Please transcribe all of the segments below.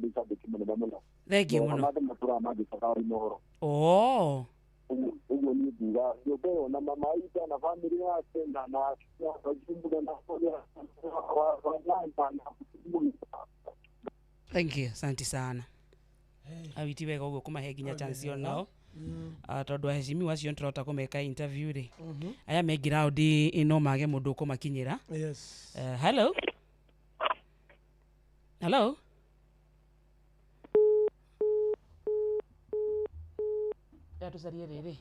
ndicabiki munene muno Thank you muno. Mama matura magi sakari noro. Oh. Ugo ni diga. Yo pero na mama ita na family yake na kujumbuka na kwa Thank you. Asante sana. Awiti wega ugo kumahe ginya chance yo nao. Tondu ahecimi wacio nturota kumeka interview ri. Aya me ground ino mage mundu kumakinyira. Yes. Hello. Hello. Ya tusarie riri.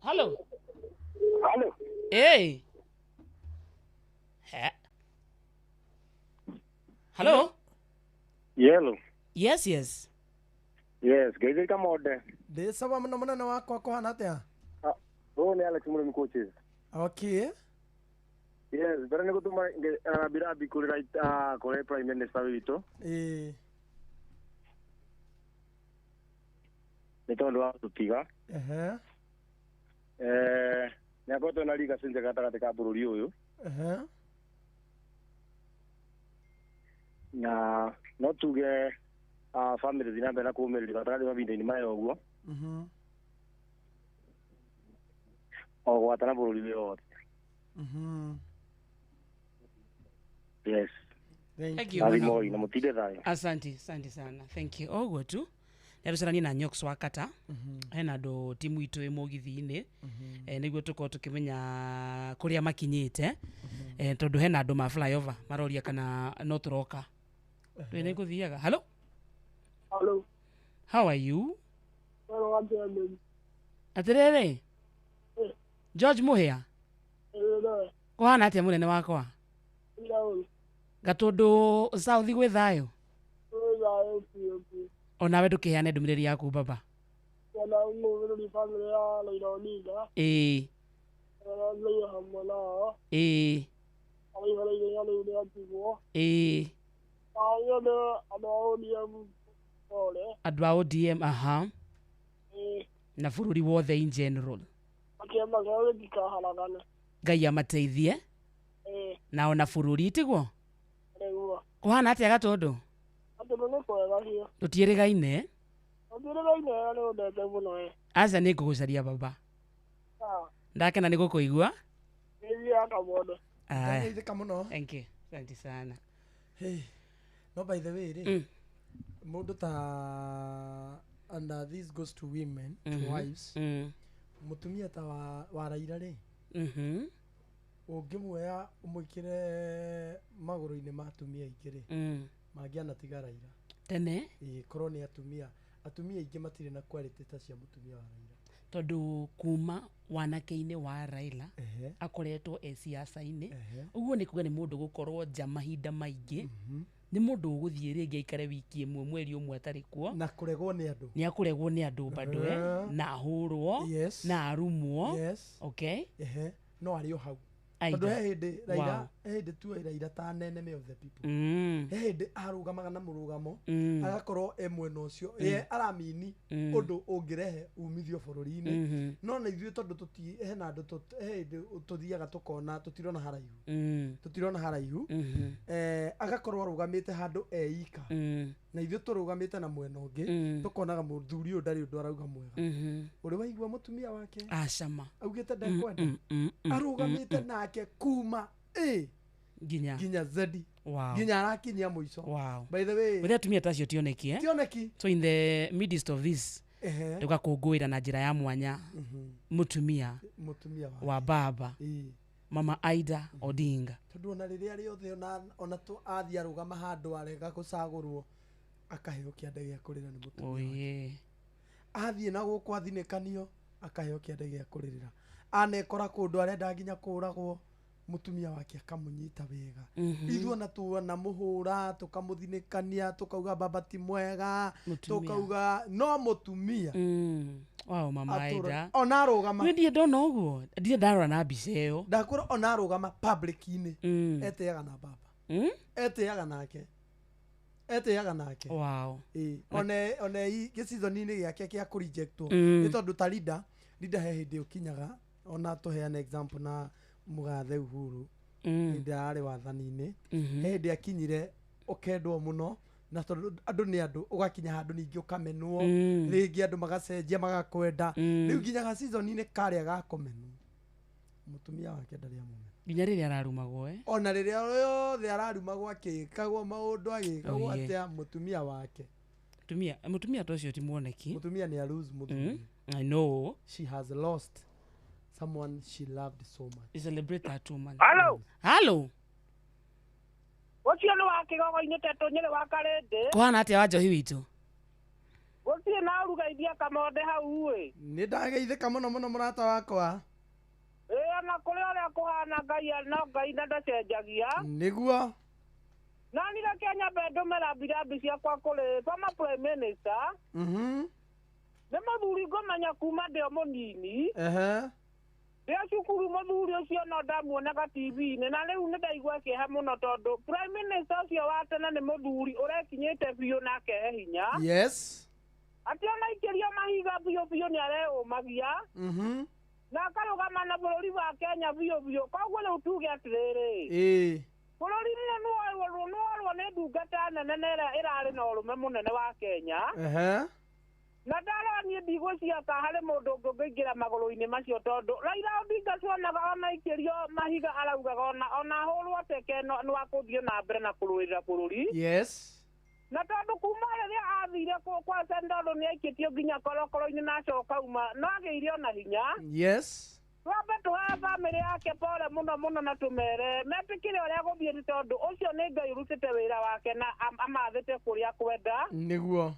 Hello. Hello. Hey. Hello. Yellow. Yes, yes. Yes, gege kamode. De sawa mna na wako kwa hanatea. Ni Alex Mulemi coaches. Okay. Yes, pero niko tuma bira bikuri right kore prime minister wito. Nitondo wa tutiga. Nyakoto na liga sinze gatagatĩ ka bũrũri ũyũ. Na no tuge family zina mbere na kũũmĩrĩria gatagatĩ mahinda-inĩ maya ũguo. O gwatana bũrũri wĩ wothe. Yes. Thank you. Na mutinde thayo. Asante sana. Thank you. Oguo tu. Yarucarania na Nyox wakata. Hena andu timu itu imugithi-ini. Niguo tuko tukimenya kuria makinyite. Tondu hena andu ma flyover maroria kana no turoka. Twene guthiaga. Hello. Hello. How are you? Hello, I'm Jeremy. Atirere. George Muhia. Kuhana atia munene wakwa? Gatundu South gwi thayo. Onawe ndukiheane ndumiriri yaku baba. Ona umumiriri family ya Raila Odinga. Andu a ODM aha. Na bururi wothe in general. Akiamba gawe gikaharagana. Ngai amateithie. Na ona bururi tiguo. Kuhana atia gatundu? Tutirigaine. Aca nĩ ngũgũcaria baba. Ndakena nĩ gũkũigua. Thank you. Asante sana. Hey. No, by the way, mundu ta and this goes to women, to wives. Mutumia ta wa Raila ri. Ungimuoya umwikire maguru-ini ma atumia aingĩ ri. Mangiana tiga Raila. Tene? Korwo nĩ atumia aingĩ matirĩ na quality ta cia mutumia wa Raila. Tondu kuma wanake-inĩ wa Raila akoretwo siasa-inĩ. Ũguo nĩ kuga nĩ mũndũ gũkorwo nja mahinda maingĩ. Nĩ mũndũ ũgũthiĩ rĩngĩ aikare wiki ĩmwe mweri ũmwe atarĩ kuo. Na kũregwo nĩ andũ. Nĩ akũregwo nĩ andũ bado na ahũrwo na arumwo. Okay? No arĩ o hau. Tondu he hindi Raila ta nene of the people. He hindi arugamaga na murugamo agakorwo mwena ucio ye aramini undu ungirehe umithio bururi-ini. No na ithuĩ tondu hena andu tuthiaga tukona tutirona haraihu. Agakorwo arugamite handu eika. Na ithuĩ turugamite na mwena ungi tukonaga muthuri uyu ndari undu arauga mwega. Uri waigua mutumia wake acama augite ndekwenda arugamite nake kuma ginya zedi. Ginya arakinyia muico. By the way, withe atumia tacio tioneki so in the midst of this tukakũngũĩra na njĩra ya mwanya mutumia wa baba Mama Aida Odinga. Tondu ona rĩrĩa rĩothe ona athia arugama handu arega gũcagũrwo akaheo kĩande gĩa kũrĩra nĩ mutumia. Athie na gũkũ athinĩkanio akaheo kĩande gĩa kũrĩrĩra. Anekora kũndũ arenda nginya kũragwo mutumia wake akamunyita wega. Ithuĩ ona tuona mũhũra tukamuthinĩkania tukauga baba ti mwega tukauga no mutumia. Wow, Mama Aida ona arugama. Ndie ndona ũguo ndie ndarora na mbica ĩyo. Ndakũra ona arugama public-inĩ eteaga na baba. Eteaga nake. Wow. Ona gĩcithoni-inĩ gĩake kĩa kũrejectwo nĩ tondu ta leader he hĩndĩ ũkinyaga ona tuheana example na Mugathe Uhuru hĩndĩ arĩ wathani-inĩ. He hĩndĩ akinyire ũkendwo mũno na tondu andu ni andu ugakinya handu ningi ukamenwo ringi andu magacenjia magakwenda riu nginyaga season ni karia gakomenwo mutumia wake ndari amumena nginya riria ararumagwo ona riria yothe ararumagwo akikagwo maundu agikagwo atia mutumia wake mutumia tocio ti muoneki mutumia ni lose mutumia I know she has lost someone she loved so much. Celebrate that woman. Hello. Ucio ni wa kigogo-ini tetu nyiri wa Karindi. Kuhana atia wa Njohi witu? Gutire na urugeithia kamonde hau we. Ni ndageithika muno muno murata wakwa. Na kuri uria kuhana Ngai no Ngai ndacenjagia. Niguo. Na nira Kenya bedumera birambi ciakwa kuri former prime minister. Nĩ mũthuri ngũmenya kuma ndĩ o mũnini. Rĩa cukuru mũthuri ũcio no ndamuonaga TV-inĩ na rĩu nĩ ndaigua kĩeha mũno tondũ prime minister ũcio wa tene nĩ mũthuri ũrekinyĩte biũ na akehe hinya. Yes. Atĩ ona ikĩrio mahiga biũ nĩ areũmagia. Na akarũgama na bũrũri wa Kenya biũ. Koguo rĩu tuge atĩrĩrĩ. Bũrũri-inĩ nĩworwo nĩ ndungata nene na ĩrĩa ĩrarĩ na ũrũme mũnene wa Kenya. Na ndara niĩ ndigũciaka harĩ mũndũ ũngĩingĩra magũrũ-inĩ macio tondũ Raila Odinga tuonaga ona ikĩrio mahiga araugaga ona hũrwo teke nĩ wa gũthiĩ na mbere na kũrũĩrĩra bũrũri. Yes. Na tondũ kuma rĩrĩa athire kwa Sendoro nĩ aikĩtio nginya korokoro-inĩ na acoka uma no agĩire ona hinya. Yes. Twambe tũhe bamĩrĩ yake pole mũno na tũmere metĩkĩre ũrĩa gũthiĩ nĩ tondũ ũcio nĩ Ngai ũrutĩte wĩra wake na amathĩte kũrĩa kwenda. Nĩguo.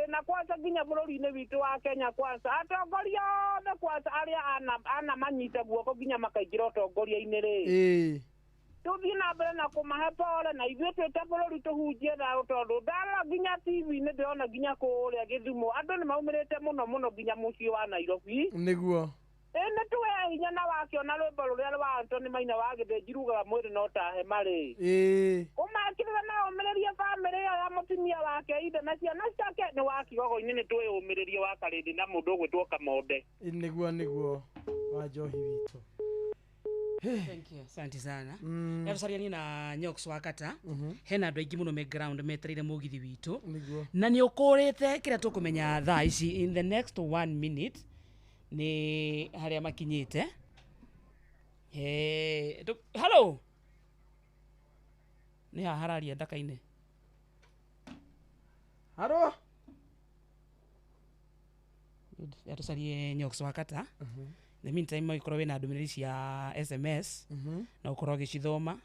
Na kwanza nginya bũrũri-inĩ witũ wa Kenya kwanza atongoria othe kwanza arĩa ana manyita guoko nginya makaingĩra ũtongoria-inĩ rĩ. Tũthiĩ na mbere na kũmahe pole na ithuĩ twĩta bũrũri tũhunjie thayũ tondũ ndarora nginya TV-inĩ ndĩrona nginya kũrĩa Gĩthumo andũ nĩ maumĩrĩte mũno nginya mũciĩ wa Nairobi. Nĩguo. Nĩ tũhe hinya na wakĩona rwĩmbo rũrĩa rwa Anthony Maina wa Gĩthĩnji rugaga mwĩrĩ no tahe marĩ. Ũmakĩrĩre na ũmĩrĩrie bamĩrĩ ĩyo ya mũtumia wake ithe na ciana ciake nĩ wa kigogo-inĩ nĩ tũĩ ũmĩrĩrie wa Karĩndĩ na mũndũ ũgwĩtwo Kamonde. Nĩguo wa Njohi witũ. Thank you. Asante sana. Yarusaria na Nyoks wakata. Hena andũ aingĩ mũno me ground metereire mũgithi witũ. Na nĩ ũkũrĩte kĩrĩa tũkũmenya thaa ici in the next 1 minute ni haria makinyite. Hello. Ni hararia ndaka-inĩ. Haro. Good. Yarusarie Nyoks wakata. The meantime mo ikorwo na ndũmĩrĩri cia SMS na ukorwo gĩcithoma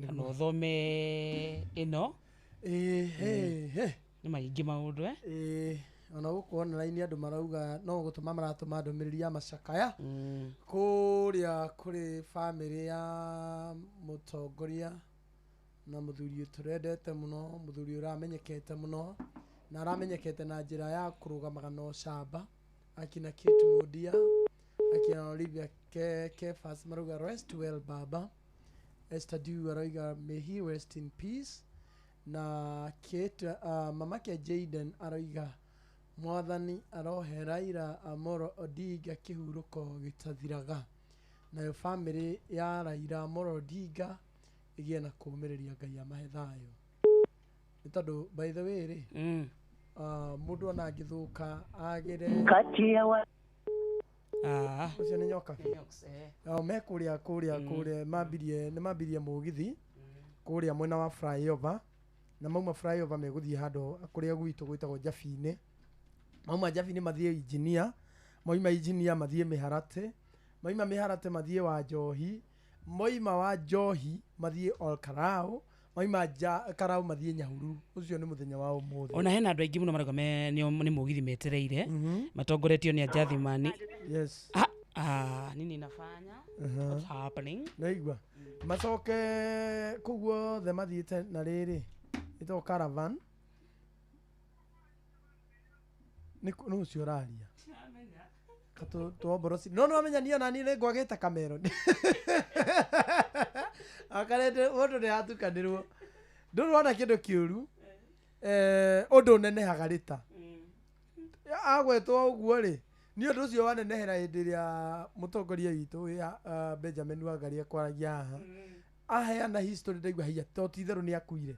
kana uthome ino nĩ maingĩ maũndũ ona gũkũ online andũ marauga no gũtũma maratũma ndũmĩrĩri ya macakaya kũrĩa kũrĩ family ya mũtongoria na mũthuri ũtũrendete mũno mũthuri ũramenyekete mũno na aramenyekete na njĩra ya kũrũgamaga na ũcamba akina Kate Mũndia akina Olivia Kefas maruga rest well baba. Esther Diu arauga may he rest in peace. Na Kate mama ke Jaden arauga mwathani arohe Raila Amolo Odinga kĩhurũko gĩtathiraga. Nayo family ya Raila Amolo Odinga ĩgĩe na kũũmĩrĩria Ngai amahe thayũ. Nĩ tondũ by the way rĩ mũndũ ona angĩthũka agĩre kati ya ucio nĩ nyoka me kũrĩa mambirie mũgithi kũrĩa mwena wa flyover na mauma flyover megũthiĩ handũ kũrĩa gwitũ gwĩtagwo Jabi-inĩ mauma Jabi-inĩ mathiĩ engineer moima engineer mathiĩ Mĩharate moima Mĩharate mathiĩ wa Njohi moima wa Njohi mathiĩ Olkarau moima Karau mathiĩ Nyahururu ucio nĩ mũthenya wa ũmũthĩ ona hena andũ aingĩ mũno marauga nĩ mũgithi metereire matongoretio nĩ Ajathimani. Yes. Nini nafanya? What's happening? Naigua macoke kuguo the mathiĩte na rĩrĩ ito caravan nĩ ũcio ũraria tuomborosi no amenya niyo nani nĩ ngwagĩte kamero akarete ũndũ nĩ hatukanĩrwo ndũrona kĩndũ kĩũru ũndũ nenehaga rĩta agwetwo ũguo rĩ ni ũndũ ũcio wanenehera hĩndĩ ĩrĩa mũtongoria witũ Benjamin Wangari kwaragia haha aheana history ndaigua hiya to ti therũ nĩ akuire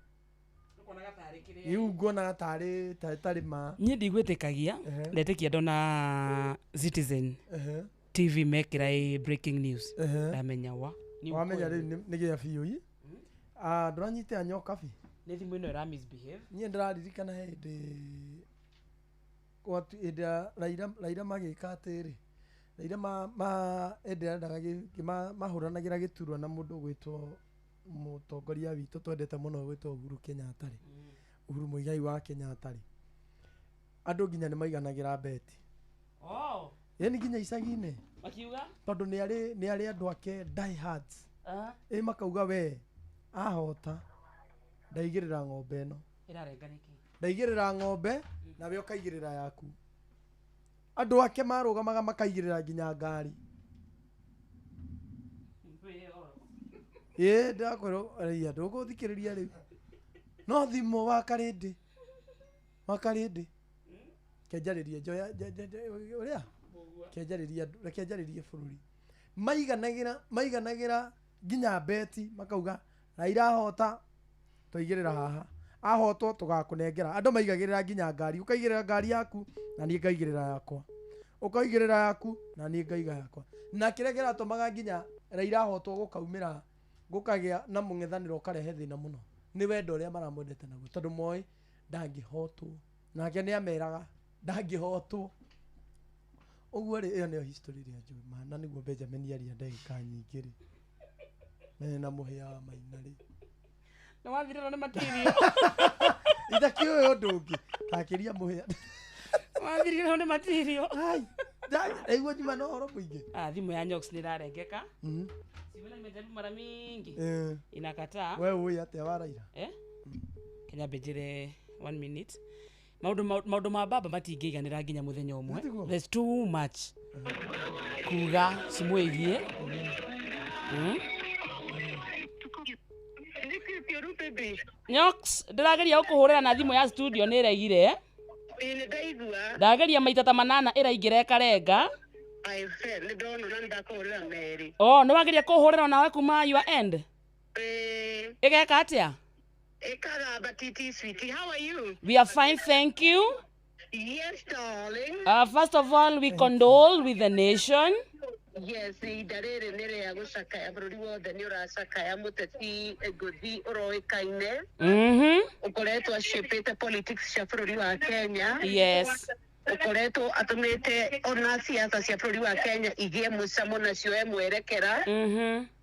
Iu ngona tarĩ ma. Niĩ ndigwĩtĩkagia, ndetĩkia ndona Citizen TV mekĩra breaking news. Ndamenya wa. Wamenya rĩu nĩ gĩa biũ i. Ndũranyitĩra nyoka bi. Nĩ thimũ ĩno ĩra misbehave. Niĩ ndĩraririkana hĩndĩ Raila magĩka atĩrĩ. Raila mahũranagĩra gĩturwa na mũndũ gwĩtwo mũtongoria witũ twendete mũno gwĩtwo Uhuru Kenyatta rĩ. Uhuru Muigai wa Kenyatta rĩ. Andũ nginya nĩ maiganagĩra beti. Yeni nginya icagi-inĩ. Makiuga? Tondũ nĩ arĩ andũ ake die hards. Makauga we ahota ndaigĩrĩra ng'ombe ĩno. Ndaigĩrĩra ng'ombe nawe ũkaigĩrĩra yaku. Andũ ake marũgamaga makaigĩrĩra nginya ngari. Ndakwĩrwo arĩa ndũgũthikĩrĩria rĩu. No thimo wakarĩndĩ. Kenjarĩria njoya ũrĩa? Kenjarĩria bũrũri. Maiganagĩra nginya beti makauga Raila ahota tũigĩrĩra haha. Ahotwo tũgakũnengera. Andũ maigagĩrĩra nginya ngari. Ũkaigĩrĩra ngari yaku na niĩ ngaigĩrĩra yakwa. Ũkaigĩrĩra yaku na niĩ ngaiga yakwa. Na kĩrĩa kĩratũmaga nginya Raila ahotwo gũkaumĩra gũkagĩa na mũng'ethanĩro ũkarehe thĩna mũno. Nĩ wendo ũrĩa maramwendete naguo tondũ moĩ ndangĩhotwo. Nake nĩ ameraga ndangĩhotwo. Ũguo rĩ ĩyo nĩyo history ĩrĩa njũĩ ma na nĩguo Benjamin aria ndagĩka nyingĩ rĩ. Na mũhĩa wa Maina rĩ. Nĩ wathirĩrwo nĩ material. Itakĩũĩ ũndũ ũngĩ. Takĩria mũhĩa. Wathirĩrwo nĩ material. Aigua nyuma no horo mũingĩ. Thimũ ya Nyox nĩ ĩrarengeka. Simena nimejaribu mara mingi. Inakataa. Wewe uĩ atĩa wa Raila? Kenya benjire 1 minute. Maũndũ ma baba matingĩiganĩra nginya mũthenya ũmwe. There's too much. Kuga cimwĩgie. Nyox, ndĩrageria gũkũhũrĩra na thimũ ya studio nĩ ĩregire. Ndageria maita ta 8 ĩraingĩra ĩkarenga. Nĩ wageria kũhũrĩra nawe kuma your end? Ĩgeka atĩa? Sweetie, how are you? We are fine, thank you. Yes, darling. First of all, we condole with the nation. Yes, idarere nere gũcakaya bũrũri wothe nĩ ũracakaya mũteti ngũthi ũroĩkaine. Ũkoretwo acĩpĩte politics cia bũrũri wa Kenya. Yes. Ũkoretwo atũmĩte ona siasa cia bũrũri wa Kenya igĩe mũcamo nacio mwerekera.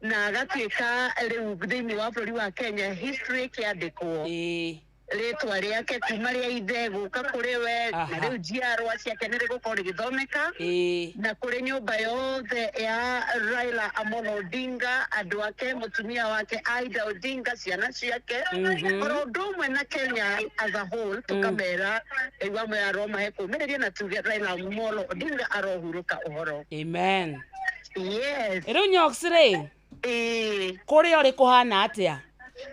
Na agatuĩka rĩu thĩinĩ wa bũrũri wa Kenya history kĩandĩkwo. Rĩtwa rĩake kuma rĩa ithe gũka kũrĩ we na rĩu njiarwa ciake nĩ rĩgũkorwo rĩgĩthomeka na kũrĩ nyũmba yothe ya Raila Amolo Odinga, andũ ake, mũtumia wake Aida Odinga, ciana ciake, oro ũndũ ũmwe na Kenya as a whole, tũkamera igua mwe aromahe kũmĩrĩria na tuge Raila Amolo Odinga arohurũka ũhoro. Amen. Yes. Rĩu Nyox rĩ, kũrĩa ũrĩ kũhana atĩa?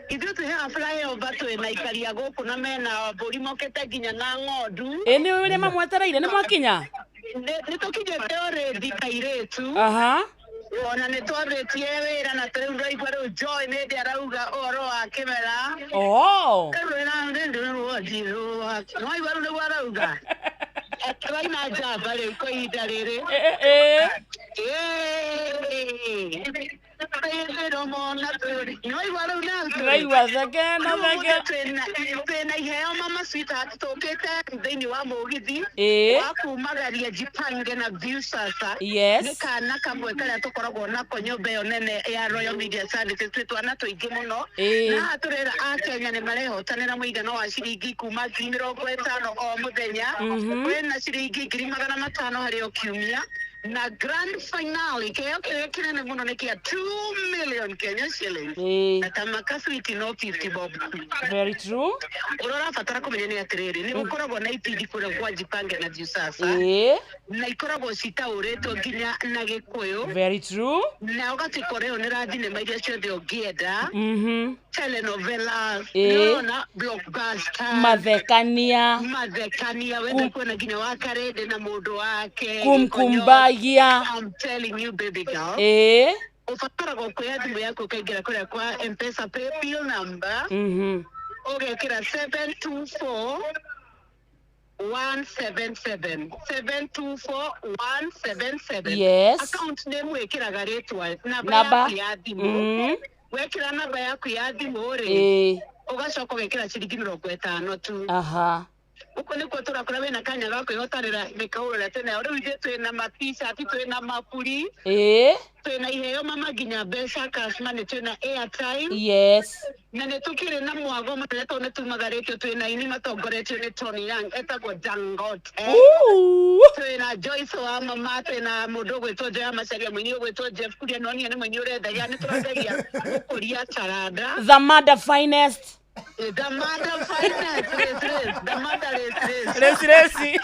Ithuĩ twĩhaga flyover twĩna ikaria gũkũ na mena mbũri mokĩte nginya na ng'ondu. Nĩ ũrĩa mamwetereire nĩ mwakinya? Nĩ tũkinyĩte already kairĩtu. Ona nĩ twambĩtie wĩra na rĩu ndĩraigua rĩu Joy nĩ ndĩ arauga ũhoro wa kĩmera. Nĩwaigua rĩu nĩguo arauga. Tũraina njamba rĩu kwa ihinda rĩrĩ. Twĩna iheo mama sweetheart tũkĩte thĩinĩ wa mũgithi wa kumagaria Jipange na Viusasa. Nĩ kana kamwe karĩa tũkoragwo nako nyũmba ĩyo nene ya Royal Media Services, twĩ twana tũingĩ mũno na tũrera a Kenya nĩ marehotanĩra mũigana wa ciringi kuma 50,000 o mũthenya kwĩna ciringi 500,000 harĩ o kiumia. Na grand finale kĩheo kĩrĩa kĩnene mũno nĩ kĩa 2 million Kenya shillings. Na tamaka sweet no 50 bob. Very true. Ũrabatara kũmenya nĩ atĩrĩrĩ, nĩ gũkoragwo na itindiĩ kũrĩa kwa Jipange na Viusasa. Na ikoragwo citaũrĩtwo nginya na Gĩkũyũ. Very true. Na ũgatuĩka rĩo nĩ thinema iria ciothe ũngĩenda. Telenovelas, na blockbuster. Mathekania. Wenda kuona nginya wa Karende na mũndũ wake. Kumkumbagia. I'm telling you baby girl. Ufatara kwa thimũ yaku ukaingira kuria kwa M-Pesa pay bill number. ugekira 724 177 724 yes account name wekiraga ritwa namba ya thimu wekira namba yaku ya thimu ri ugacoka ugekira ciringi 50 tu uko niko turakora wena kanya gako ihotanira mikaurira tene uri ithe twina ma-t-shirt twina mapuri twina iheo mama nginya mbeca cash money twina airtime yes na nä tå kä rä na mwago marä two nä tumagarä tio twä na ini matongoretio nä Tony Young etagwo Dangote twä na Joyce wa mama twä na må ndå å gwä two Joya Macharia må ini å gwä two Jeff Kuria no niä nä må ini å rendagia nä tå rendagia gå kå ria taranda the mother finest the mother finest resi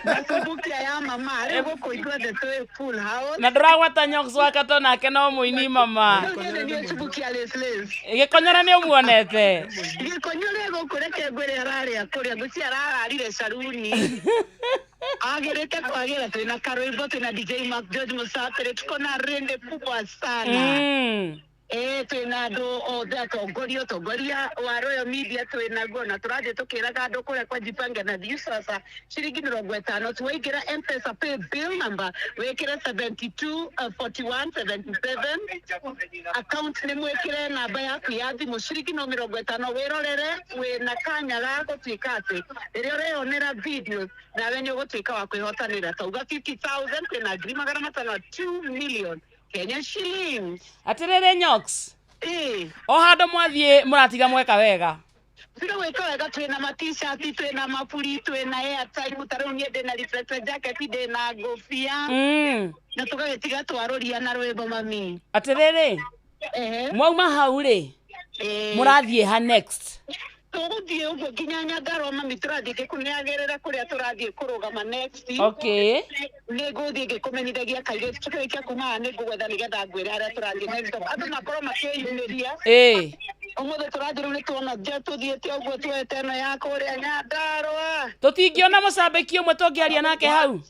na kubukia ya mama rä gå kå igua the twä full house na ndåragwata Nyox Wakato nake no må ini mama gäkonyora nä å muonete gäkonyore gå kå reke ngwä re ararä a kå rä a ngå cia arararire caruni agä rä te kwagä ra twä na karå twä na DJ Mark George Musatere tuko na rende kubwa sana twä na andå othe atongoria wa Royal Media twä naguo na tå rathiä tå kä raga andå kå rä a kwa Jipange na thiu sasa ciringi 50 twaingä ra M-Pesa pay bill number wä kä re 724177 account nä mwä kä re namba yaku ya thimå ciringi 50 wä rorere wä na kanya ga gå tuä ka atä rä rä a å reyonera videos nawe nä å gå tuä ka wa kwä hotanä ra tauga 50,000 kwä na 2 million Kenya shillings. Atirere Nyox. O hando mwathie muratiga mweka wega. Tira weka wega twina ma-t-shirt twina mapuri twina airtime taro nie ndina reflector jacket ndina ngofia. Na tugagetiga twaroria na rwimbo mami. Atirere. Mwauma hau ri. Murathie ha next. Tũgũthiĩ ũguo nginya Nyandarua mami tũrathiĩ ngĩkũneagĩrĩra kũrĩa tũrathiĩ kũrũgama next. Okay. Nĩ ngũthiĩ ngĩkũmenyithagia kairĩtu tũkĩrĩkia kuma haha nĩngũgwetha nĩgetha ngwĩre harĩa tũrathiĩ next. Andũ makorwo makĩyumĩria. Ũmũthĩ tũrathiĩ rĩu nĩ tuona nje tũthiĩte ũguo twete ĩno ya kũrĩa Nyandarua. Tũtingĩona mũcambĩki ũmwe tũngĩaria nake hau.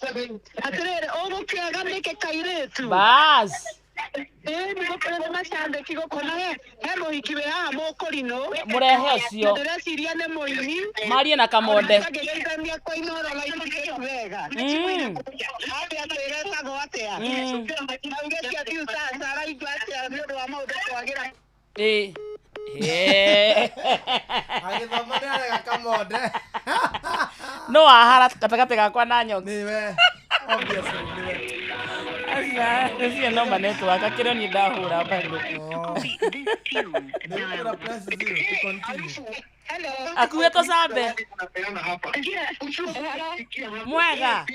Atĩrĩrĩ ũgũkĩaga nĩkĩ kairĩtu. Bas. Nĩgũkorwo macambĩki gũkona he mũhiki wĩ haha mũkũrinũ mũrehe ũcio ndĩreciria nĩ mũini marie na kamonde ngĩgeithania kwa Inoro Laikipia wega harĩa twĩretagwo atĩa naugecia biu sasa araigua atĩa nĩ ũndũ wa maũndũ kwagĩra agĩthoma nĩarega kamonde no ahara gatagatĩ gakwa na Nyox nĩwe obviously nĩwe Ese no maneto akakero ni ndahura bado. Hello. Akuwe to sabe. Mwega.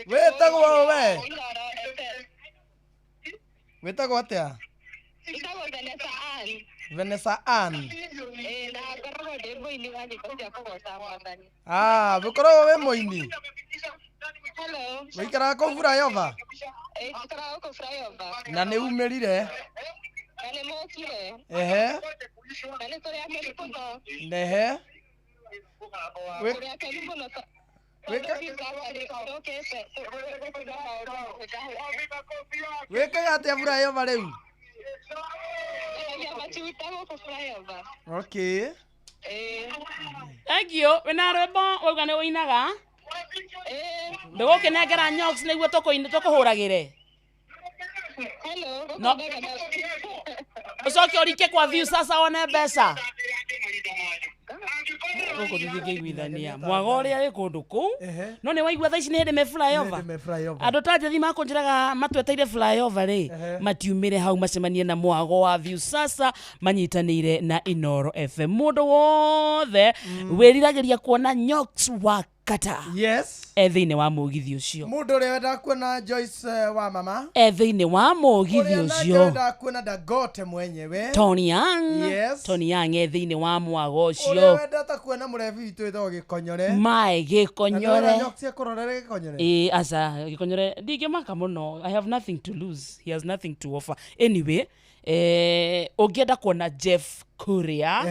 Wetagwo we. Wetagwo atia? Vanessa Ann. Bukoragwo we mũini. Hello. Wĩikaraga kũ Flyover? Ikaraga kũ Flyover. Na nĩ umĩrire? Na nĩ mũkire. Na nĩ tũrĩ akĩrĩ mũno. Nehe. Tũrĩ akĩrĩ mũno. Wĩkaga atĩa Flyover rĩu? Okay. Egio, wena rwĩmbo wauga nĩ ũinaga? Ndũgũkĩnengera Nyox nĩguo tũkũhũragĩre. Hello. No. Ucoke ũrike kwa view sasa one mbeca. Gũkũ tũtingĩiguithania mwaga ũrĩa wĩ kũndũ kũu no nĩ waigua thaa ici nĩ hĩndĩ me Flyover andũ ta njethi makũnjĩraga matweteire Flyover rĩ matiumĩre hau macemanie na mwago wa view sasa manyitanĩire na Inoro FM mũndũ wothe wĩriragĩria kuona Nyox Wakata thĩinĩ wa mũgithi ũcio mũndũ ũrĩa wendaga kuona Joyce wa mama thĩinĩ wa mũgithi ũcio wendaga kuona Dangote mwenyewe Tony Young thĩinĩ wa mwago ũcio ũrĩa wendete kuona mũrebi witũ wĩtagwo Gĩkonyore mae Gĩkonyore Nyox akororere Gĩkonyore asa Gĩkonyore ndingĩmaka mũno I have nothing to lose he has nothing to offer anyway ũngĩenda kuona Jeff Kuria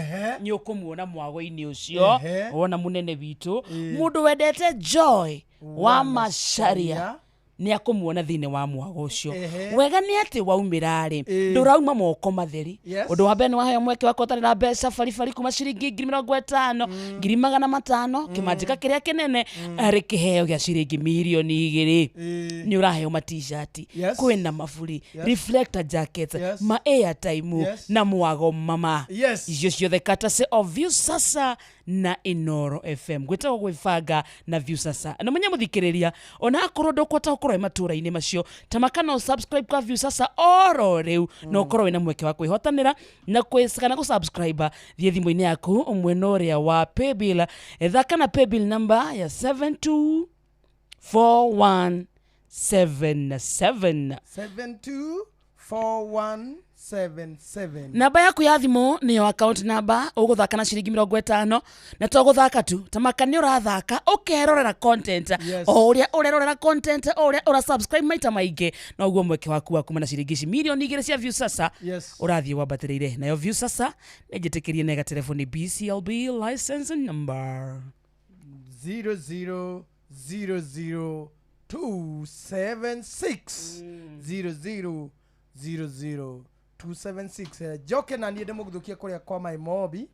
nĩ ũkũmuona mwago-inĩ ũcio wona mũnene witũ mũndũ wendete Joy wa Macharia ni akumuona thine wa mwago ucio wega ni ati waumira ri ndurauma moko matheri undu wa mbere ni wahe mweke wa kotarira mbeca baribari kuma ciringi 50,000 500,000 kimanjika kiria kinene ari kiheo gia ciringi milioni 2 ni uraheo ma t-shirt kwina maburi reflector jackets ma airtime na mwago mama icio ciothe courtesy of Viusasa na Inoro FM gwetagwo gwibanga na Viusasa na munya muthikiriria ona akorwo ndukwata ukorwo matura-ini macio tamakana subscribe kwa Viusasa oro riu no ukorwo wina mweke wa kwihotanira na kwicana ku subscribe thie thimu-ini yaku umwena uria wa paybill thaka na paybill number ya 724177 namba yaku ya thimu niyo account number uguthaka na ciringi 50 na to guthaka tu tamaka ni urathaka ukerorera content uria urerorera content uria ura subscribe maita maingi na uguo mweke waku wa kuma na ciringi milioni 2 cia Viusasa urathie wambatirire nayo Viusasa nejitikirie nega telefoni BCLB license number 0000276 276 joke na ndiende muguthukia kuria kwa my mobi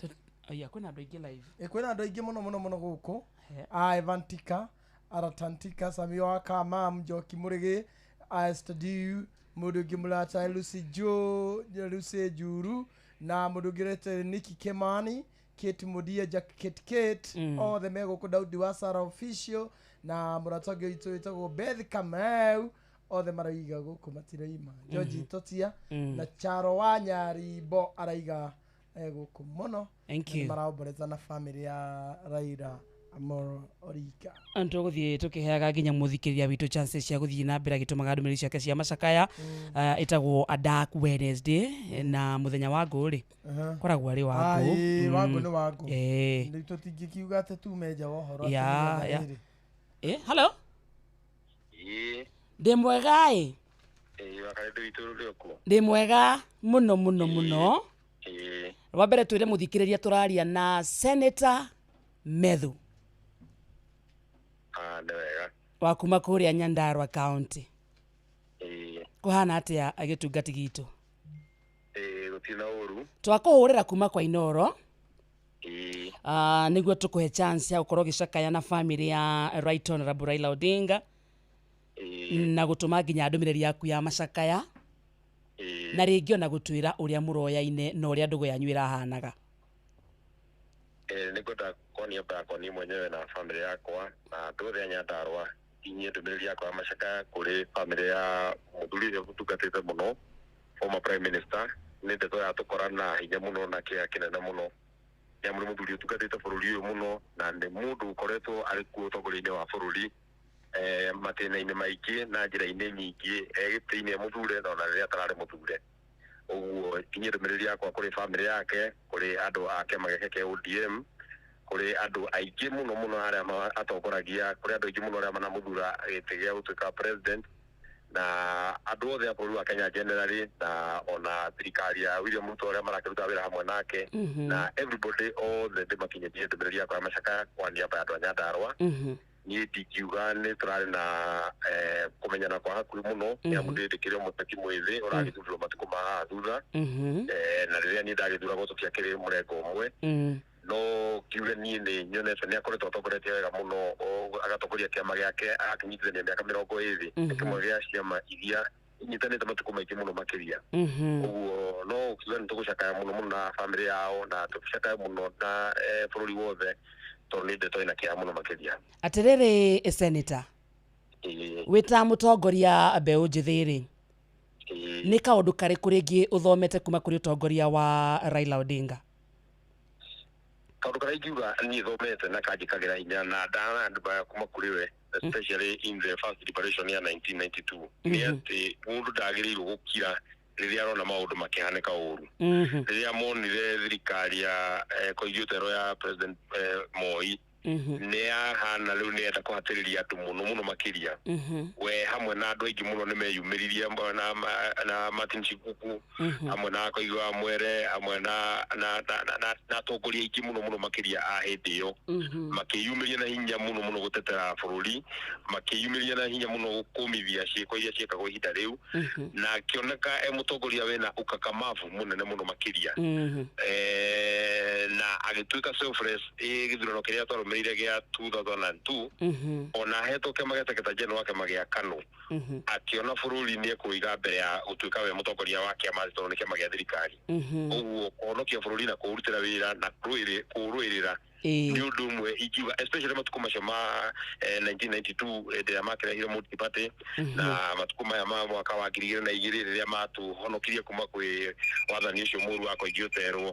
aya kwina andu aingi live kwina andu aingi muno guku Evantika Aratantika Samio Akama Mjoki Murigi Stadiu Mudugi Mulata Lucy Lucy Juru na Mudugirete Nikki Kemani Kate Mudia Kate all the mego ko Daudi Wasara official na muratoge ito Beth Kamau othe maraiga guku matiraima George Totia na Charo wa Nyaribo araiga guku muno maraoboreza na family ya Raila Amolo Odinga antu guthie tukiheaga nginya muthikiriria witu chances cia guthie na mbere gitumaga ndumiri ciake cia macakaya itagwo a dark Wednesday na muthenya wa nguri koragwo ari wangu wangu ni wangu ndito tingikiuga ate tu meja wohoro hello ndi mwega ndi mwega muno wa mbere twire muthikiriria turaria na Senator Methu ndewega wa kuma kuria Nyandarua County kuhana atia agitungati gitu gutina uru twakuhurira kuma kwa Inoro niguo tukuhe chance ya gukorwo gicakaya na family ya Right Honorable Raila Odinga na gutuma nginya ndumiriri yaku ya macakaya na ringi ona gutwira uria muroyaine na uria ndugu yanyu irahanaga nigwenda konia bakoni mwenyewe na family yakwa na ndothe Nyandarua inye ndumiriri yakwa ya macakaya kuri family ya muthuri uria gutungatite muno former prime minister ni ndeto ya tukorana hinya muno na kia kinene muno ya muthuri utungatite bururi uyu muno na ndi mundu ukoretwo ari kuo togori-ini wa bururi matena-ini maingi na njira-ini nyingi gitiine muthure na ona riria atarari muthure uguo inye ndumiriri yakwa kuri family yake kuri andu ake mageke ke ODM kuri andu aingi muno aria atongoragia kuri andu aingi muno aria manamuthura gitigia gutuika president na andu othe a bũrũri wa Kenya generally na ona thirikari ya William Ruto aria marakiruta wira hamwe nake na everybody all the makinyithie ndumiriri yakwa ya macakaya kwa niaba ya andu a Nyandarua ni ndikiuga ni turari na kumenyana kwa hakuhi muno ya mundindikire muteti mwithi uragithurwo matuko ma thutha na riria ni ndagithura gutukia kiri murengo umwe no kiure ni nyonete ni akoretwo atongoretie wega muno agatongoria kiama giake akinyitithania miaka 20 kimwe gia ciama iria inyitanite matuko maingi muno makiria uguo no kiuga ni tugucakaya muno na family yao na tugucakaya muno na bururi wothe tonide toina kia muno makiria atiriri senator wita mutongoria mbeu njithiri ni kaundu kariku ringi uthomete kuma kuri utongoria wa Raila Odinga kaundu karia ingiuga ni thomete na kanjikagira inya na ndana andu baya kuma kuri we especially in the first liberation ya 1992 ni ati mundu ndagirirwo gukira riria arona maundu makihaneka uru riria monire thirikari ya koyutero ya president Moi nĩ ahana rĩu nĩenda kũhatĩrĩria andũ mũno makiria we hamwe na andũ aingĩ mũno nĩmeyumĩririe na Martin Shikuku hamwe na Koigo Mwere hamwe na atongoria aingĩ mũno makiria a hĩndĩ ĩyo makĩyumĩria na hinya mũno gũtetera bũrũri makĩyumĩria na hinya mũno gũkũmithia ciĩko iria ciĩkagwo ihinda rĩu na akĩoneka mũtongoria wĩna ukakamavu mũnene mũno makiria na agĩtuĩka selfless gĩthurano kĩrĩa twarũmĩrĩire gĩa 2002 ona hetwo kĩama gĩateketa General wake magĩa Kanu akĩona bũrũri nĩ ekũiga mbere ya gũtuĩka we mũtongoria wa kĩama tondũ nĩ kĩama gĩa thirikari ũguo kũhonokia bũrũri na kũrutĩra wĩra na kũrũĩrĩra ni ũndũ ũmwe ingiuga especially matukũ macio ma 1992 rĩrĩa makĩrehire multi-party na matukũ maya ma mwaka wa 2002 rĩrĩa matuhonokirie kuma kwĩ wathani ũcio mũru wa Koigi Oterwo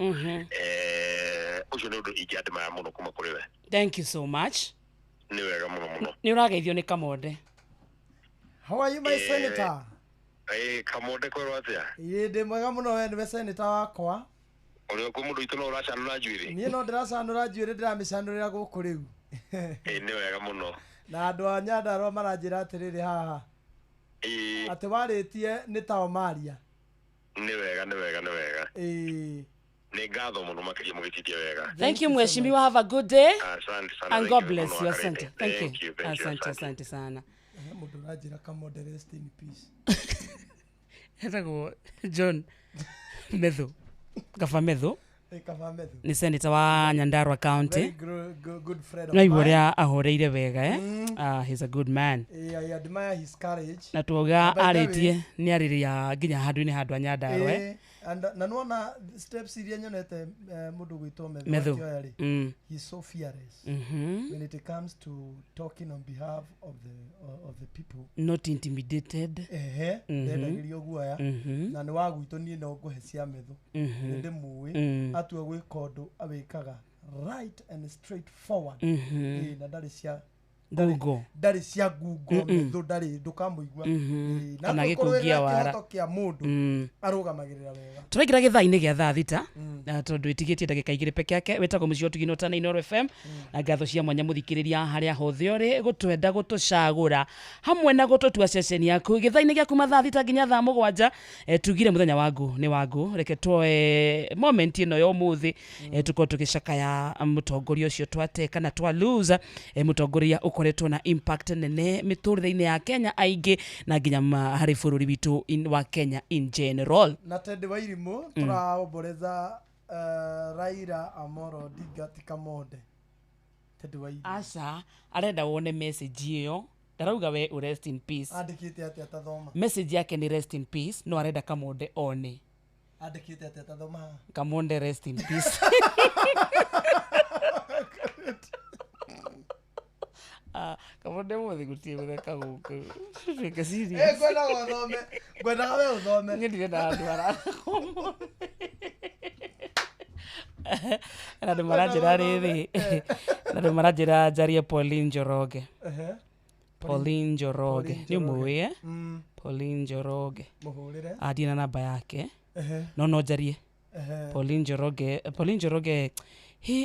ũcio nĩ ũndũ ingĩandĩmaya mũno kuma kũrĩ we. Thank you so much. Nĩ wega mũno. Nĩ ũrageithio nĩ Kamonde. How are you my senator? Kamonde kwĩrwo atĩa? Ndĩ mwega mũno we nĩwe senator wakwa. Uri ko mundu itono uracanura njuire nie no ndiracanura njuire ndiramicanurira guku riu ni wega muno na andu a Nyandarua maranjira atiriri haha ati waritie ni tao maria ni wega ni ngatho muno makiria mugititie wega. Thank you mheshimiwa, have a good day. Asante sana and God bless you. Asante. Thank you. Asante sana. Mundu rajira Kamonde, rest in peace. Hetagwo John Methu Kafamethu Kafamethu ni senator wa Nyandarua County. Good friend. Na iboria ahoreire wega he's a good man. I admire his courage. Na tuoga aritie ni ariria nginya handu-ini handu a Nyandarua and na nona steps iria nyonete mundu gwitwo Methu he's so fearless when it comes to talking on behalf of the people, not intimidated. ndendagirio guaya na ni wa gwitũ nie no nguhecia Methu ndi muwi atua gwika undu awikaga right and straight forward na ndari cia Google ndari cia Google Methu ndari ndukamuigua na gikungia wara tokia mundu arugamagirira wega. Turagira githaa-ini gia thaa thita tondu itigitie ndagika igiri peke yake. Wetagwo Mucio Tugino Tana Inooro FM na ngatho cia mwanya muthikiriria haria hothe uri gutwenda gutucagura hamwe na gututua ceceni yaku githaa-ini giaku mathaa thita nginya thaa 7 tugire muthenya wangu ni wangu reke twoe moment ino yo muthi tuko tukicakaya mutongoria ucio twate kana twa lose mutongoria ukoretwo na impact nene miturire-ini ya Kenya aingi na nginya hari bururi witu wa Kenya in general. Na Teddy Wairimu turaomboreza Raila Amolo Odinga ti Kamonde. Teddy Wairimu asa arenda wone message iyo ndarauga we rest in peace. Andikite ati atathoma Message yake ni rest in peace, no arenda Kamonde one. Andikite ati atathoma Kamonde rest in peace. Kamonde muthi gutie gureka guku reke serious gwenda we uthome ngindire na andu ara na andu maranjira riri na andu maranjira njarie Pauline Njoroge. Pauline Njoroge ni muwi Pauline Njoroge muhurire adina namba yake no njarie Pauline Njoroge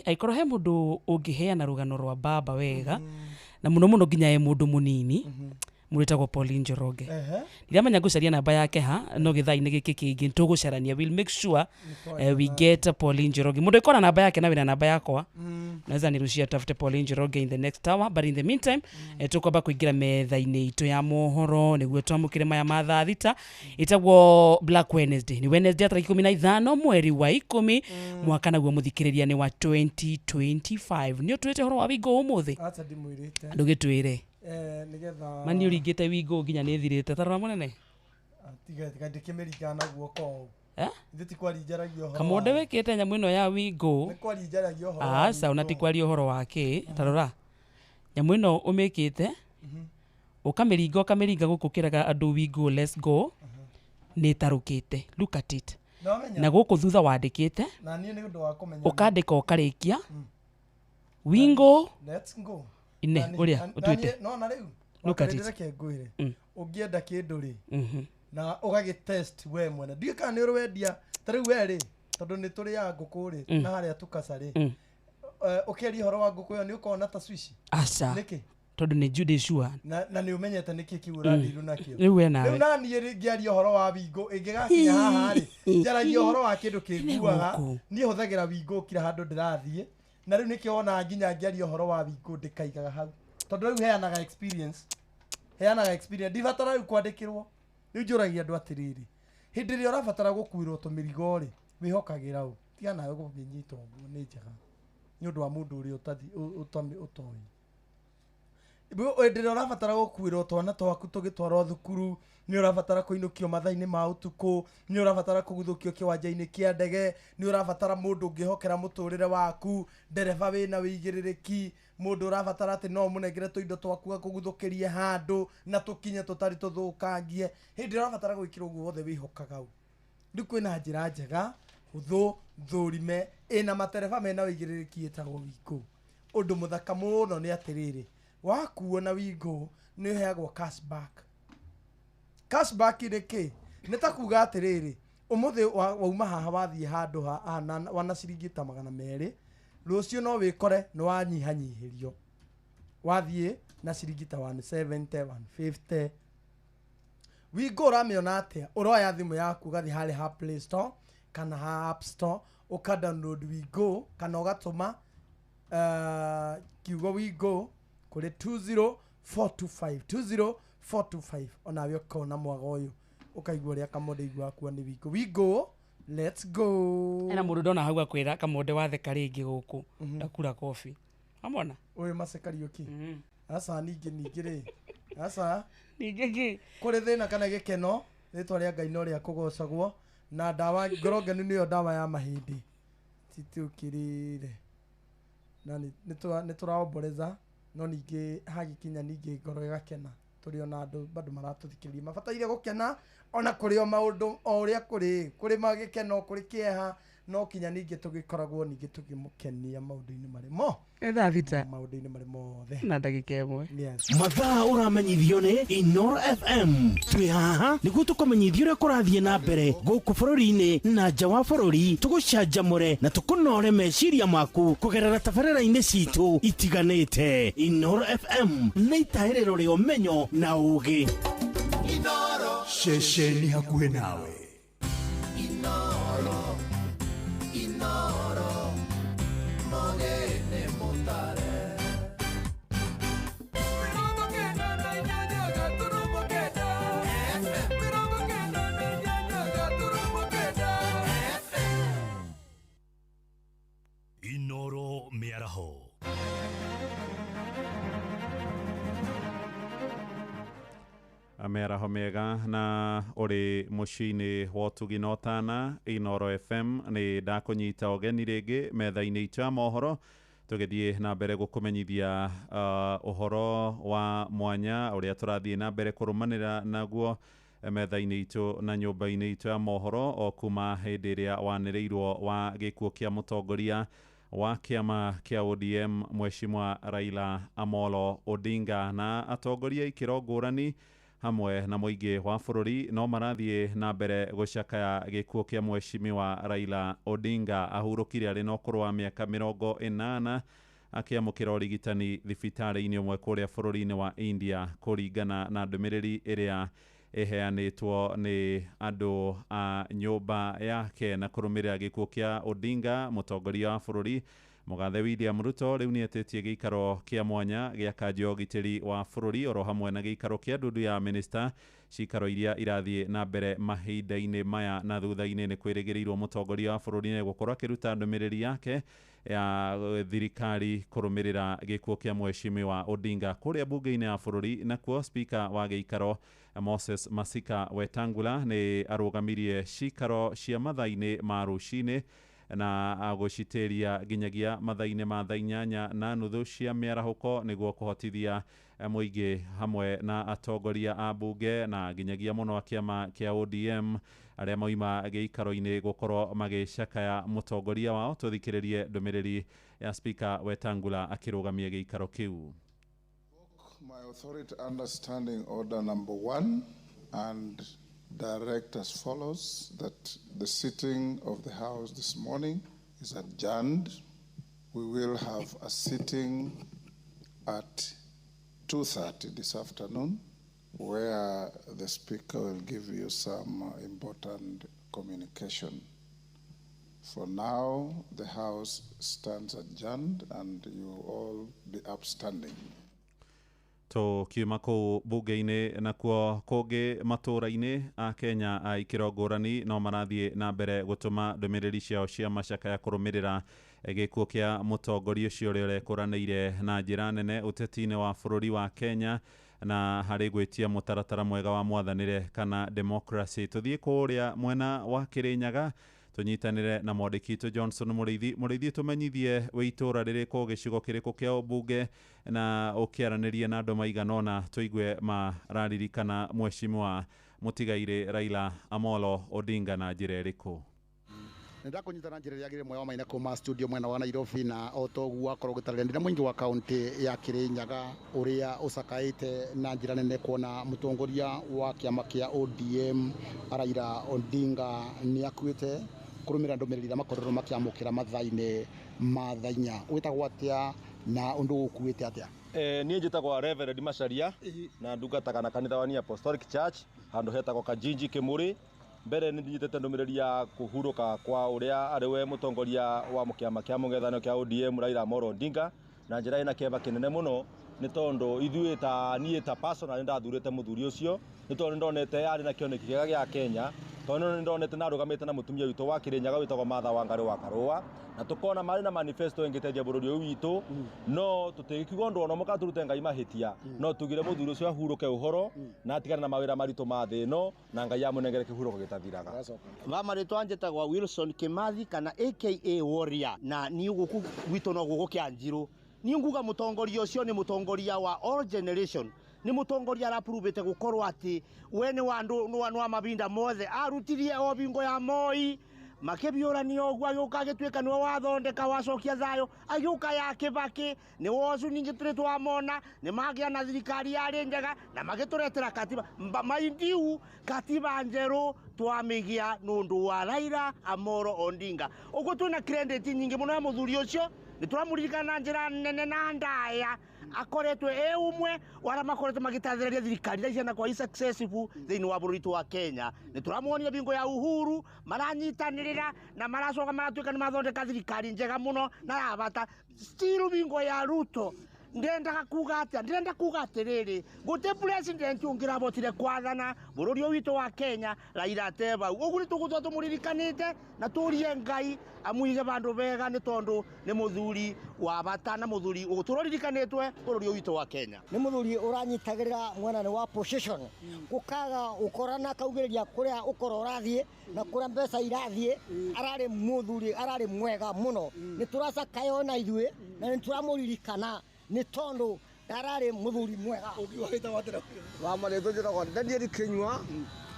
aikoro he mundu ungiheana rugano rwa baba wega na muno nginya e mundu munini muritagwo Pauline Njoroge. Ndiramenya gucaria namba yake no githaa-ini giki kingi tugucarania. We'll make sure we get Pauline Njoroge. Mundu ikora namba yake na wina namba yakwa naweza nirushia tafute Pauline Njoroge in the next hour, but in the meantime tukwamba kuingira metha-ini itu ya mohoro niguo twamukire maya mathaa thita. Itagwo Black Wednesday, ni Wednesday tariki 15 mweri wa 10 mwaka naguo muthikiriria ni wa 2025. Ni utwite horo wa Wingo umuthi acha ndimwirite ndugitwire nigetha mani uringite Wingo nginya ni thirite tarora munene tiga ndikimeriga na guoko Nditi kwari jaragio horo. Kamonde wekete nyamu ino ya Wingo. Ni kwari jaragio horo. Asa unati kwari horo wake. Tarora. Nyamu ino umekete. Ukameringa gukukiraga andu Wingo let's go. Ni tarukite. Look at it. Na guku thutha wandikite. Na nie ni undu wa kumenya. Ukandika ukarikia. Wingo let's go. Ine uria utwite. No na riu. Look at it. Ungienda kindu ri. Na ugagitest we mwene ndika ni urwendia tariu we ri tondu ni turi ya nguku ri na haria tukacari ukeri horo wa nguku yo ni ukona ta swishi asa niki tondu ni Judy Shua na ni umenyete niki kiura ndiru nakio riu we nawe riu nani ngiaria horo wa wingo ingigakinya haha ri njaragia horo wa kindu kiguaga ni huthagira wingo kira handu ndirathie na riu niki ona nginya ngiaria horo wa wingo ndikaigaga hau tondu riu heanaga experience ndibatara riu kwandikirwo riu njuragia andu atiriri hindi ri urabatara gukuirwo tumirigo ri wihokagira u tiga nawe gubinyita uguo ni njega ni undu wa mundu uri utoi ndire urabatara gukuirwo twana twaku tugitwarwo thukuru ni urabatara kuinukio mathaini ma utuku ni urabatara kuguthukio kiwanja-ini kia ndege ni urabatara mundu ngihokera muturire waku ndereba wina wigiririki mundu urabatara ati no munengere tuindo twaku kuguthukirie handu na tukinye tutari tuthukangie hindi urabatara gwikira uguo wothe wihokaga u riu kwina njira njega huthu thurime ina matereba mena wigiririki etagwo wiko undu muthaka muno ni atiriri wakuo na wingo ni heagwo cashback reke nitakuga atiriri umuthi wauma haha wathie handu wana ciringi ta 200 rucio no wikore ni wanyihanyihirio wathie na ciringi ta 170 150 wingo uramiona atia uroya thimu yaku gathi hali ha Play Store kana ha App Store ukadownload wingo kana ugatuma kiugo wingo kuri 20425 ona wio kona mwaga uyu ukaigua ria kamode igua kwa ni wingo let's go ena mundu ndona hau akwira kamode watheka ringi guku ndakura coffee amona uyu masekariuki asa ningi ri asa ningi kuri thina kana gikeno ritwa ria Ngai no ria kugocagwo na dawa ngorongenu niyo dawa ya mahindi titukirire nani nituraomboreza no ningi hagikinya ningi ngoro igakena turi ona andu bado maratuthikiriria mabataire gukena ona kuri o maundu o uria kuri magikeno kuri kieha no kinya ningi tugikoragwo ningi tugimukenia maundu-ini marimo etha vita maundu-ini marimo the na ndagika imwe mathaa uramenyithio ni Inoro FM twi haha niguo tukumenyithio uria kurathie na mbere guku bururi-ini na nja wa bururi tugucanjamure na tukunore meciria maku kugerera tabarĩra-inĩ citu itiganĩte. Inoro FM nĩ itaĩrĩro rĩa ũmenyo na ũũgĩ. Inoro ceceni hakuhĩ nawe. Inoro Miaraho. Mĩaraho mĩega na ũrĩ mũciĩ-inĩ wa ũtugi na ũtana Inoro FM nĩ ndakũnyita ũgeni rĩngĩ metha-inĩ itũ ya mohoro tũgĩthiĩ na mbere gũkũmenyithia ũhoro wa mwanya ũrĩa tũrathiĩ na mbere kũrũmanĩra naguo metha-inĩ itũ na nyũmba-inĩ itũ ya mohoro o kuma hĩndĩ ĩrĩa wanĩrĩirwo wa gĩkuũ kĩa mũtongoria wa kiama kia ODM Mheshimiwa Raila Amolo Odinga na atongoria ikĩro ngũrani hamwe na mũingĩ wa bũrũri no marathiĩ na mbere gũcakaya gĩkuũ kĩa Mheshimiwa Raila Odinga ahurũkire arĩ na ũkũrũ wa mĩaka 80 akĩamũkĩra ũrigitani thibitarĩ-inĩ ũmwe kũrĩa bũrũri-inĩ wa India kũringana na ndũmĩrĩri ĩrĩa iheanĩtwo nĩ andũ a nyũmba yake na kũrũmĩrĩra gĩkuũ kĩa Odinga. Mũtongoria wa bũrũri Mũgathe William Ruto rĩu nĩetĩtie gĩikaro kĩa mwanya gĩa kanjũ ũgitĩri wa bũrũri oro hamwe na gĩikaro kĩa ndundu ya minista cikaro iria irathiĩ na mbere mahinda-inĩ maya na thutha-inĩ nĩ kwĩrĩgĩrĩirwo mũtongoria wa bũrũri nĩ gũkorwo akĩruta ndũmĩrĩri yake ya thirikari kũrũmĩrĩra gĩkuũ kĩa Mheshimiwa Odinga kũrĩa bunge-inĩ ya bũrũri. Nakuo spika wa gĩikaro Moses Masika Wetangula nĩ arũgamirie cikaro cia mathaa-inĩ ma rũcinĩ na agũcitĩria nginyagia mathaa-inĩ ma thaa 8:30 cia mĩarahũko nĩguo kũhotithia mũingĩ hamwe na atongoria a bunge na nginyagia mũno wa kĩama kĩa ODM arĩa moima gĩikaro-inĩ gũkorwo magĩcakaya mũtongoria wao. Tũthikĩrĩrie ndũmĩrĩri ya spika Wetangula akĩrũgamia gĩikaro kĩu. My authority understanding order number 1 and direct as follows that the sitting of the House this morning is adjourned we will have a sitting at 2:30 this afternoon, where the Speaker will give you some important communication. For now, the House stands adjourned and you all be upstanding. Tukiuma kuu bunge-inĩ nakuo kũngĩ matũũra-inĩ a Kenya a ikĩro ngũrani no marathiĩ na mbere gũtũma ndũmĩrĩri ciao cia macakaya kũrũmĩrĩra gĩkuũ kĩa mũtongoria ũcio ũrĩa ũrekũranĩire na njĩra nene ũteti-inĩ wa bũrũri wa Kenya na harĩ gwĩtia mũtaratara mwega wa mwathanĩre kana democracy. Tũthiĩ kũrĩa mwena wa Kĩrĩnyaga tunyitanire na mwandĩki witũ Johnson Mũrĩithi tũmenyithie wĩ itũũra rĩrĩkũ gĩcigo kĩrĩkũ kĩa ũmbunge na ũkĩaranĩria na andũ maigana ũna tũigue mararirikana mheshimiwa mũtigairĩ Raila Amolo Odinga na njĩra ĩrĩkũ. Ndakunyitana njĩra ĩrĩa mwega maina kuma studio mwena wa Nairobi na otogu wakorwo gũtarĩrĩra mũingĩ wa kaunti ya Kĩrĩnyaga ũrĩa ũcakaĩte na njĩra nene kuona mũtongoria wa kĩama kĩa ODM Raila Odinga nĩ akuĩte kũrũmĩrĩra ndũmĩrĩri iria makoretwo makĩamũkĩra mathaa-inĩ ma thaa inya. Wĩtagwo atĩa na ũndũ ũkuĩte atĩa? Niĩ njĩtagwo Reverend Macharia na ndungataga na kanitha wa New Apostolic Church handũ hetagwo Kajinji Kĩmũrĩ. Mbere nĩ ndinyitĩte ndũmĩrĩri ya kũhurũka kwa ũrĩa arĩ we mũtongoria wa kĩama kĩa mũng'ethanĩro kĩa ODM Raila Amolo Odinga na njĩra ĩna kĩeba kĩnene mũno nĩ tondũ ithuĩ niĩ ta personal ndathurĩte mũthuri ũcio nĩ tondũ nĩ ndonete arĩ na kĩoneki kĩega gĩa Kenya, tondũ nĩ ndonete na arũgamĩte na mũtumia witũ wa Kĩrĩnyaga wĩtagwo Martha Wangari wa Karũa na tũkona marĩ na manifesto ĩngĩteithia bũrũri ũyũ witũ, no tũtigĩkiuga ũndũ ona mũka tũrute Ngai mahĩtia, no tugire mũthuri ũcio ahurũke ũhoro na atigane na mawĩra maritũ ma thĩ ĩno na Ngai amũnengere kĩhurũko gĩtathiraga. Marĩtwa njĩtagwo Wilson Kimathi kana aka Warrior na niĩ gũkũ gwitũ no gũkũ Kĩanjirũ. Niĩ nguga mũtongoria ũcio nĩ mũtongoria wa all generation, nĩ mũtongoria arapurubĩte gũkorwo atĩ we nĩ wa mabinda mothe arutirie o bingo ya Moi makĩbiũrania ũguo agĩũka agĩtuĩka nĩwe wathondeka wacokia thayũ agĩũka ya Kĩbakĩ nĩ wocu ningĩ tũrĩ twamona nĩ magĩa na thirikari yarĩ njega na magĩtũretera katiba maindiu katiba njerũ twamĩgĩa nũndũ wa Raila Amolo Odinga. Ũguo twĩna credit nyingĩ mũno ya mũthuri ũcio nĩ tũramũririkana na njĩra nene na ndaya akoretwo ũmwe wara makoretwo magĩtathĩrĩria thirikari iria ciana kwa successful thĩinĩ wa bũrũri wa Kenya. Nĩ tũramuonire bingo ya Uhuru maranyitanĩrĩra na maracoka maratuĩka nĩ mathondeka thirikari njega mũno na yabata. Still bingo ya Ruto ndenda kuga atĩrĩrĩ gũtĩ president ũngĩrabotire kwathana bũrũri ũyũ witũ wa Kenya Raila ateba. Ũguo nĩ tũgũtwa tũmũririkanĩte na tũrie Ngai amũige bandũ bega nĩ tondũ nĩ mũthuri wa bata na mũthuri ũtũririkanĩtwe bũrũri ũyũ witũ wa Kenya. Nĩ mũthuri ũranyitagĩrĩra mwena wa position gũkaga ũkorana kaugĩrĩria kũrĩa ũkorwo ũrathiĩ na kũrĩa mbeca irathiĩ. Ararĩ mũthuri ararĩ mwega mũno, nĩ tũracakayo na ithuĩ na nĩ tũramũririkana nĩ tondũ ararĩ mũthuri mwega. Wa marĩtwa njĩtagwo Daniel Kĩnyua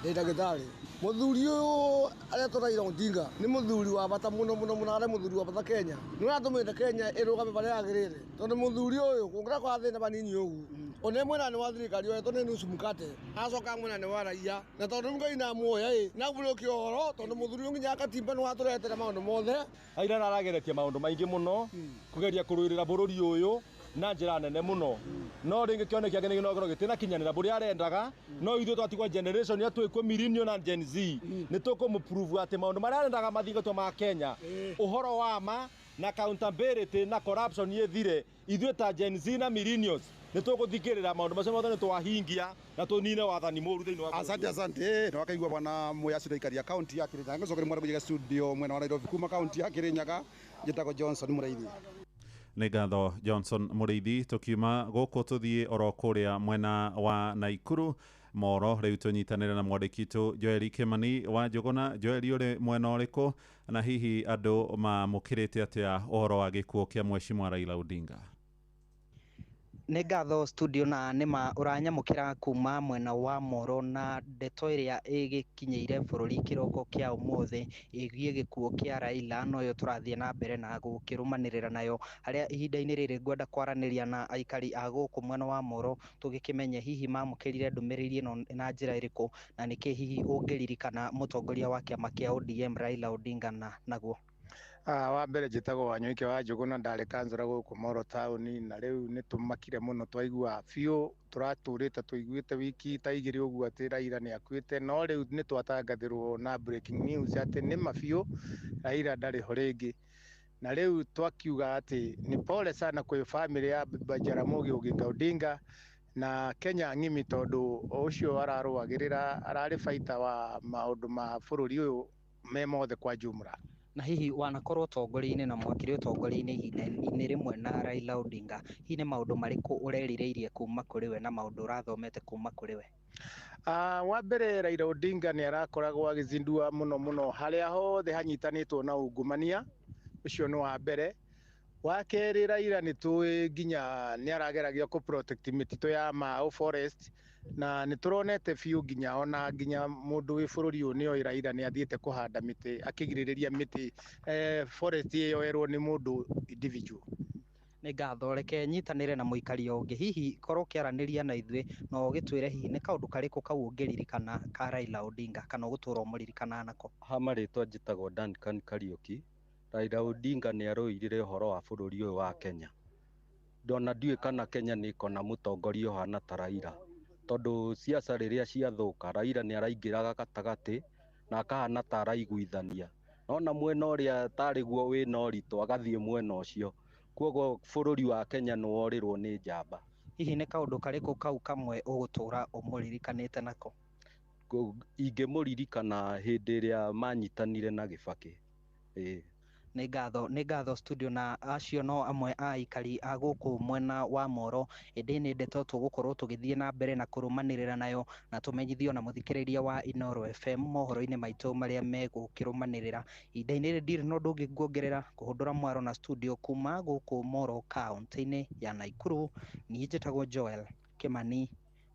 ndĩ ndagĩtarĩ. Mũthuri ũyũ aretwo Raila Odinga nĩ mũthuri wa bata mũno arĩ mũthuri wa bata Kenya. Nĩ ũratũmĩte Kenya ĩrũgame barĩa yagĩrĩire tondũ mũthuri ũyũ kũngĩra kwa thĩna banini ũguo one mwena nĩ wa thirikari oetwo nĩ nusu mkate acoka mwena nĩ wa raia na tondũ Ngai na muoya na bũrũki ũhoro tondũ mũthuri ũyũ nginya akatimba nĩ watũretera maũndũ mothe. Raila arageretie maũndũ maingĩ mũno kũgeria kũrũĩrĩra bũrũri ũyũ na njĩra nene mũno, no rĩngĩ kĩoneki gĩake nĩgĩkorwo gĩtinakinyanĩra bũrĩa arendaga, no ithuĩ twatigwo generation ya twĩkwo millennial na Gen Z nĩ tũkũmũprove atĩ maũndũ marĩa arendaga mathingatwo ma Kenya ũhoro wa ma na accountability na corruption yethire. Ithuĩ ta Gen Z na millennials nĩ tũgũthikĩrĩra maũndũ macio mothe nĩ twahingia na tũnine wathani mũru thĩinĩ wa asante nĩ wakaigua bwana Mũyacu ndaikaria kaunti ya Kĩrĩnyaga. Ngĩcokeria mwana kũiga studio mwena wa Nairobi kuma kaunti ya Kĩrĩnyaga njĩtagwo Johnson Mũrĩithi. Nĩ ngatho Johnson Mũrĩithi. Tũkiuma gũkũ tũthiĩ oro kũrĩa mwena wa Naikuru Moro rĩu tũnyitanĩre na mwandĩki witũ Joel Kimani wa Njũgũna. Joel, ũrĩ mwena ũrĩkũ na hihi andũ mamũkĩrĩte atĩa ũhoro wa gĩkuũ kĩa mheshimiwa Raila Odinga? Nĩ ngatho studio na nĩma ũranyamũkĩra kuma mwena wa Moro na ndeto ĩrĩa ĩgĩkinyĩire bũrũri kĩroko kĩa ũmũthĩ ĩgiĩ gĩkuũ kĩa Raila noyo tũrathiĩ na mbere na gũkĩrũmanĩrĩra nayo, harĩa ihinda-inĩ rĩrĩ ngwenda kwaranĩria na aikari a gũkũ mwena wa Moro tũgĩkĩmenye hihi mamũkĩrire ndũmĩrĩri ĩno na njĩra ĩrĩkũ na nĩkĩ hihi ũngĩririkana mũtongoria wa kĩama kĩa ODM Raila Odinga naguo. Wa mbere njĩtagwo Wanyũike wa Njũgũ na ndarĩ kansora gũkũ Moro taũni, na rĩu nĩ tũmakire mũno twaigua biũ, tũratũrĩte tũiguĩte wiki ta igĩrĩ ũguo atĩ Raila nĩ akuĩte, no rĩu nĩ twatangathĩrwo na breaking news atĩ nĩ ma biũ Raila ndarĩ ho rĩngĩ, na rĩu twakiuga atĩ nĩ pole sana kwĩ family ya Jaramogi Oginga Odinga na Kenya ng'imi, tondũ ũcio ararũagĩrĩra ararĩ baita wa maũndũ ma bũrũri ũyũ me mothe kwa jumla. Na hihi wanakorwo ũtongoria-inĩ na mwakiri ũtongoria-inĩ ihinda-inĩ rĩmwe na Raila Odinga, hihi nĩ maũndũ marĩkũ ũrerirĩirie kuma kũrĩ we na maũndũ ũrathomete kuma kũrĩ we? Wa mbere Raila Odinga nĩ arakoragwo agĩzindua mũno harĩa hothe hanyitanĩtwo na ungumania, ũcio nĩ wa mbere. Wa kerĩ Raila nĩ tũĩ nginya nĩ arageragia ku protect mĩtitũ ya Mau forest, na nĩ tũronete biũ nginya mũndũ wĩ bũrũri ũyũ nĩoĩ Raila nĩ athiĩte kũhanda mĩtĩ akĩgirĩrĩria mĩtĩ forest ĩyo yerwo nĩ mũndũ individual. Nĩ ngatho, reke nyitanĩre na mũikari ũngĩ, hihi korwo ũkĩaranĩria na ithuĩ na ũgĩtwĩre hihi nĩ kaũndũ karĩkũ kau ũngĩririkana ka Raila Odinga kana ũgũtũra ũmũririkana nako? Ha marĩtwa njĩtagwo Duncan Kariuki. Raila Odinga nĩ arũĩrĩire ũhoro wa bũrũri ũyũ wa Kenya. Ndona ndiũĩ kana Kenya nĩ ĩkona mũtongoria ũhana ta Raila, tondũ siasa rĩrĩa ciathũka Raila nĩ araingĩraga gatagatĩ na akahana ta araiguithania, nona mwena ũrĩa tarĩguo wĩna ũritũ agathiĩ mwena ũcio, koguo bũrũri wa Kenya nĩ worĩrwo nĩ njamba. Hihi nĩ kaũndũ karĩkũ kau kamwe ũgũtũra ũmũririkanĩte nako? Ingĩmũririkana hĩndĩ ĩrĩa manyitanire na Kibaki. Nĩ ngatho studio, na acio no amwe a aikari a gũkũ mwena wa Moro. Ĩndĩ nĩ ndeto tũgũkorwo tũgĩthiĩ na mbere na kũrũmanĩrĩra nayo na tũmenyithio na mũthikĩrĩria wa Inooro FM mohoro-inĩ maitũ marĩa megũkĩrũmanĩrĩra. Ihinda-inĩ rĩrĩ ndirĩ na ũndũ ũngĩ nguongerera, kũhũndũra mwaro na studio kuma gũkũ Moro kaunti-inĩ ya Naikuru. Niĩ njĩtagwo Joel Kimani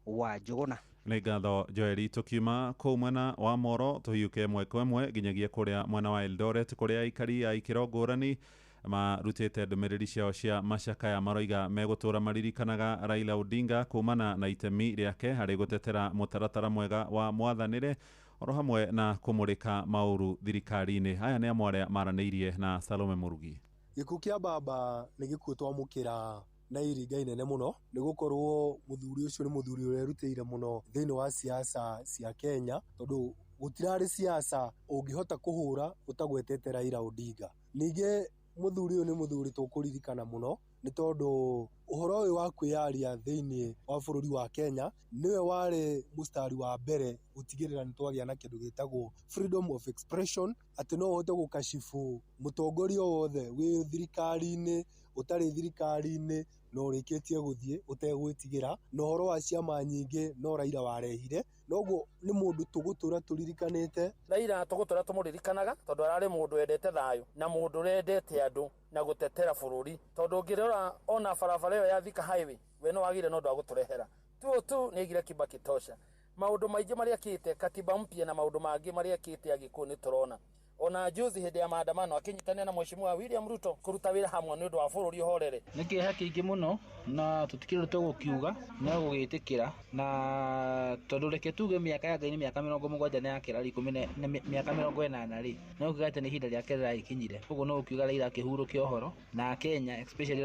wa Njũgũna. Nĩ ngatho Joeli, tukiuma kũu mwena wa Moro tũhiũke ĩmwe kwa ĩmwe nginyagia kũrĩa mwena wa Eldoret, kũrĩa aikari a ikĩro ngũrani marutĩte ndũmĩrĩri ciao cia macakaya maroiga megũtũra maririkanaga Raila Odinga kumana na itemi rĩake harĩ gũtetera mũtaratara mwega wa mwathanĩre oro hamwe na kũmũrĩka maũru thirikari-inĩ. Aya nĩ amwe arĩa maranĩirie na Salome Murugi. Gĩkuũ kĩa baba nĩ gĩkuũ twamũkĩra na iringa inene muno, nĩ gũkorwo mũthuri ũcio nĩ mũthuri ũrĩa erutĩire mũno thĩinĩ wa siasa cia Kenya, tondũ gũtirarĩ siasa ũngĩhota kũhũra ũtagwetete Raila Odinga. Ningĩ mũthuri ũyũ nĩ mũthuri tũkũririkana mũno nĩ tondũ ũhoro ũyũ wa kwĩyaria thĩinĩ wa bũrũri wa Kenya nĩwe warĩ mũstari wa mbere gũtigĩrĩra nĩ twagĩa na kĩndũ gĩtagwo freedom of expression, atĩ no ũhote gũkacibu mũtongoria wothe wĩ thirikari-inĩ ũtarĩ thirikari-inĩ na ũrĩkĩtie gũthiĩ ũtegwĩtigĩra, na ũhoro wa ciama nyingĩ no Raila warehire, noguo nĩ mũndũ tũgũtũra tũririkanĩte. Raila tũgũtũra tũmũririkanaga tondũ ararĩ mũndũ wendete thayũ na mũndũ ũrendete andũ na gũtetera bũrũri, tondũ ũngĩrora ona barabara ĩyo ya Thika highway we no wagire no ndagũtũrehera tu nĩ igire Kibaki tosha. Maũndũ maingĩ marĩa akĩte, katiba mpya na maũndũ mangĩ marĩa akĩte agĩkũũ nĩ tũrona. Ona juzi hĩndĩ ya maandamano akĩnyitania na Mheshimiwa William Ruto kũruta wĩra hamwe nĩ ũndũ wa bũrũri ũhorere. Nĩ kĩeha kĩingĩ mũno na tũtikĩrĩ tũgũkiuga no gũgĩtĩkĩra, na tondũ reke tuge mĩaka ya Ngai nĩ mĩaka 70 na yake rari 10 mĩaka 80 rĩ, no kuga atĩ nĩ ihinda rĩake rĩrakinyire. Ũguo no gũkiuga Raila akĩhurũkia ũhoro na Kenya especially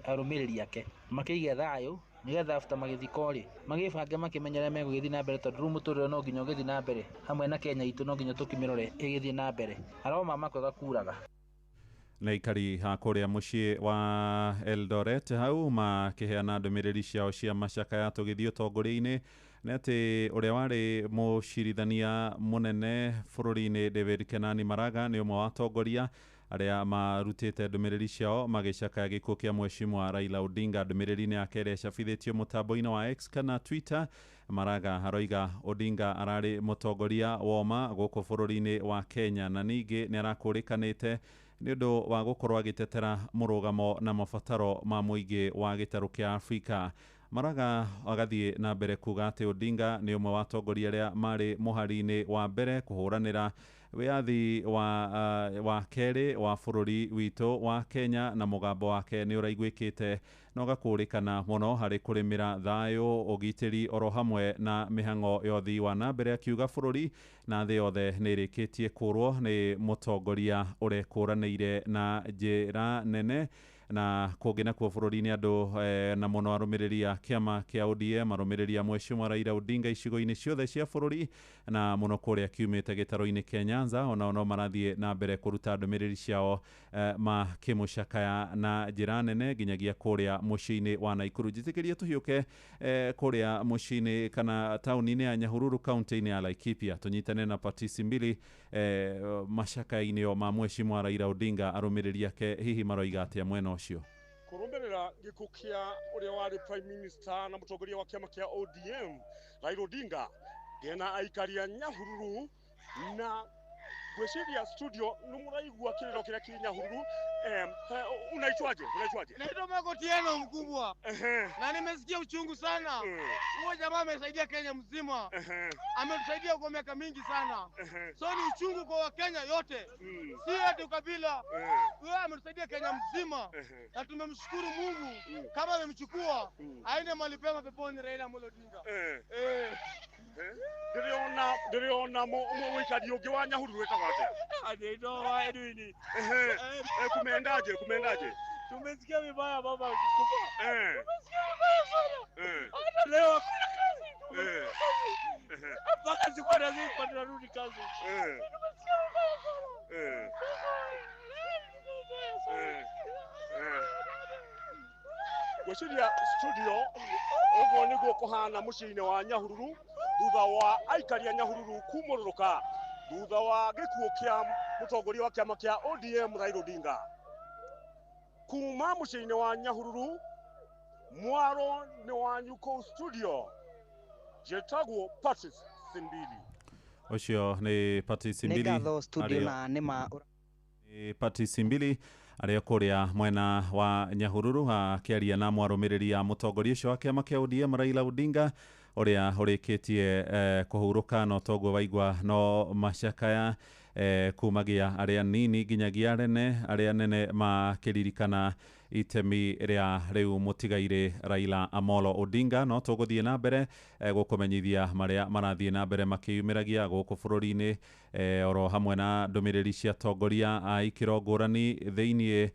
arũmĩrĩri ake makĩige thayũ, nigetha after magĩthikori magĩbange makĩmenyere megũgĩthiĩ na mbere, tondũ rĩu mũtũrĩre no nginya ũgĩthiĩ na mbere hamwe na Kenya itũ, no nginya tũkĩmĩrore ĩgĩthiĩ na mbere. Aroma makwega kuraga na ikari ha kũrĩa mũciĩ wa Eldoret hau makĩheana ndũmĩrĩri ciao cia macakaya tũgĩthiĩ ũtongoria-inĩ, nĩ atĩ ũrĩa warĩ mũcirithania mũnene bũrũri-inĩ David Kenani Maraga nĩ ũmwe wa atongoria arĩa marutĩte ndũmĩrĩri ciao magĩcakaya gĩkuũ kĩa Mheshimiwa Raila Odinga. Ndũmĩrĩri-inĩ yake ĩrĩa ĩcabithĩtio mũtambo-inĩ wa X kana Twitter, Maraga haroiga Odinga ararĩ mũtongoria woma gũkũ bũrũri-inĩ wa Kenya na ningĩ nĩ arakũrĩkanĩte nĩ ũndũ wa gũkorwo agĩtetera mũrũgamo na mabataro ma mũingĩ wa gĩtarũ kĩa Afrika. Maraga agathiĩ na mbere kuga atĩ Odinga nĩ ũmwe wa atongoria arĩa marĩ mũhari-inĩ wa mbere kũhũranĩra wiathi wa keri wa bururi witũ wa Kenya na mugambo wake nĩ ũraiguĩkĩte na ũgakũrĩkana mũno harĩ kũrĩmĩra thayũ ũgitĩri oro hamwe na mĩhang'o ya ũthii wa na mbere, akiuga bũrũri na thĩ yothe nĩ ĩrĩkĩtie kũrwo nĩ mũtongoria ũrekũranĩire na njĩra nene na kũngĩ nakuo bũrũri-inĩ andũ na mũno arũmĩrĩri a kĩama kĩa ODM, arũmĩrĩri a Mheshimiwa Raila Odinga icigo-inĩ ciothe cia bũrũri na mũno kũrĩa kiumĩte gĩtaro-inĩ kĩa Nyanza, ona no marathiĩ na mbere kũruta ndũmĩrĩri ciao makĩmũcakaya na njĩra nene nginyagia kũrĩa mũciĩ-inĩ wa Naikuru. Njĩtĩkĩrie tũhiũke kũrĩa mũciĩ-inĩ kana taũni-inĩ ya Nyahururu kaunti-inĩ ya Laikipia tũnyitane na Patisi Mbili macakaya-inĩ ma Mheshimiwa Raila Odinga, arũmĩrĩri ake hihi maroiga atĩa mwena ũcio. Kurumberera gikuo kia uria wari prime minister na mutongoria wa kiama kia ODM Raila Odinga gena aikaria Nyahururu na gweciria studio numuraigua kiriro kiria kiri Nyahururu. Unaitwaje? Naitwa Magotieno mkubwa. Na nimesikia uchungu sana. Huyo jamaa amesaidia Kenya mzima. Ametusaidia kwa miaka mingi sana. So ni uchungu kwa Wakenya yote. Si ati kabila. Huyo ametusaidia Kenya mzima. Na tumemshukuru Mungu kama amemchukua. Aende mahali pema peponi Raila Amolo Odinga. Ndiriona mwikari ungi wa Nyahururu wetagwo atia? Adedo wa Edwini. Kumeendaje? Tumesikia vibaya baba akikufa. Tumesikia vibaya sana. Hata leo hakuna kazi. Mpaka siku nazima tunarudi kazi. Tumesikia vibaya sana. Gweciria studio uguo niguo kuhana muciĩ-inĩ wa Nyahururu thutha wa aikaria Nyahururu kumũrũrũka thutha wa gĩkuũ kĩa mũtongoria wa kĩama kĩa ODM Raila Odinga. Kuma muciĩ-inĩ wa Nyahururu mwaro nĩ wanyu kũu studio, njĩtagwo Patisi Mbili. Ũcio nĩ Patisi Mbili. Nĩngatho studio na nĩma Patisi Mbili arĩa kũrĩa mwena wa Nyahururu akĩaria na mwarũmĩrĩri a mũtongoria ũcio wa kĩama kĩa ODM Raila Odinga ũrĩa ũrĩkĩtie kũhurũka na ũtongo waigua no macakaya kumagia arĩa nini nginyagia arĩa nene makĩririkana itemi rĩa rĩu mũtigaire Raila Amolo Odinga. No tũgũthiĩ na mbere gũkũmenyithia marĩa marathiĩ na mbere makĩyumĩragia gũkũ bũrũri-inĩ oro hamwe na ndũmĩrĩri cia tongoria a ikĩro ngũrani thĩinĩ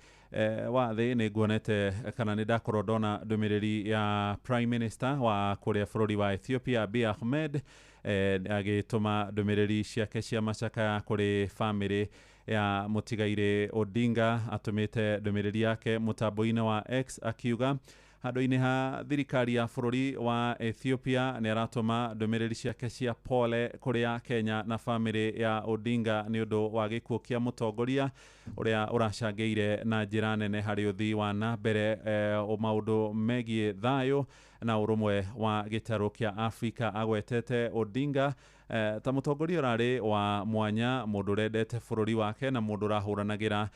wa thĩ. Nĩ nguonete kana nĩ ndakorwo ndona ndũmĩrĩri ya Prime Minister wa kũrĩa bũrũri wa Ethiopia Abiy Ahmed agĩtũma ndũmĩrĩri ciake cia macakaya kũrĩ bamĩrĩ ya mũtigaire Odinga. Atũmĩte ndũmĩrĩri yake mũtambo-inĩ wa X akiuga handũ-inĩ ha thirikari ya bũrũri wa Ethiopia nĩ aratũma ndũmĩrĩri ciake cia pole kũrĩa Kenya na bamĩrĩ ya Odinga nĩ ũndũ wa gĩkuũ kĩa mũtongoria ũrĩa ũracangĩire na njĩra nene harĩ ũthii wa na mbere maũndũ megiĩ thayũ na ũrũmwe wa gĩtarũ kĩa Afrika. Agwetete Odinga ta mũtongoria ũrarĩ wa mwanya, mũndũ ũrendete bũrũri wake na mũndũ ũrahũranagĩra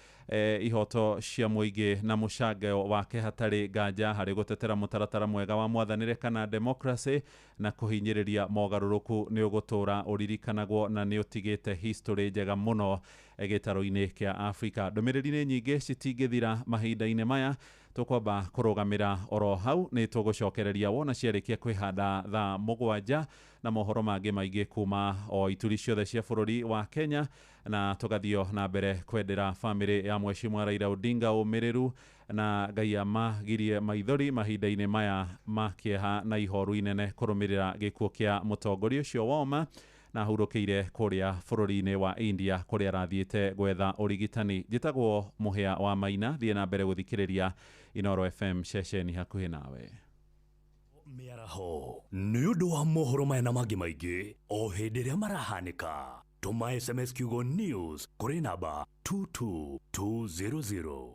ihoto cia mũingĩ na mũcango wake hatarĩ nganja harĩ gũtetera mũtaratara mwega wa mwathanĩre kana democracy na kũhinyĩrĩria mogarũrũku nĩ ũgũtũra ũririkanagwo na nĩ ũtigĩte history njega mũno gĩtarũ-inĩ kĩa Afrika. Ndũmĩrĩri nyingĩ citingĩthira mahinda-inĩ maya, tũkwamba kũrũgamĩra oro hau. Nĩ tũgũcokereria wona ciarĩkia kwĩhanda thaa 7 na mohoro mangĩ maingĩ kuma o ituri ciothe cia bũrũri wa Kenya, na tũgathio na mbere kwendera bamĩrĩ ya Mheshimiwa Raila Odinga ũmĩrĩru na Ngai amagirie maithori mahinda-inĩ maya makĩeha na ihoru inene kũrũmĩrĩra gĩkuũ kĩa mũtongoria ũcio woma na hurũkĩire kũrĩa bũrũri-inĩ wa India kũrĩa arathiĩte gwetha ũrigitani. Njĩtagwo Mũhĩa wa Maina, thiĩ na mbere gũthikĩrĩria Inoro FM ceceni hakuhĩ nawe. Mĩaraho nĩ ũndũ wa mohoro maya na mangĩ maingĩ o hĩndĩ ĩrĩa marahanĩka, tũma SMS kiugo news kũrĩ namba 22200.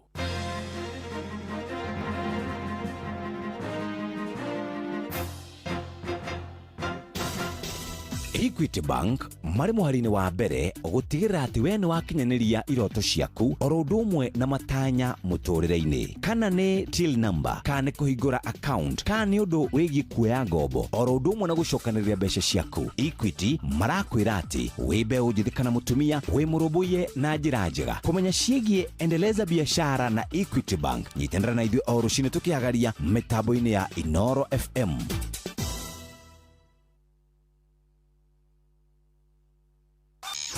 Equity Bank marĩ mũhari-inĩ wa mbere gũtigĩrĩra atĩ we nĩ wakinyanĩria iroto ciaku oro ũndũ ũmwe na matanya mũtũrĩre-inĩ. Kana nĩ till number, kana nĩ kũhingũra account, kana nĩ ũndũ wĩgiĩ kuoya ngombo oro ũndũ ũmwe na gũcokanĩrĩria mbeca ciaku. Equity marakwĩra atĩ wĩ mbeũ njĩthĩ kana mũtumia wĩ mũrũmbũiye na njĩra njega. Kũmenya ciĩgiĩ endeleza biashara na Equity Bank, nyitanĩra na ithuĩ o rũciinĩ tũkĩagaria mĩtambo-inĩ ya Inoro FM.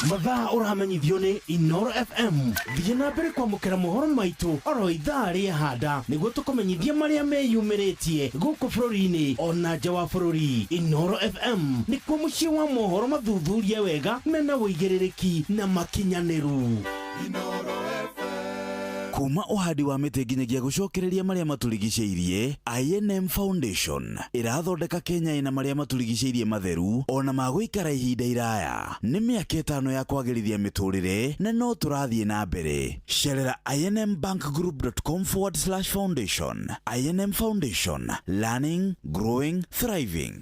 Mathaa ũramenyithio nĩ Inoro FM. Thiĩ na mbere kwamũkĩra mohoro maitũ oro ithaa rĩa handa nĩguo tũkũmenyithia marĩa meyumĩrĩtie gũkũ bũrũri-inĩ ona nja wa bũrũri. Inoro FM nĩkuo mũciĩ wa mohoro mathuthurie wega mena wũigĩrĩrĩki na makinyanĩru. Kuma ũhandi wa mĩtĩ nginyagia gũcokereria marĩa matũrigicĩirie, INM Foundation ĩrathondeka Kenya ĩna marĩa matũrigicĩirie matheru ona magũikara ihinda iraya. Nĩ mĩaka 5 ya kwagĩrithia mĩtũrĩre na no tũrathiĩ na mbere. Cerera inmbankgroup.com/foundation. INM Foundation, learning, growing, thriving.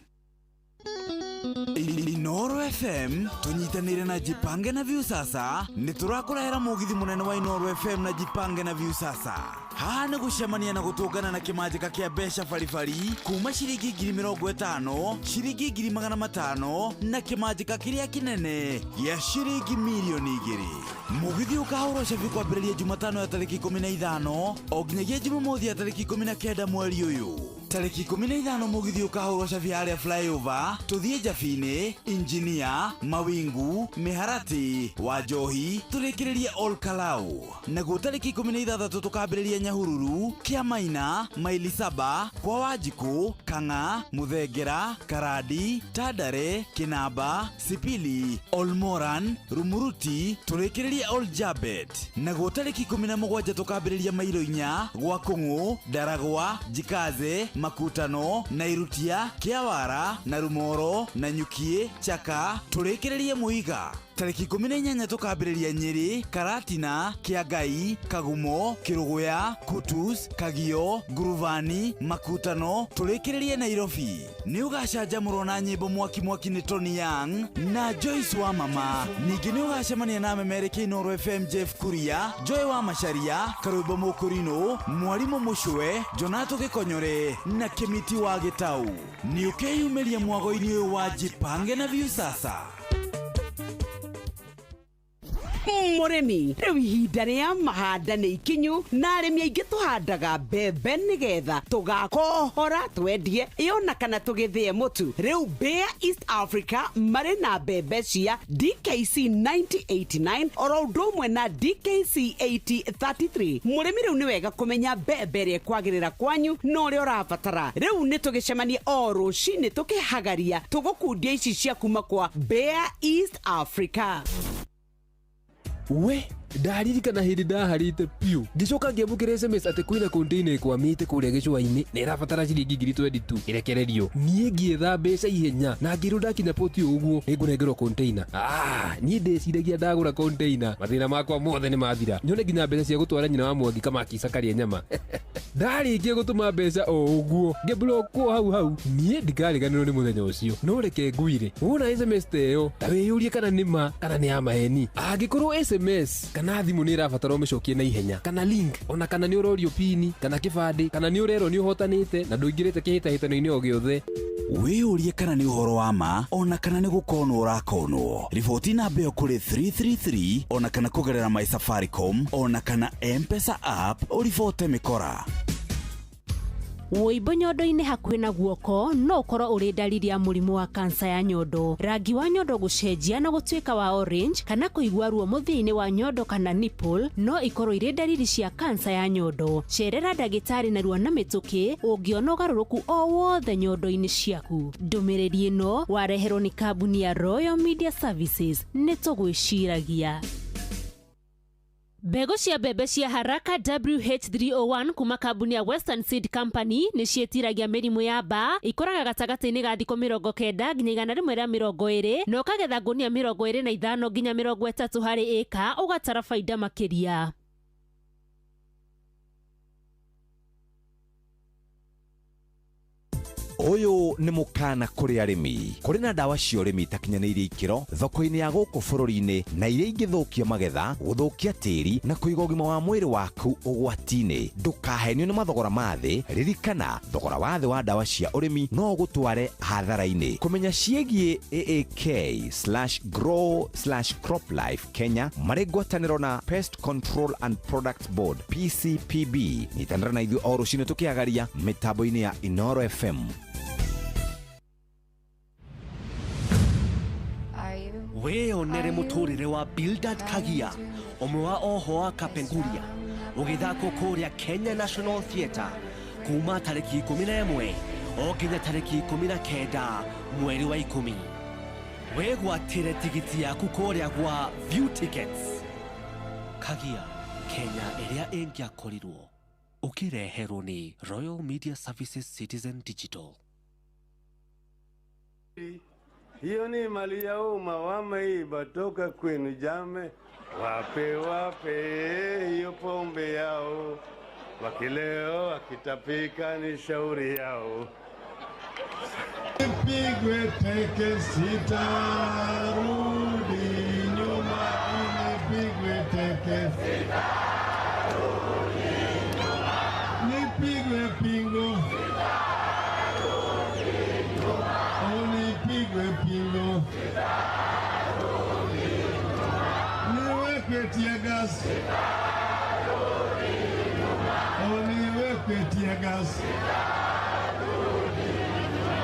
Inoro FM tunyitanire na Jipange na Viusasa niturakũrehera mũgithi mũnene wa Inoro FM na Jipange na Viusasa. Haha nĩ gũcemania na gũtũngana na kĩmanjĩka kĩa mbeca baribari kuma ciringi 50,000, ciringi 500,000 na kĩmanjĩka kĩrĩa kĩnene gĩa ciringi milioni 2. Mũgithi ũkahũrwo cabi kwambĩrĩria Jumatano ya tarĩki 15 o nginyagia Jumamothi ya tarĩki 19 mweri ũyũ. Tarĩki 15 mũgithi ũkahũrwo cabi harĩa flyover tũthiĩ Njabine, Injinia, Mawingu, Miharati, Wanjohi tũrĩkĩrĩrie Ol Kalou. Naguo tarĩki 16 tũkambĩrĩria Nyahururu, Kiamaina, Maili Saba, kwa Wanjiku, Kanga, Muthengera, Karadi, Tandare, Kinamba, Sipili, Olmoran, Rumuruti tũrĩkĩrĩrie Ol Jabet. Naguo tarĩki 17 tũkambĩrĩria Mairoinya, gwa Kũng'ũ, Ndaragwa, Jikaze, Makutano, Nairutia, Kiawara, na Rumoro, na Nyukie, Chaka tũrĩkĩrĩrie Muiga. Tarĩki 18 tũkambĩrĩria Nyeri, Karatina, Kiagai, Kagumo, Kiruguya, Kutus, Kagio, Nguruvani, Makutano tũrĩkĩrĩrie Nairobi. Nĩ ũgacanjamũrwo na nyĩmbo mwaki nĩ Tony Young na Joyce wa Mama. Ningĩ nĩ ũgacemania na memereki Inoro FM Jeff Kuria, Joy wa Macharia, Karũimbo Mũkũrinũ, Mwarimũ Mũcwe, Jonato Gĩkonyore na Kĩmiti wa Gĩtau. Nĩ ũkeyumĩria mwago-inĩ ũyũ wa Jipange na Viusasa. Mũrĩmi, rĩu ihinda rĩa mahanda nĩ ikinyu na arĩmi aingĩ tũhandaga mbembe nĩgetha tũgakohora twendie ona kana tũgĩthĩe mũtu. Rĩu Bayer East Africa marĩ na mbembe cia DKC 9089 oro ũndũ ũmwe na DKC 8033. Mũrĩmi, rĩu nĩ wega kũmenya mbembe ĩrĩa kwagĩrĩra kwanyu na ũrĩa ũrabatara. Rĩu nĩ tũgĩcemanie o rũcinĩ tũkĩhagaria tũgũkundia ici cia kuma kwa Bayer East Africa. We ndaririkana hĩndĩ ndaharĩte piũ ngĩcoka ngĩamũkĩra SMS atĩ kwĩna container ĩkwamĩte kũrĩa gĩcũa-inĩ na ĩrabatara ciringi 22 ĩrekererio. Niĩ ngĩetha mbeca ihenya na ngĩrwo ndakinya poti ũguo nĩngũnengerwo container. Niĩ ndĩciragia ndagũra container mathĩna makwa mothe nĩ mathira, nyone nginya mbeca cia gũtwara nyina wa Mwangi Kamaki Karia nyama. Ndarĩkia gũtũma mbeca o ũguo ngĩblokwo hau niĩ ndikariganĩrwo nĩ mũthenya ũcio. No reke ngwire wona SMS ta ĩyo ta wĩyũrie kana nĩ ma kana nĩ ya maheni. Angĩkorwo SMS kana thimũ nĩ ĩrabatara ũmĩcokie na ihenya, kana link ona kana nĩ ũrorio pini kana kĩbandĩ kana nĩ ũrerwo nĩ ũhotanĩte na ndũingĩrĩte kĩhĩtahĩtano-inĩ o gĩothe, wĩyũrie kana nĩ ũhoro wa ma ona kana nĩ gũkonwo ũrakonwo. Riboti namba ĩyo kũrĩ 333 ona kana kũgerera My Safaricom ona kana M-Pesa app ũribote mĩkora. Wũimbo nyondo-inĩ hakuhĩ na guoko no ũkorwo ũrĩ ndariri ya mũrimũ wa kansa ya nyondo. Rangi wa nyondo gũcenjia na gũtuĩka wa orange kana kũigua ruo mũthia-inĩ wa nyondo kana nipple no ikorwo irĩ ndariri cia kansa ya nyondo. Cerera ndagĩtarĩ narua na mĩtũkĩ ũngĩona ũgarũrũku o wothe nyondo-inĩ ciaku. Ndũmĩrĩri ĩno wareherwo nĩ kambuni ya Royal Media Services. Nĩ tũgwĩciragia. Mbegũ cia mbembe cia haraka WH301 kuma kambuni ya Western Seed Company nĩ ciĩtiragia mĩrimũ ya mbaa. Ikũraga gatagatĩ-inĩ ga thikũ 90 nginya 120 na ũkagetha ngũnia 25 nginya 30 harĩ ĩka, ũgatara faida makĩria. Ũyũ nĩ mũkana kũrĩ arĩmi. Kũrĩ na ndawa cia ũrĩmi itakinyanĩirie ikĩro thoko-inĩ ya gũkũ bũrũri-inĩ na iria ingĩthũkia magetha, gũthũkia tĩri na kũiga ũgima wa mwĩrĩ waku ũgwati-inĩ. Ndũkahenio nĩ mathogora ma thĩ. Ririkana, thogora wa thĩ wa ndawa cia ũrĩmi no gũtware hathara-inĩ. Kũmenya ciĩgiĩ AAK/Grow/CropLife Kenya marĩ ngwatanĩro na Pest Control and Products Board PCPB. Nyitanĩra na ithuĩ o rũciinĩ tũkĩagaria mĩtambo-inĩ ya Inoro FM. Wĩonere mũtũrĩre wa Bildad Kagia, ũmwe wa oho wa Kapenguria, ũgĩthakwo kũrĩa Kenya National Theatre kuma tarĩki 11 o nginya tarĩki 19 mweri wa 10. Wĩgwatĩre tigiti yaku kũrĩa gwa View Tickets. Kagia, Kenya ĩrĩa ĩngĩakorirwo. Ũkĩreherwo nĩ Royal Media Services Citizen Digital. Hiyo ni mali ya umma, wameiba toka kwenu jame. Wape hiyo pombe yao, wakileo wakitapika ni shauri yao. Nipigwe teke sitarudi nyuma, nipigwe teke sitarudi nyuma, nipigwe pingo sitarudi nyuma, nipigwe pingo sitarudi nyuma, niwekwe tiagas sitarudi nyuma, niwekwe tiagas sitarudi nyuma.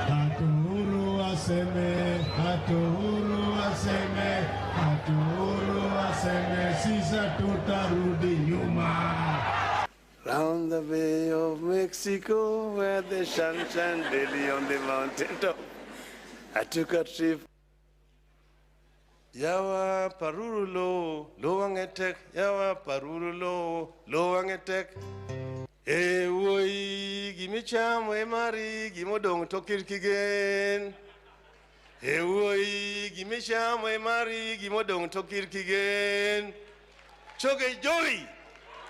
Hatuhuru waseme, hatuhuru waseme, hatuhuru waseme, sisa tutarudi nyuma. Round the Bay of Mexico, where the sun shines daily on the mountain top, I took a trip. Yawa parurulo, lowangetek, yawa parurulo, lowangetek. Ewoi gimicham we mari gimodong tokirkigen. Ewoi gimicham we mari gimodong tokirkigen. Choge Joey,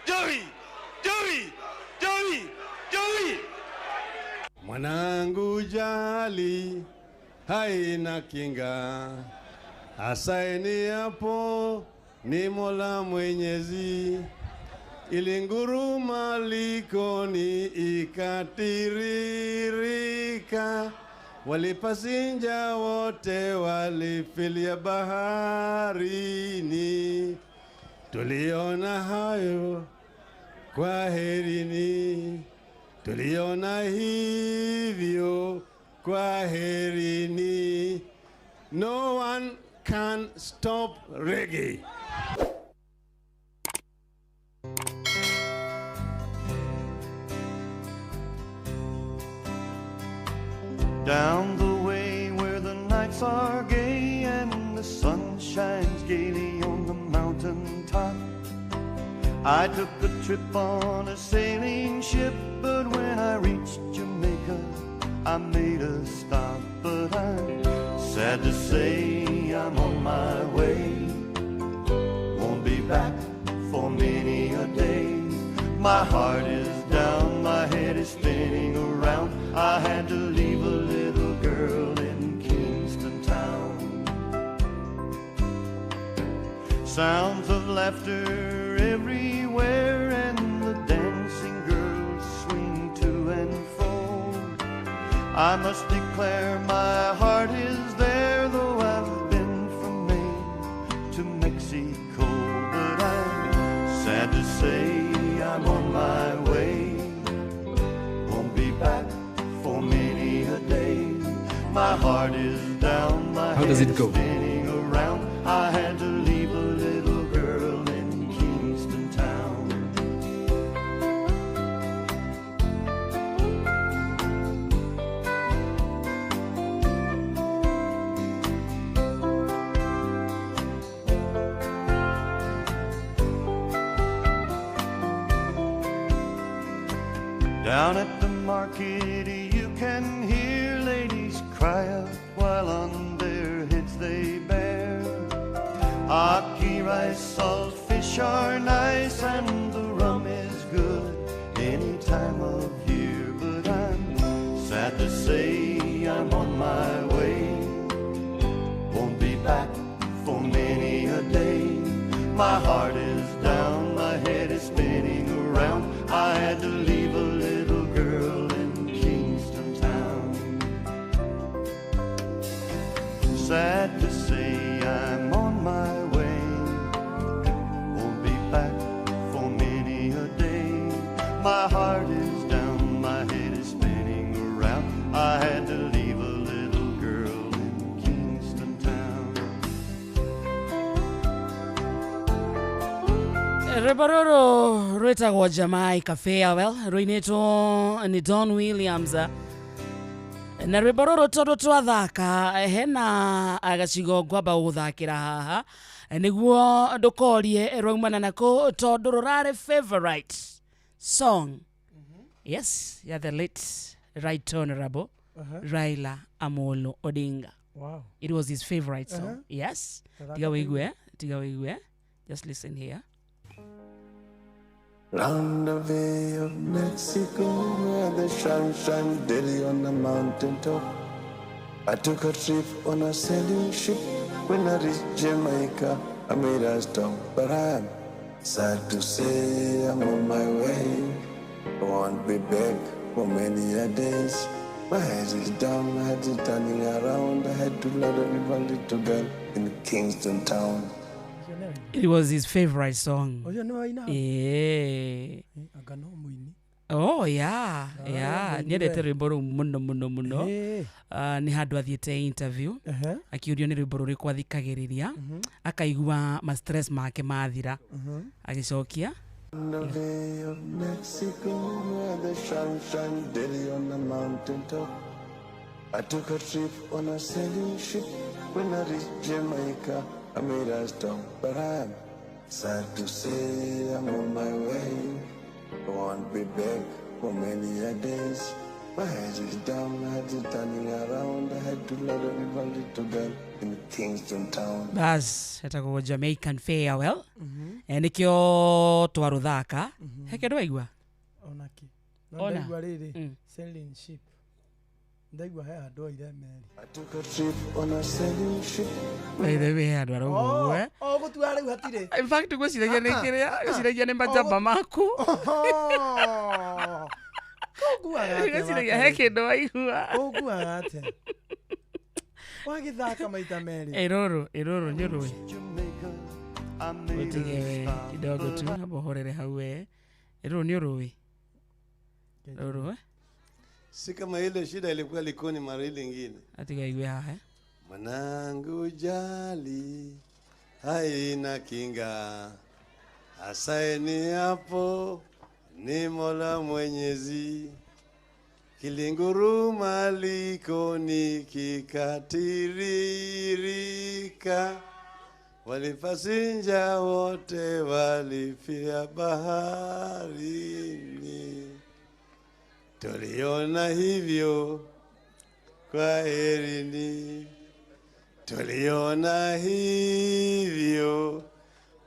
Joey, Joey, Joey, Joey. Mwanangu jali haina kinga, asaini hapo ni Mola Mwenyezi. Ilinguruma likoni ikatiririka, walipasinja wote walifilia baharini. Tuliona hayo, kwaherini. Tuliona hivyo, kwaherini. No one can stop reggae. Down the way where the nights are gay and the sun shines gaily on the mountain top, I took a trip on a sailing ship, but when I reached Jamaica, I made a stop. But I'm sad to say I'm on my way, won't be back for many a day. My heart is down, my head is spinning around. I had to leave a little girl in Kingston town. Sounds of laughter everywhere, and the dancing girls swing to and fro. I must declare my heart is there, though I've been from Maine to Mexico. But I'm sad to say I'm on my way, won't be back for many a day. My heart is down, my head is spinning around. I had to leave a little girl in Kingston town. Down at the market you can hear ladies cry out while on their heads they bear. Ackee rice, salt fish are nice, and the rum is good any time of year. But I'm sad Sad to say I'm on my way, won't be back for many a day. My heart is down, my head is spinning around. I had to leave a little girl in Kingston town. Sad to say I'm on my way, won't be back for many a day. My heart is down, my head is spinning around. I had to leave a little girl in Kingston town. Rebaroro rwetagwo Jamaica Farewell rwinetwo ni Don Williams na rwibaroro tondu twathaka hena agacigo ngwamba guthakira haha niguo ndukorie rwaumana nako tondu rurare favorite song. Yes, yeah, the late Right Honorable Raila Amolo Odinga. Wow. It was his favorite song. Yes. Tiga wigwe. Just listen here. Round the Bay of Mexico, where the sun shines daily on the mountain top, I took a trip on a sailing ship. When I reached Jamaica, I made a stop, but I'm sad to say I'm on my way. I won't be back for many a days. My head is down, my head is turning around. I had to let a little girl in Kingston town. It was his favorite song. Oh, you know I know. Yeah. Oh, yeah. Yeah. Niendete rwimbo rũu muno. Nĩ handũ athiĩte interview. Akiũrio nĩ rwimbo rũrĩkũ athikagĩrĩria. Akaigua ma stress make mathira. Agĩcokia. On the Bay of Mexico, where the sun shines daily on the mountain top, I took a trip on a sailing ship. When I reached Jamaica, I made a stop, but I'm sad to say I'm on my way. I won't be back for many a days. My head is down, my head is turning around. I had to let a little girl in Kingston town. Bas, hetagwo Jamaican Farewell. Nikio twaruthaka. Heke ndwaigua? Onaki. Ndaigua rĩrĩ, sailing ship. Ndaigua he handũ oire meri. I took a trip on a sailing ship. Wewe handũ arauga. Oh, gũtua rĩu hatirĩ. In fact, gwĩciragia nĩ kĩrĩa, gwĩciragia nĩ majamba maku. Koguaga atĩa? Gwĩciragia he kĩndũ waigua. Koguaga atĩa? Wagĩthaka maita merĩ. Ĩrũrũ nyũrũĩ. Utigewe kidogo tu abohorere hawe. Ĩrũrũ nyũrũĩ. Ĩrũrũ Si kama ile shida ilikuwa Likoni mara ile nyingine. Atigaigwe haha. Mwanangu jali haina kinga, asaini hapo ni Mola Mwenyezi. Kilinguruma Likoni kikatiririka, walipasinja wote walifia baharini. Tuliona hivyo, kwa herini. Tuliona hivyo,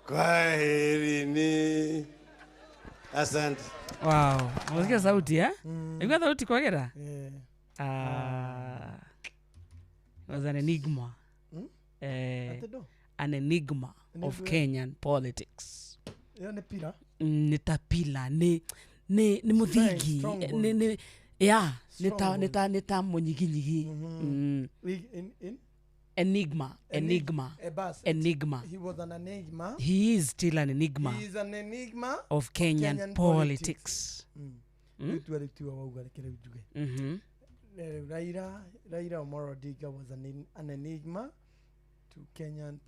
kwa herini. Asante. Wow, unasikia sauti eh? Ilikuwa sauti kwagera? Was an enigma. An enigma of Kenyan politics. Ni pila. Ni tapila, ni muthingi. Nita munyiginyigi. Enigma. He was an enigma. He is still an enigma. He is an enigma of Kenyan politics. Raila Amolo Odinga was an enigma to Kenyan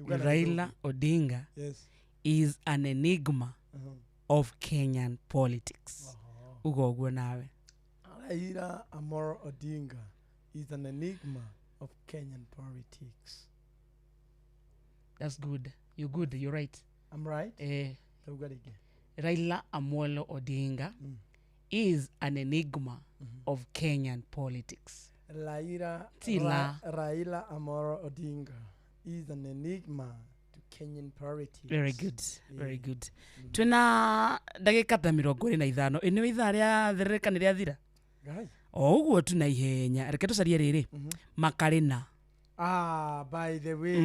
Raila Odinga is an enigma of Kenyan politics. Ugoguo nawe. Raila Amolo Odinga is an enigma of Kenyan politics. That's good. You're good. You're right. I'm right. Raila Amolo Odinga is an enigma of Kenyan politics. Raila Amolo Odinga is an enigma to Kenyan politics. Very good, very good. Twina ndagika ta 25 ino ithaa ria thereka ni ria thira. Oguo tu na ihenya reke tucarie riri Makarena. By the way,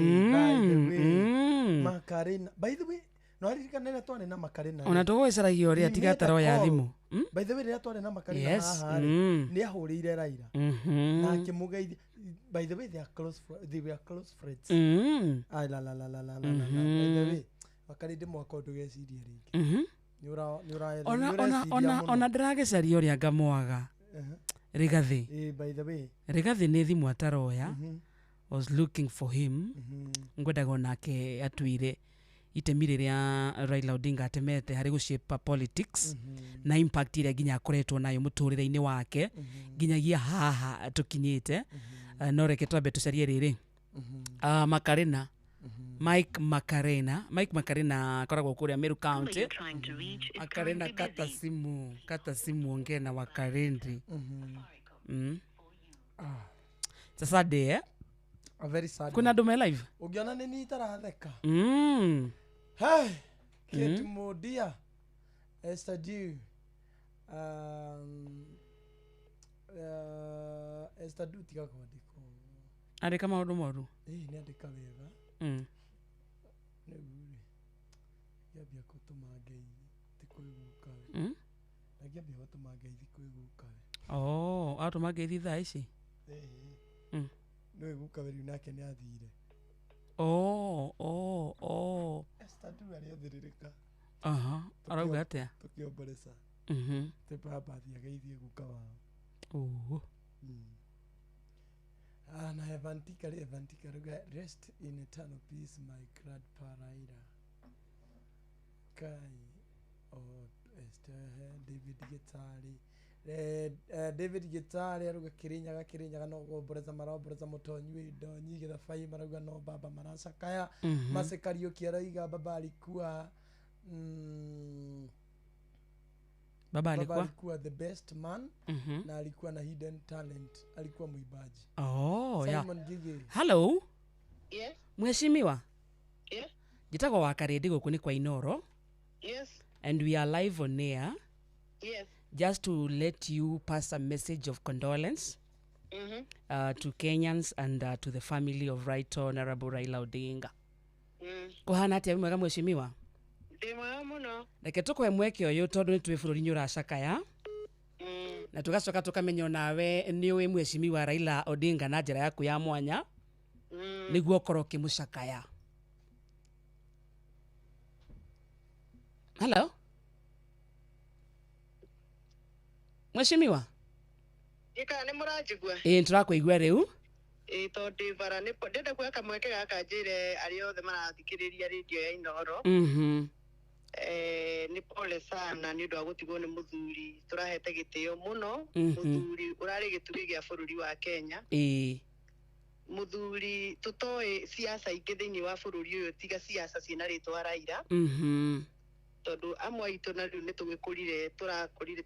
Makarena. By the way, no aririkana na twane na Makarena. Ona tugwicaragia uria tiga taro ya thimu. By the way, ria twane na Makarena haha ni ahurire Raila. Na akimugeithia. By the way, they were close friends. By the way, Makarena mwako ndugeciria ringi. Ona ndiragecaria uria ngamwaga. Rigathi. By the way. Rigathi ni thimu ataroya. Was looking for him. Ngwendaga nake atuire itemi riria Raila Odinga atemete hari gushape politics na impact iria nginya akoretwo nayo muturire-ini wake nginyagia haha tukinyite. No reke twambe tucarie riri Makarena. Mike Makarena akoragwo kuria Meru County. Makarena kata simu ongea na Wakarendi. Sasa de a very sad. Kuna ndome live. Ugiona nini itaratheka. Kate Modia. Esther Du. Esther Du tiga kwandiko. Andika maundu moru. Ni andika wega. Yabia kutuma ngeithi tikuiguka. Yabia kutuma ngeithi kuiguka. Atuma ngeithi thaa ici. No iguka weri nake ni athire. Esther Du ari athiririka. Arauga atia. Tukioboresa. Tepa bathi ageithi iguka wao. Na Evantika rest in eternal peace my grandpa Raila. David Gitari. David Gitari aruga Kirinyaga no goboreza maraboreza mutonyi ndonyi githabai maruga no baba maracakaya Masekario kiaraiga baba alikuwa Baba alikuwa the best man na alikuwa na hidden talent, alikuwa muibaji. Simon Gigi. Hello. Yes. Mheshimiwa. Yes. Jitagwo Wakarendi guku ni kwa Inoro. Yes. And we are live on air. Yes. Just to let you pass a message of condolence to Kenyans and to the family of Right Honorable Raila Odinga. Kuhana atia mwega mheshimiwa? Ndimwe muno. Reke tukwe mweke uyu tondu ni twi bururi nyuracakaya. Na tugacoka tukamenya nawe ni wi mheshimiwa Raila Odinga na njira yaku ya mwanya. Niguo korwo kimucakaya. Hello. Mheshimiwa. Ika ni murajigwa. Turakuigua riu. Tondu bara ni ndenda kuya kamweke gaka njire ari othe marathikiriria radio ya Inoro. Ni pole sana ni undu wa gutigwo ni muthuri turahete gitio muno muthuri urari gituri gia bururi wa Kenya. Muthuri tutoi siasa ingi thiini wa bururi uyu tiga siasa ciina ritwa Raila. Tondu amwe itu na riu ni tugikurire turekorire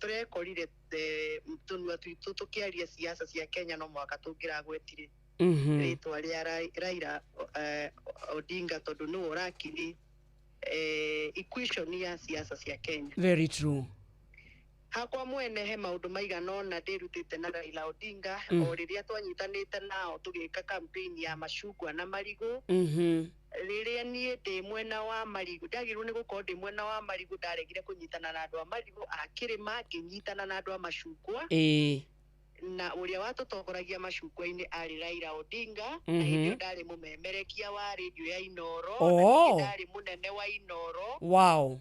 tunua twitu tukiaria siasa cia Kenya no mwaka tungiragwetire ritwa ria Raila Odinga tondu ni urakiri equation ya siasa cia Kenya. Very true. Hakwa mwene he maundu maiganona ndirutite na Raila Odinga o riria twanyitanite nao tugika campaign ya mashugwa na marigo. Riria nie ndi mwena wa marigo ndagirwo ni gukorwo ndi mwena wa marigo ndaregire kunyitana na andu a marigo akirima nginyitana na andu a mashugwa. Na uria watutongoragia mashugwa-ini ari Raila Odinga na hindi ndari mumemerekia wa radio ya Inoro ndari munene wa Inoro. Wow.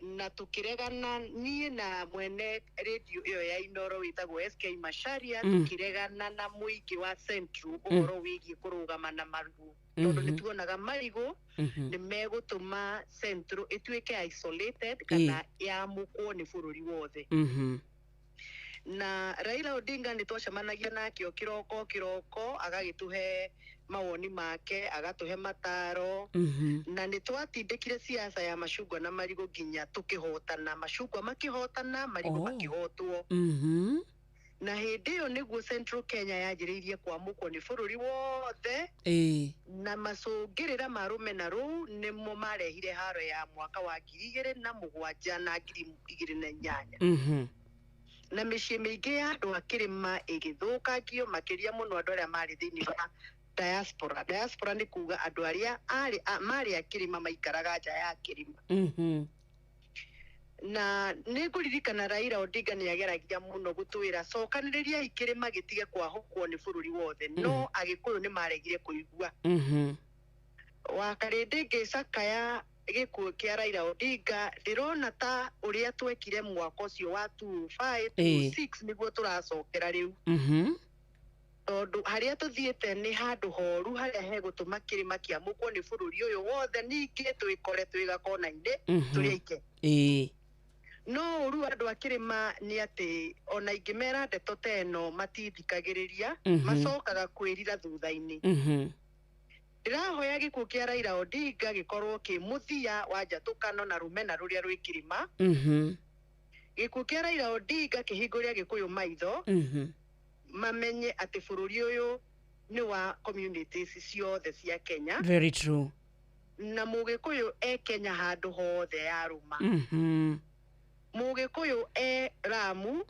Na tukiregana nie na mwene radio iyo ya Inoro witagwo SK Masharia tukiregana na muingi wa Central uhoro wigi kurugama na marigo tondu nituonaga marigo ni megutuma Central ituike isolated kana yamukwo ni bururi wothe. Na Raila Odinga ni twacemanagia nake kiroko agagituhe mawoni make agatuhe mataro na ni twatindikire siasa ya mashugwa na marigo ginya tukihotana mashugwa makihotana marigo makihotwo. na hindi iyo niguo Central Kenya yajiriirie kwamukwo ni bururi wothe na macungirira marume na ru nimo marehire haro ya mwaka wa 2007 na 2008 na mĩciĩ mĩingĩ ya andũ a kĩrĩma ĩgĩthũkangio makĩria mũno andũ arĩa marĩ thĩinĩ wa diaspora nĩ kuga andũ arĩa marĩ a kĩrĩma maikaraga nja ya kĩrĩma na nĩ ngũririkana Raila Odinga nĩ ageragia mũno gũtwĩra cokanĩrĩria ikĩrĩma gĩtige kwahũkwo nĩ bũrũri wothe no agĩkũyũ nĩ maregire kũigua wakarĩndĩ ngĩcakaya gĩkuũ kĩa Raila Odinga ndĩrona ta ũrĩa twekire mwaka ũcio wa 2526 nĩguo tũracokera rĩu tondũ harĩa tũthiĩte nĩ handũ horu harĩa hegũtũma kĩrĩma kĩamũkwo nĩ bũrũri ũyũ wothe ningĩ twĩkore twĩ gakona-inĩ tũrĩ aike no ũru andũ a kĩrĩma nĩ atĩ ona ingĩmera ndeto ta ĩno matithikagĩrĩria macokaga kwĩrira thutha-inĩ ndĩrahoya gĩkuũ kĩa Raila Odinga gĩkorwo kĩ mũthia wa njatũkano na rũmena rũrĩa rwĩ kĩrĩma gĩkuũ kĩa Raila Odinga kĩhingũria gĩkũyũ maitho mamenye atĩ bũrũri ũyũ nĩ wa communities ciothe cia Kenya very true na mũgĩkũyũ Kenya handũ hothe yarũma mũgĩkũyũ Lamu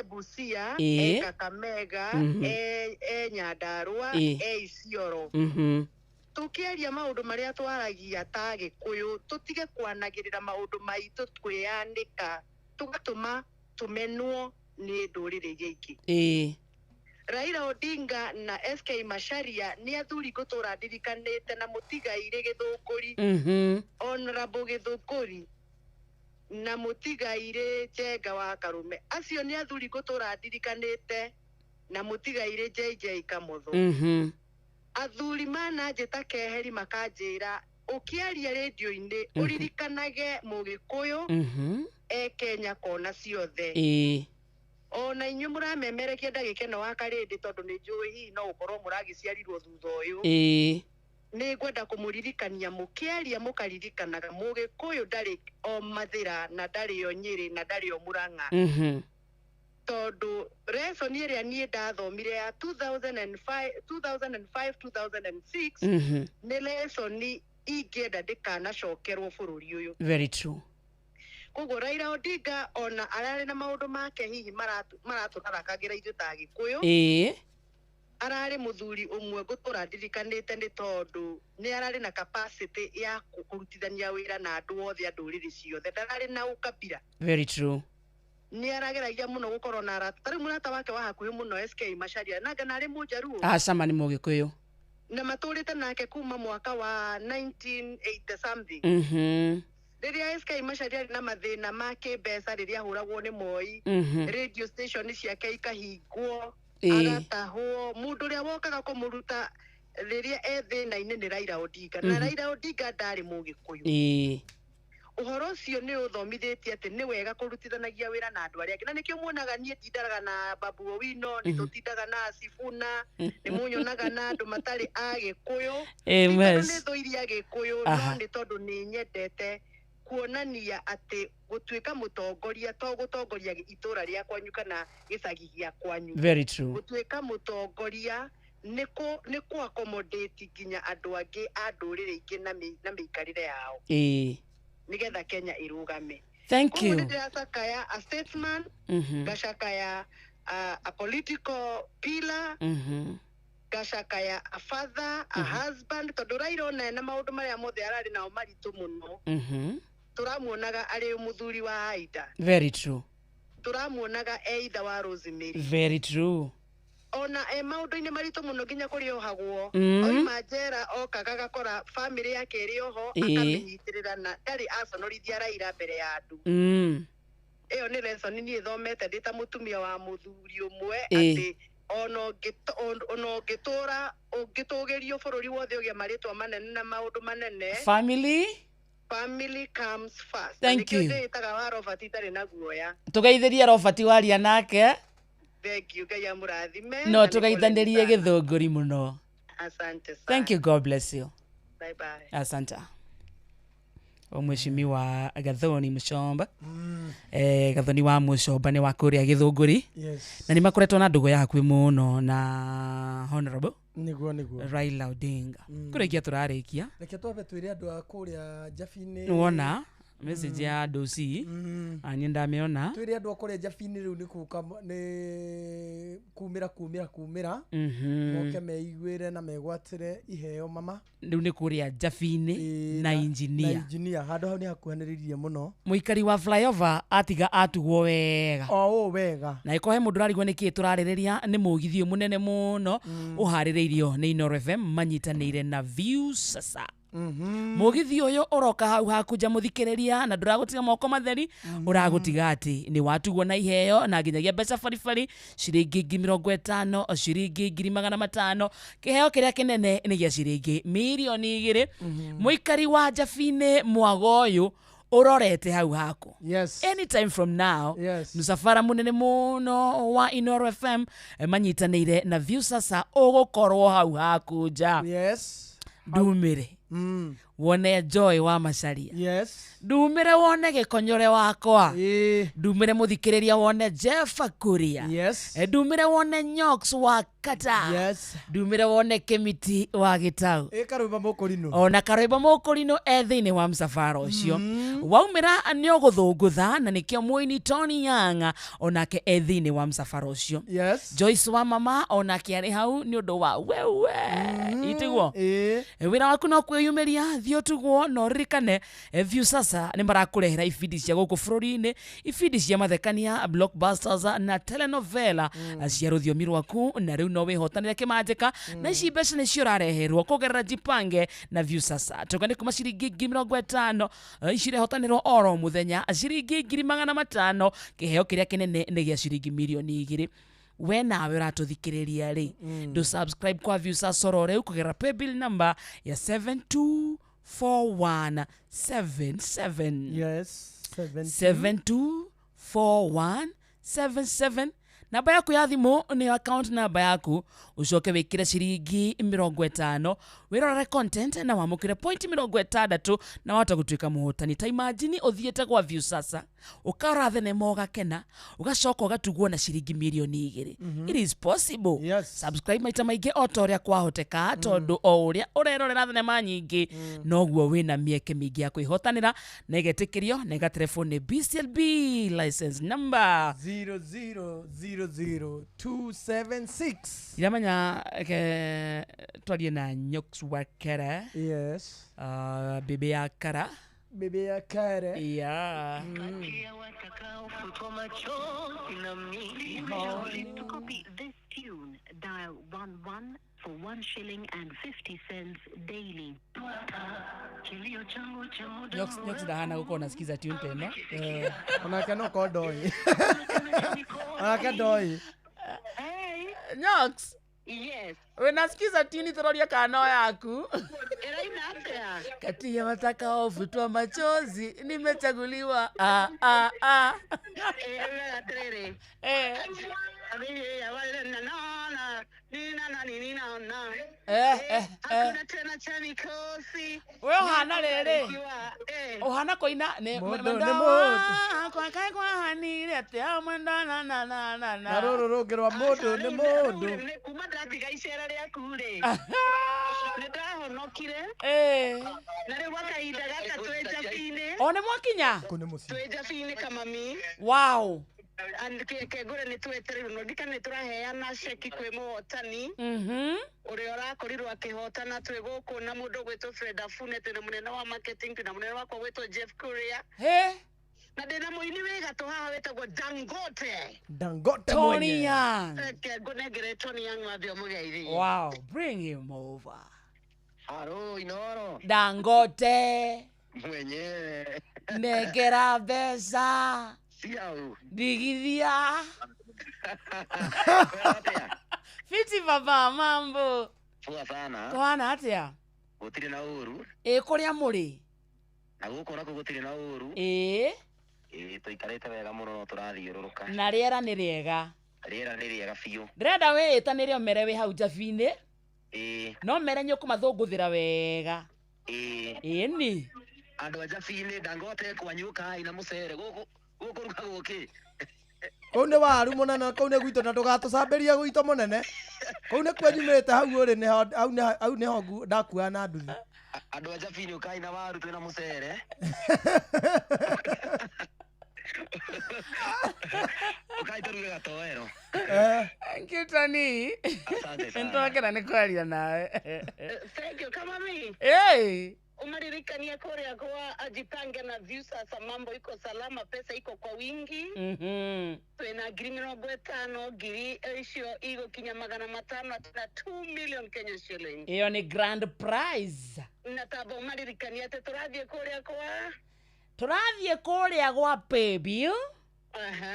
Busia Kakamega Nyandarua Isiolo tukiaria maundu maria twaragia ta gĩkũyũ tutige kwanagĩrĩra maundu maitũ twĩanĩka tugatũma tumenwo nĩ ndũrĩrĩ ingĩ Raila Odinga na SK Macharia nĩ athuri ngũtũra ndirikanĩte na mũtigaire Gĩthũngũri Honorable Gĩthũngũri na mũtigaire Njenga wa Karume acio nĩ athuri ngũtũra ndirikanĩte na mũtigaire JJ Kamotho athuri mananjĩta keheri makanjĩra ũkĩaria radio-inĩ ũririkanage mũgĩkũyũ Kenya kona ciothe ona inyuĩ mũramemerekia ndagĩkeno wa karĩndĩ tondũ nĩ njũĩ hihi no ũkorwo mũragĩciarirwo thutha ũyũ nĩ ngwenda kũmũririkania mũkĩaria mũkaririkanaga mũgĩkũyũ ndarĩ o Mathĩra na ndarĩ o Nyĩrĩ na ndarĩ o Murang'a tondũ lesson ĩrĩa niĩ ndathomire ya 2005-2006 nĩ lesson ingĩenda ndĩkanacokerwo bũrũri ũyũ very true koguo Raila Odinga ona ararĩ na maũndũ make hihi maratũrarakagĩra ithuĩ ta Gĩkũyũ ararĩ mũthuri ũmwe ngũtũra ndirikanĩte nĩ tondũ nĩ ararĩ na capacity ya kũrutithania wĩra na andũ othe a ndũrĩrĩ ciothe ndararĩ na ũkabira very true nĩ arageragia mũno gũkorwo na arata tarĩ mũrata wake wa hakuhĩ mũno SK Macharia nanga narĩ Mũjaruo acama nĩ Mũgĩkũyũ na matũrĩte nake kuma mwaka wa 1980 something rĩrĩa SK Macharia na mathĩna ma kĩmbeca rĩrĩa ahũragwo nĩ Moi radio station ciake ikahingwo agatahwo mũndũ ũrĩa wokaga kũmũruta rĩrĩa thĩna-inĩ nĩ Raila Odinga na Raila Odinga ndarĩ Mũgĩkũyũ ũhoro ũcio nĩ ũthomithĩtie atĩ nĩ wega kũrutithanagia wĩra na andũ arĩa angĩ na nĩkĩo muonaga niĩ ndindaga na Babu Owino nĩ tũtindaga na Sifuna nĩ mũnyonaga na andũ matarĩ a Gĩkũyũ nĩ thũ iria Gĩkũyũ no nĩ tondũ nĩ nyendete kuonania atĩ gũtuĩka mũtongoria to gũtongoria itũra rĩa kwanyu kana gĩcagi gĩa kwanyu very true gũtuĩka mũtongoria nĩ ku accommodate nginya andũ angĩ a ndũrĩrĩ ingĩ na mĩikarĩre yao nigetha Kenya ĩrũgame thank you ndĩracakaya a statesman ngacakaya a political pillar ngacakaya a father a husband tondũ Raila ona na maũndũ marĩa mothe ararĩ nao maritũ mũno tũramuonaga arĩ mũthuri wa Aida very true tũramuonaga either wa Rosemary very true ona maũndũ-inĩ maritũ mũno nginya kũrĩ ohagwo oima njera okaga gakora family yake ĩrĩ oho akamĩnyitĩrĩra na ndarĩ aconorithia Raila mbere ya andũ ĩyo nĩ lesson niĩ thomete ndĩ ta mũtumia wa mũthuri ũmwe atĩ ona ũngĩtũra ũngĩtũgĩrio bũrũri wothe ũgĩa marĩtwa manene na maũndũ manene family comes first thank you ndĩtaga wa Robert itarĩ na guoya tũgeithĩrie Robert waria nake thank you Ngai amũrathime no tũgeithanĩrie Gĩthũngũri mũno asante sana thank you God bless you bye bye asante Mheshimiwa Gathoni Muchomba. Gathoni wa Muchomba ni wa kuria Githunguri. Na ni makoretwo na ndugu yaku muno na Honorable niguo Raila Odinga. Kurikia turarikia. Reke twabe twire andu a kuria Jabini. Wona message ya dosi ani ndameona twire andu a kuria Jabini riu ni kuka ni kumira moke meiguire na megwatire iheo mama riu ni kuria Jabini na engineer handu hau ni hakuhaniririe muno muikari wa flyover atiga atugwo wega wega na ikohe mundu rarigwo niki turaririria ni mugithio munene muno uhaririirio ni Inooro FM manyitanire na Views sasa mugithi uyu uroka hau hakuja muthikiriria na nduragutiga moko matheri uragutiga ati ni watugwo na iheo na nginyagia mbeca baribari ciringi 50 ciringi 500 kiheo kiria kinene ni gia ciringi milioni 2 muikari wa Jabini mwagoyu urorete hau haku anytime from now musafara munene muno wa Inooro FM manyitanire na Views sasa ugukorwo hau hakuja dumire wone Joy wa Macharia dumire wone Gikonyore wakwa dumire muthikiriria wone Jeff Kuria dumire wone Nyox wa Kata dumire wone Kimiti wa Gitau karoiba mukurino ona karoiba mukurino ethini wa msafara ucio waumira ni uguthungutha na nikio muini Tony Young onake ethini wa msafara ucio Joyce wa mama onake ari hau ni undu wa wewe itigwo wira waku no kwiyumiria thio tugwo no ririkane Views sasa ni marakurehera ifindi cia guku bururi-ini ifindi cia mathekania blockbusters na telenovela cia ruthiomi rwaku na riu no wihotanire kimanjika na ici mbeca ni cio rareherwo kugerera Jipange na Views sasa tugani kuma ciringi 50 ici rehotanirwo oro muthenya ciringi 500 kiheo kiria kinene ni gia ciringi milioni 2 we nawe uratuthikiriria ri do subscribe kwa Views sasa rore kugerera paybill number ya 724177 724177 namba yaku ya thimu ni account namba yaku ucoke wikire ciringi 50 wirorere content na wamukire point 60 na wata gutuika muhotani ta imagine uthiete kwa Views sasa ukara thenema ugakena ugacoka ugatugwo na ciringi milioni 2 it is possible subscribe maita maingi otoria kwahoteka tondu o uria urerorera thenema nyingi noguo wina mieke mingi ya kwihotanira na igetikirio na igatelefone BCLB license number 0000276 iramanya twarie na Nyox wa Kara bebe ya Kara yeah to copy this tune dial 11 for 1 shilling and 50 cents daily. Nyox dahana uko unasikiza tune tena onake no kodoi onake doi Nyox unasikiza tuni tororia kano yaku kati ya watakao futwa machozi nimechaguliwa wewe hana rere uhana koina ne kwa kai kwa hani rete amanda na narororogerwa mundu ni mundu kuma ndatiga icera ria kure nindahonokire na riu wakahinda gaka twi Jabini one mwakinya twi Jabini kamami wow kegure ni twetereirwo no ndikane turaheana ceki kwi muhotani uria urakorirwo akihotana twi guku na mundu gwitwo Fred Afune tena munene wa marketing na munene wakwa gwitwo Jeff Kuria na ndina muini wega to haha wetagwo Dangote Tony Young ngunengere Tony Young mabio mugeiri wow bring him over haro Inooro Dangote mwenyewe negera besa siau digithia fiti baba mambo poa sana kwana atia gutiri na uru kuria muri na guko nako gutiri na uru tuikarite wega muno no turathiururuka na riera ni riega biu ndirenda witanire omere wi hau Jabini no mere nyokumathunguthira wega ni andu ajabini dangote kwanyuka ina mucere guku ruka guki kou nĩ waru mũnene kou nĩ gwitũ na ndũgatũcambĩrie gwitũ mũnene kou nĩ kwenyumĩte hau ũrĩ hau nĩho ndakuaga na nduthi andu ajabini ukai na waru twina mucere ukai turuge gatoero Kitani nitwakena nĩ kwaria nawe Thank you kama mimi umaririkania korea kwa ajipange na Viusasa mambo iko salama pesa iko kwa wingi twina ngiri 50 ngiri icio igo kinya 500 na 2 million Kenya shillings iyo ni grand prize na tabo umaririkania te turathie korea gwa paybill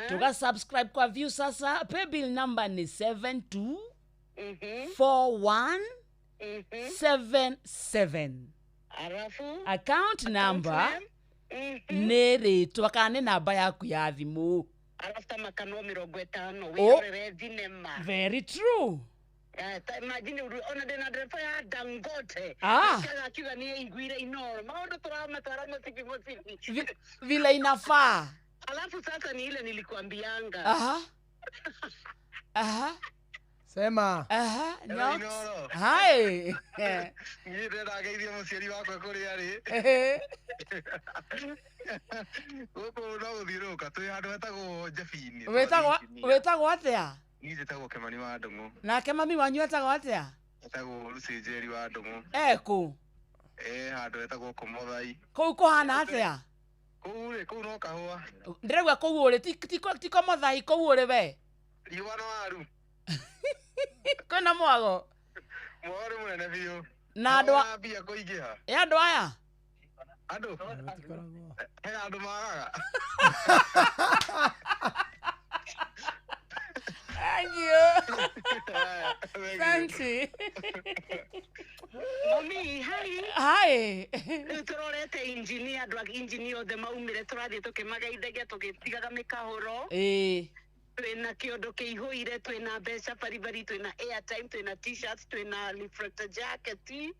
tuga subscribe kwa Viusasa paybill number ni 724177 Arafu account number nere twakane namba yaku ya thimu arafu makano 50 wiyore thinema very true imagine ona dena driver ya Dangote akiga ni igwire inoro maondo turamatwara masipi vile inafaa alafu sasa ni ile nilikuambianga sema Nox hi ngire ndageithia muciari wakwa kuri ari guku no guthiruka twi handu hetagwo Jabini wetagwo atia ni jetagwo Kemani wa Ndungu nake mami wanyu etagwo atia etagwo Rucenjeri wa Ndungu ku handu hetagwo Komothai kou kuhana atia kou no kahua ndiregwa kou uri ti Komothai kou uri we riwa no waru kwena mwago mwari munene biu na andu bia kuingiha andu aya andu magaga Thank you. Thank you. Mami, hi. Turorete engineer the maumire turathie tukimageithagia tugitigaga mikahuro. Twina kiondo kiihuire twina mbeca baribari twina airtime twina t-shirts twina reflector jacket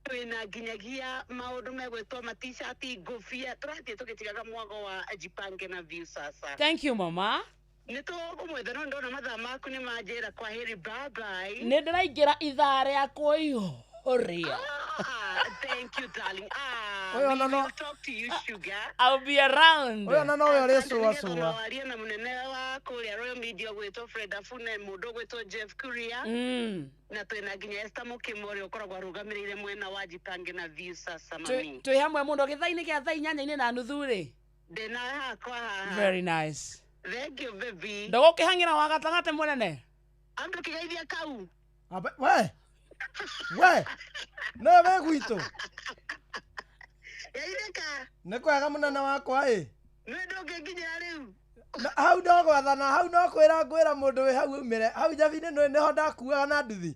twina nginyagia maundu megwitwo ma t-shirt ngofia turathie tugitigaga mwago wa Ajipange na Viusasa. Thank you mama. Nitugumwetha no ndona mathaa maku ni manjira kwa heri bye bye. Ni ndiraingira ithaa riakwa ihoria. Thank you darling. We'll talk to you sugar. I'll be around. Wewe no uri suwa. Na munene wa kuria Royal Media gwetwo Fred Afune mundu gwetwo Jeff Kuria. Na twina nginya Esther Mukimori ukoragwa rugamirire mwena wa Ajipange na Viusasa mami. Twi hamwe mundu githaini kia thaa 8 na nuthu ri. Ndena hakwa haha. Very nice. Thank you baby. Ndogo kihangira wa gatagate munene. Andu kigeithia kau. We no we gwitũ yaireka nĩ kwega mũnene wakwa nĩ ndũngĩnginyĩra rĩu hau ndogwathana hau no kwĩra mũndũ wĩ hau umĩre hau Jabini nĩho ndakuaga na nduthi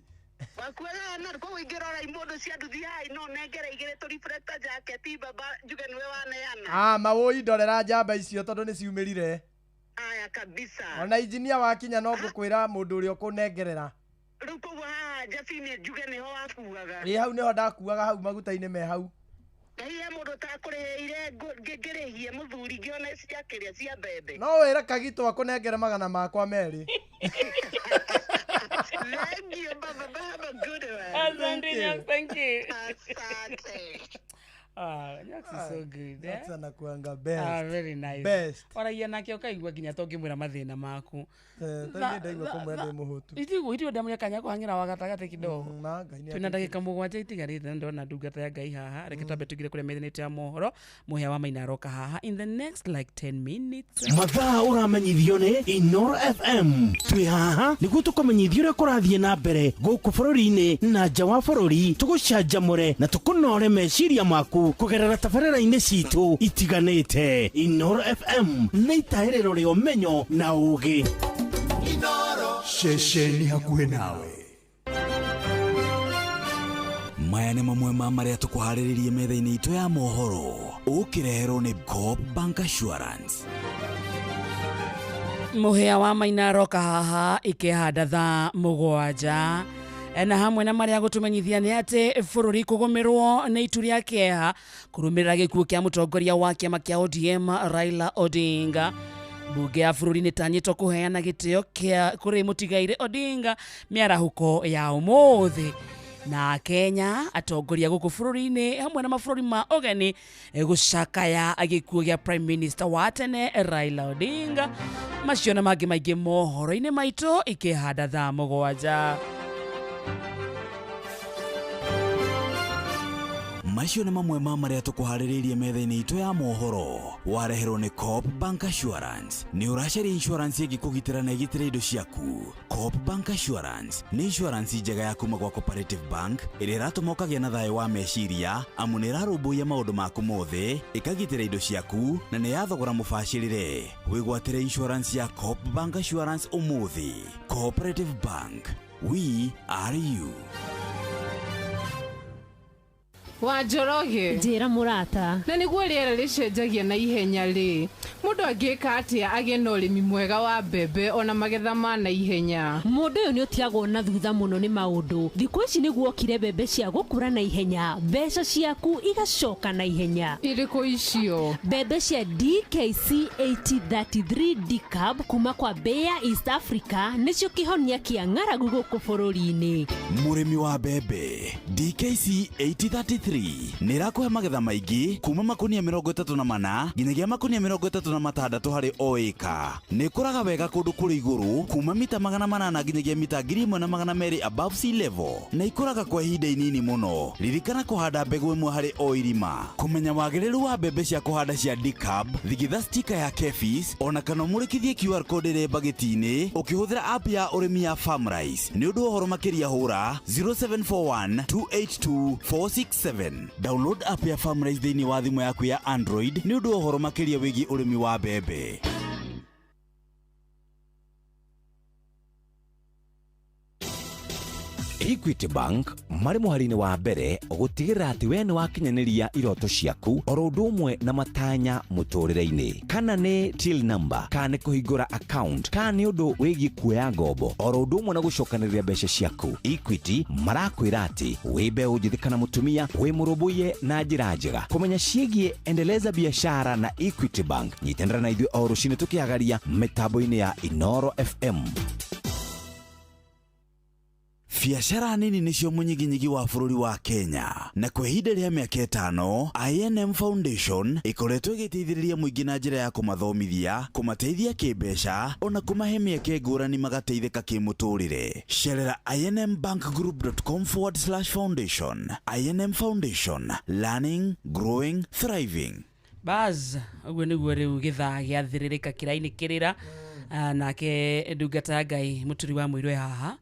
wakuaga na kwa ingĩrora imundu cia nduthi hai no nengere igĩrĩ tũ reflector jacket baba njuge nĩwe waneana mawũi ndorera njamba icio tondũ nĩ ciumĩrire aya kabisa ona engineer wakinya no ngũkwĩra mũndũ ũrĩa ũkũnengerera rĩu koguo haha Jabini njuge nĩho wakuaga hau nĩho ndakuaga hau maguta-inĩ me hau Ngai mũndũ takũrĩhĩire ngĩrĩhie mũthuri ngĩona ciakĩrĩa cia mbembe no wĩra Kagito akũnengere magana makwa merĩ Thank you baba have a good one. Thank you. Asante. Nyax is so good. Nyax anakuanga best. Very nice. Best. Waragia nake ukaigua nginya tongimwira mathina maku. Tani ndaigua kumwenda muhutu. Itigo ndamuria kanya kuhangira wagatagate kidogo. Twina ndagika 7 itigarite ndona ndungata ya Ngai haha reke tambe tugire kuria methinite ya mohoro muhia wa maina roka haha in the next like 10 minutes. Mathaa uramenyithio ni Inoro FM. Twi haha niguo tukumenyithio uria kurathie na mbere guku bururi-ini na nja wa bururi tugucanjamure na tukunore meciria maku kugerera tabarĩra-inĩ citũ itiganĩte. Inoro FM nĩ itaĩrĩro rĩa ũmenyo na ũũgĩ. Inoro ceceni hakuhĩ nawe. Maya nĩ mamwe ma marĩa tũkũharĩrĩirie metha-inĩ itũ ya mohoro ũkĩreherwo nĩ Coop Bank Assurance. Muhia wa maina roka haha ikihanda thaa 7 na hamwe na maria gutumenyithia ni ati bururi kugumirwo ni itu ria kieha kurumirira gikuo kia mutongoria wa kiama kia ODM Raila Odinga. Bunge ya bururi ni tanyitwo kuheana gitio kia kuri Mutigaire Odinga miarahuko ya umuthi. Na Kenya atongoria guku bururi-ini hamwe na mabũrũri ma ũgeni gucakaya gĩkuũ gĩa Prime Minister wa tene Raila Odinga. Macio na mangĩ maingĩ mohoro-inĩ maitũ ikĩhanda thaa 7. Macio nĩ mamwe ma marĩa tũkũharĩrĩirie metha-inĩ itũ ya mohoro. Wareherwo nĩ Coop Bank Assurance. Nĩ ũracaria insurance ĩngĩkũgitĩra na ĩgitĩre indo ciaku. Coop Bank Assurance nĩ insurance njega ya kuma gwa Cooperative Bank ĩrĩa ĩratũma ũkagĩa na thayũ wa meciria amu nĩ ĩrarũmbũiya maũndũ maku mothe, ĩkagitĩra indo ciaku na nĩ ya thogora mũbacĩrĩre. Wĩgwatĩre insurance ya Coop Bank Assurance ũmũthĩ. Cooperative Bank, we are you. Wa Njoroge njira murata na niguo riera ricenjagia na ihenya ri mundu angika atia agie na urimi mwega wa mbembe ona magetha ma na ihenya. Mundu uyu ni utiagwo na thutha muno ni maundu. Thikũ ici niguo okire mbembe cia gukura na ihenya, mbeca ciaku igacoka na ihenya. Iriko icio mbembe cia DKC 8033 Decab kuma kwa Bayer East Africa nicio kihonia kia ng'aragu guku bururi-ini. Murimi wa mbembe DKC 8033 nĩ ĩrakũhe magetha maingĩ kuma makunia 34 nginyagia makunia 36 harĩ o ĩka. Nĩ ĩkũraga wega kũndũ kũrĩ igũrũ kuma mita 800 nginyagia mita 1200 above sea level, na ikũraga kwa ihinda inini mũno. Ririkana kũhanda mbegũ ĩmwe harĩ o irima. Kũmenya wagĩrĩru wa mbembe cia kũhanda cia Decab, thigitha sticker ya KEFIS ona kana mũrĩkithie QR code ĩrĩ bagĩti-inĩ ũkĩhũthĩra app ya ũrĩmi ya Farmrise. Nĩ ũndũ ũhoro makĩria hũra 0741 282 467. Download app ya Farmrise thĩinĩ wa thimũ yaku ya Android nĩ ũndũ ũhoro makĩria wĩgiĩ ũrĩmi wa mbembe. Equity Bank marĩ mũhari-inĩ wa mbere gũtigĩrĩra atĩ we nĩ wakinyanĩria iroto ciaku oro ũndũ ũmwe na matanya mũtũrĩre-inĩ. Kana nĩ till number, kana nĩ kũhingũra account, kana nĩ ũndũ wĩgiĩ kuoya ngombo oro ũndũ ũmwe na gũcokanĩrĩria mbeca ciaku. Equity marakwĩra atĩ wĩ mbeũ njĩthĩ kana mũtumia wĩ mũrũmbũiye na njĩra njega. Kũmenya ciĩgiĩ endeleza biashara na Equity Bank, nyitanĩra na ithuĩ o rũciinĩ tũkĩagaria mĩtambo-inĩ ya Inoro FM. Biacara nini nĩcio mũnyiginyigi wa bũrũri wa Kenya, na kwa ihinda rĩa mĩaka 5 INM Foundation ĩkoretwo ĩgĩteithĩrĩria mũingĩ na njĩra ya kũmathomithia, kũmateithia kĩmbeca ona kũmahe mĩeke ngũrani magateithĩka kĩmũtũrĩre. Cerera inmbankgroup.com/foundation. INM Foundation, learning, growing, thriving. Baz ũguo nĩguo rĩu gĩthaa gĩathĩrĩrĩka kĩrainĩ kĩrĩra nake ndungata Ngai mũturi wa mũirwe haha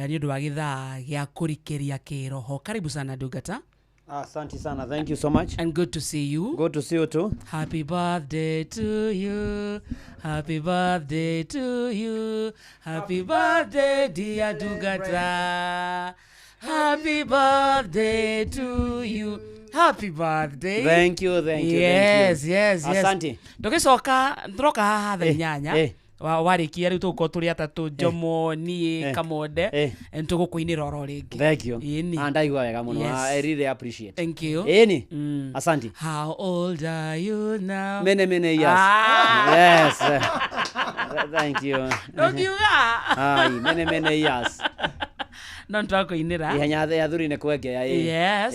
ni undu wa githaa gĩa kũrikĩria kĩroho. Karibu sana ndungata. Asante sana, thank you so much. And good to see you. Good to see you too. Happy birthday to you. Happy birthday to you. Happy birthday dear ndungata. Happy birthday to you. Happy birthday. Thank you, thank you. Yes, thank you. yes, yes. Asante. Tugicoka ndroka haha thaa 8. Warikia riu tuko turi atatu Jomo ni Kamonde ntugukuinira oro ringi. Thank you. Andaigua wega muno. I really appreciate. Thank you. Eni. Asante. How old are you now? Many years. Yes. Thank you. Ngiuga. Many years. Non twakuinira. Ihenya ya thuri-inĩ kwengea. Yes.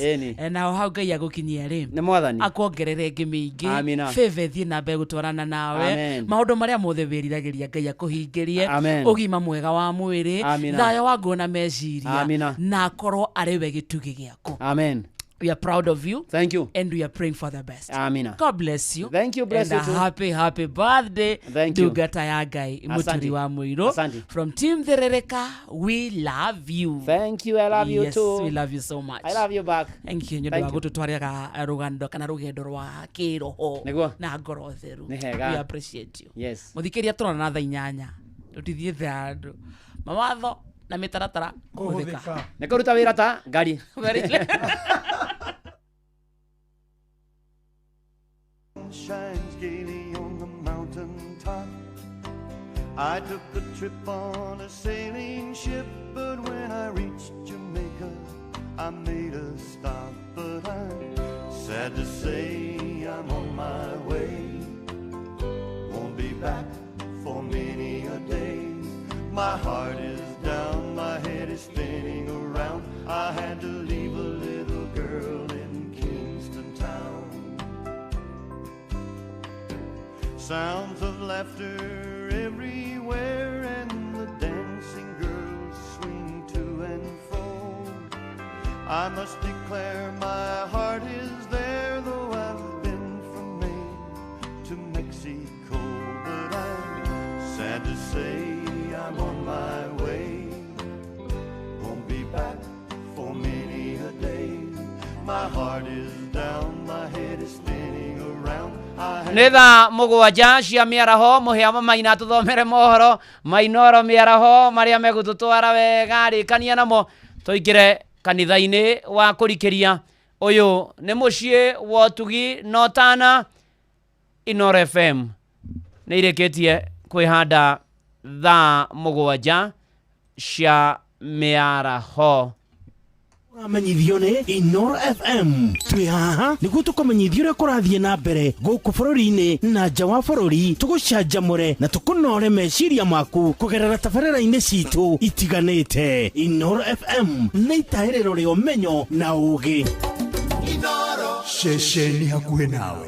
Na hau Ngai agukinyia ri. Nĩ mwathani. Akuongerere ngĩ mĩingĩ. Amina. Favor thiĩ na mbere gũtwarana nawe. Maũndũ marĩa mothe wĩriragĩria Ngai akũhingĩrie. Ũgima mwega wa mwĩrĩ. Thayũ wa ngoro na meciria. Na akorwo arĩ we gĩtugĩ gĩaku. Amen. We are proud of you. Thank you. And we are praying for the best. Amina. God bless you. Thank you. Bless and you too. Happy birthday. Thank you. Ndungata ya Ngai Muturi wa Muiro. Asante. From Team Therereka, we love you. Thank you. I love you too. Yes, we love you so much. I love you back. Thank you. Nyondo wa gututwarira rugando kana rugendo rwa kiroho na ngoro theru. We appreciate you. Yes. Muthikiria turona na thaa 8. Tutithie thandu. Mawatho na mitaratara kuhuthika. Nikuruta wira ta ngari. Shines gaily on the mountain top. I took a trip on a sailing ship, but when I reached I made a stop, but I'm sad to say I'm on my way. Won't be back for many a day. My heart is down, my head is spinning around. I had to leave a little girl in Kingston town. Sounds of laughter everywhere, and the dancing girls swing to and fro. I must declare my heart is there, though I've been from Maine to Mexico. But I'm sad to say I'm on my way. Won't be back for many a day. My heart is down, my head is spinning around. Nitha mugwanja cia miaraho muhiama maina tuthomere mohoro mainoro miaraho maria megututwara wega rikania namo toikire kanitha-ini wa kurikiria uyu ni mucii wa Tugi Notana. Inoro FM ni irikitie kwihanda thaa mugwanja cia miaraho. Uramenyithio ni Inoro FM. Twi haha niguo tukumenyithia uria kurathie na mbere guku bururi-ini na nja wa bururi, tugucanjamure na tukunore meciria maku kugerera tabarĩra-inĩ citu itiganĩte. Inoro FM nĩ itaĩrĩro rĩa ũmenyo na ũũgĩ. Inoro ceceni hakuhĩ nawe.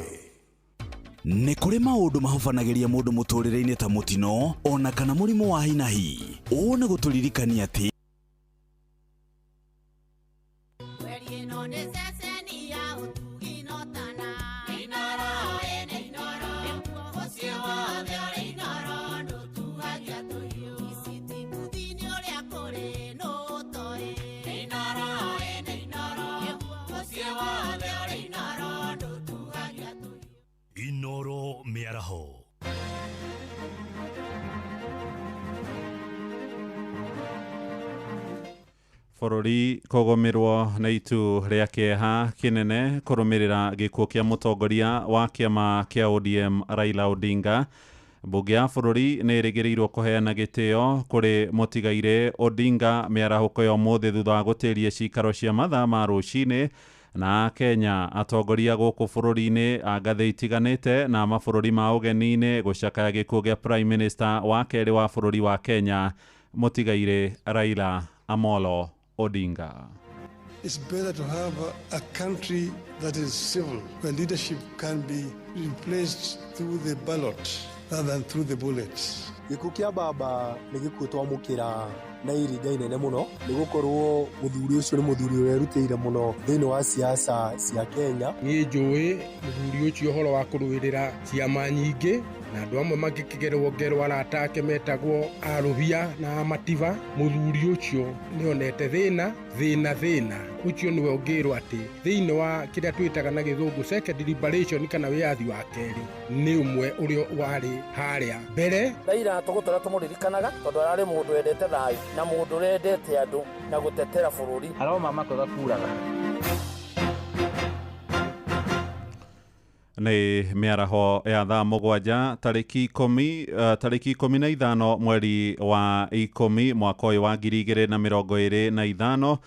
Nĩ kũrĩ maũndũ mahobanagĩria mũndũ mũtũrĩre-inĩ ta mũtino ona kana mũrimũ wa hinahi. Ũũ nĩ gũtũririkania atĩ Inoro miaraho. Bũrũri kũgũmĩrwo na itu rĩa kĩeha kĩnene kũrũmĩrĩra gĩkuũ kĩa mũtongoria wa kĩama kĩa ODM Raila Odinga. Mbunge ya bũrũri nĩ ĩrĩgĩrĩirwo kũheana gĩtĩo kũrĩ mũtigaire Odinga mĩarahũko ya ũmũthĩ thutha wa gũtĩria cikaro cia mathaa ma rũcinĩ na Kenya. Atongoria gũkũ bũrũri-inĩ a ngathĩ itiganĩte na mabũrũri ma ũgeni-inĩ gũcakaya gĩkuũ gĩa Prime Minister wa kerĩ wa bũrũri wa Kenya mũtigaire Raila Amolo Odinga. It's better to have a country that is civil, where leadership can be replaced through the ballot rather than through the bullets. Gĩkuũ kĩa baba nĩ gĩkuũ twamũkĩra na iringa inene mũno nĩ gũkorwo mũthuri ũcio nĩ mũthuri ũrĩa erutĩire mũno thĩinĩ wa siasa cia Kenya. Niĩ njũĩ mũthuri ũcio ũhoro wa kũrũĩrĩra ciama nyingĩ na andũ amwe magĩkĩgerwo ngerwo arata ake metagwo Arũbia na Amatiba. Mũthuri ũcio nĩonete thĩna ũcio nĩwe ũngĩrwo atĩ thĩinĩ wa kĩrĩa twĩtaga na gĩthũngũ second deliberation kana wĩyathi wa kerĩ nĩ ũmwe ũrĩa warĩ harĩa mbere. Raila tũgũtũra tũmũririkanaga tondũ ararĩ mũndũ wendete thayũ na mũndũ wendete andũ na gũtetera bũrũri. Aroma makoga kuraga. Nĩ mĩaraho ya thaa mũgwanja tarĩki 15 mweri wa 10 mwaka ũyũ wa 2025,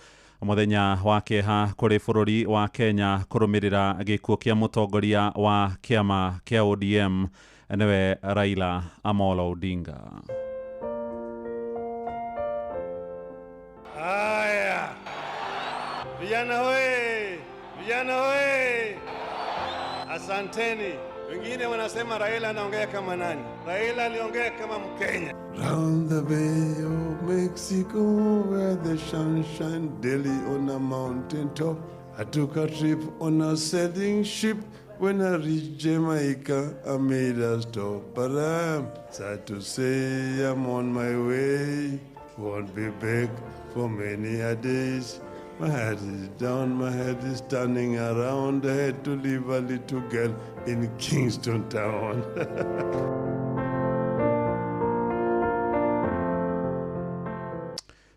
mũthenya wa kĩeha kũrĩ bũrũri wa Kenya kũrũmĩrĩra gĩkuũ kĩa mũtongoria wa kĩama kĩa ODM nĩwe Raila Amolo Odinga. Haya, vijana hoye, vijana hoye. Asanteni. Wengine wanasema Raila anaongea kama nani? Raila aliongea kama Mkenya. Round the Bay of Mexico where the sun shines daily on a mountain top. I took a trip on a sailing ship. When I reached Jamaica, I made a stop. But I'm sad to say I'm on my way. Won't be back for many a days. My head is down, my head is turning around. I had to leave a little girl in Kingston town.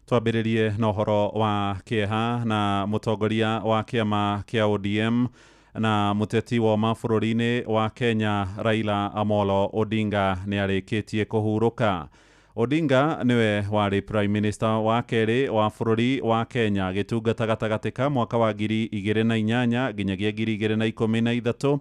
Twambĩrĩrie na ũhoro wa kĩeha na mũtongoria wa kĩama kĩa ODM na mũteti wa mabũrũri-inĩ wa Kenya Raila Amolo Odinga nĩ arĩkĩtie kũhurũka. Odinga niwe wari Prime Minister wa keri wa bururi wa Kenya gitungata gatagati ka mwaka wa 2008 nginyagia 2013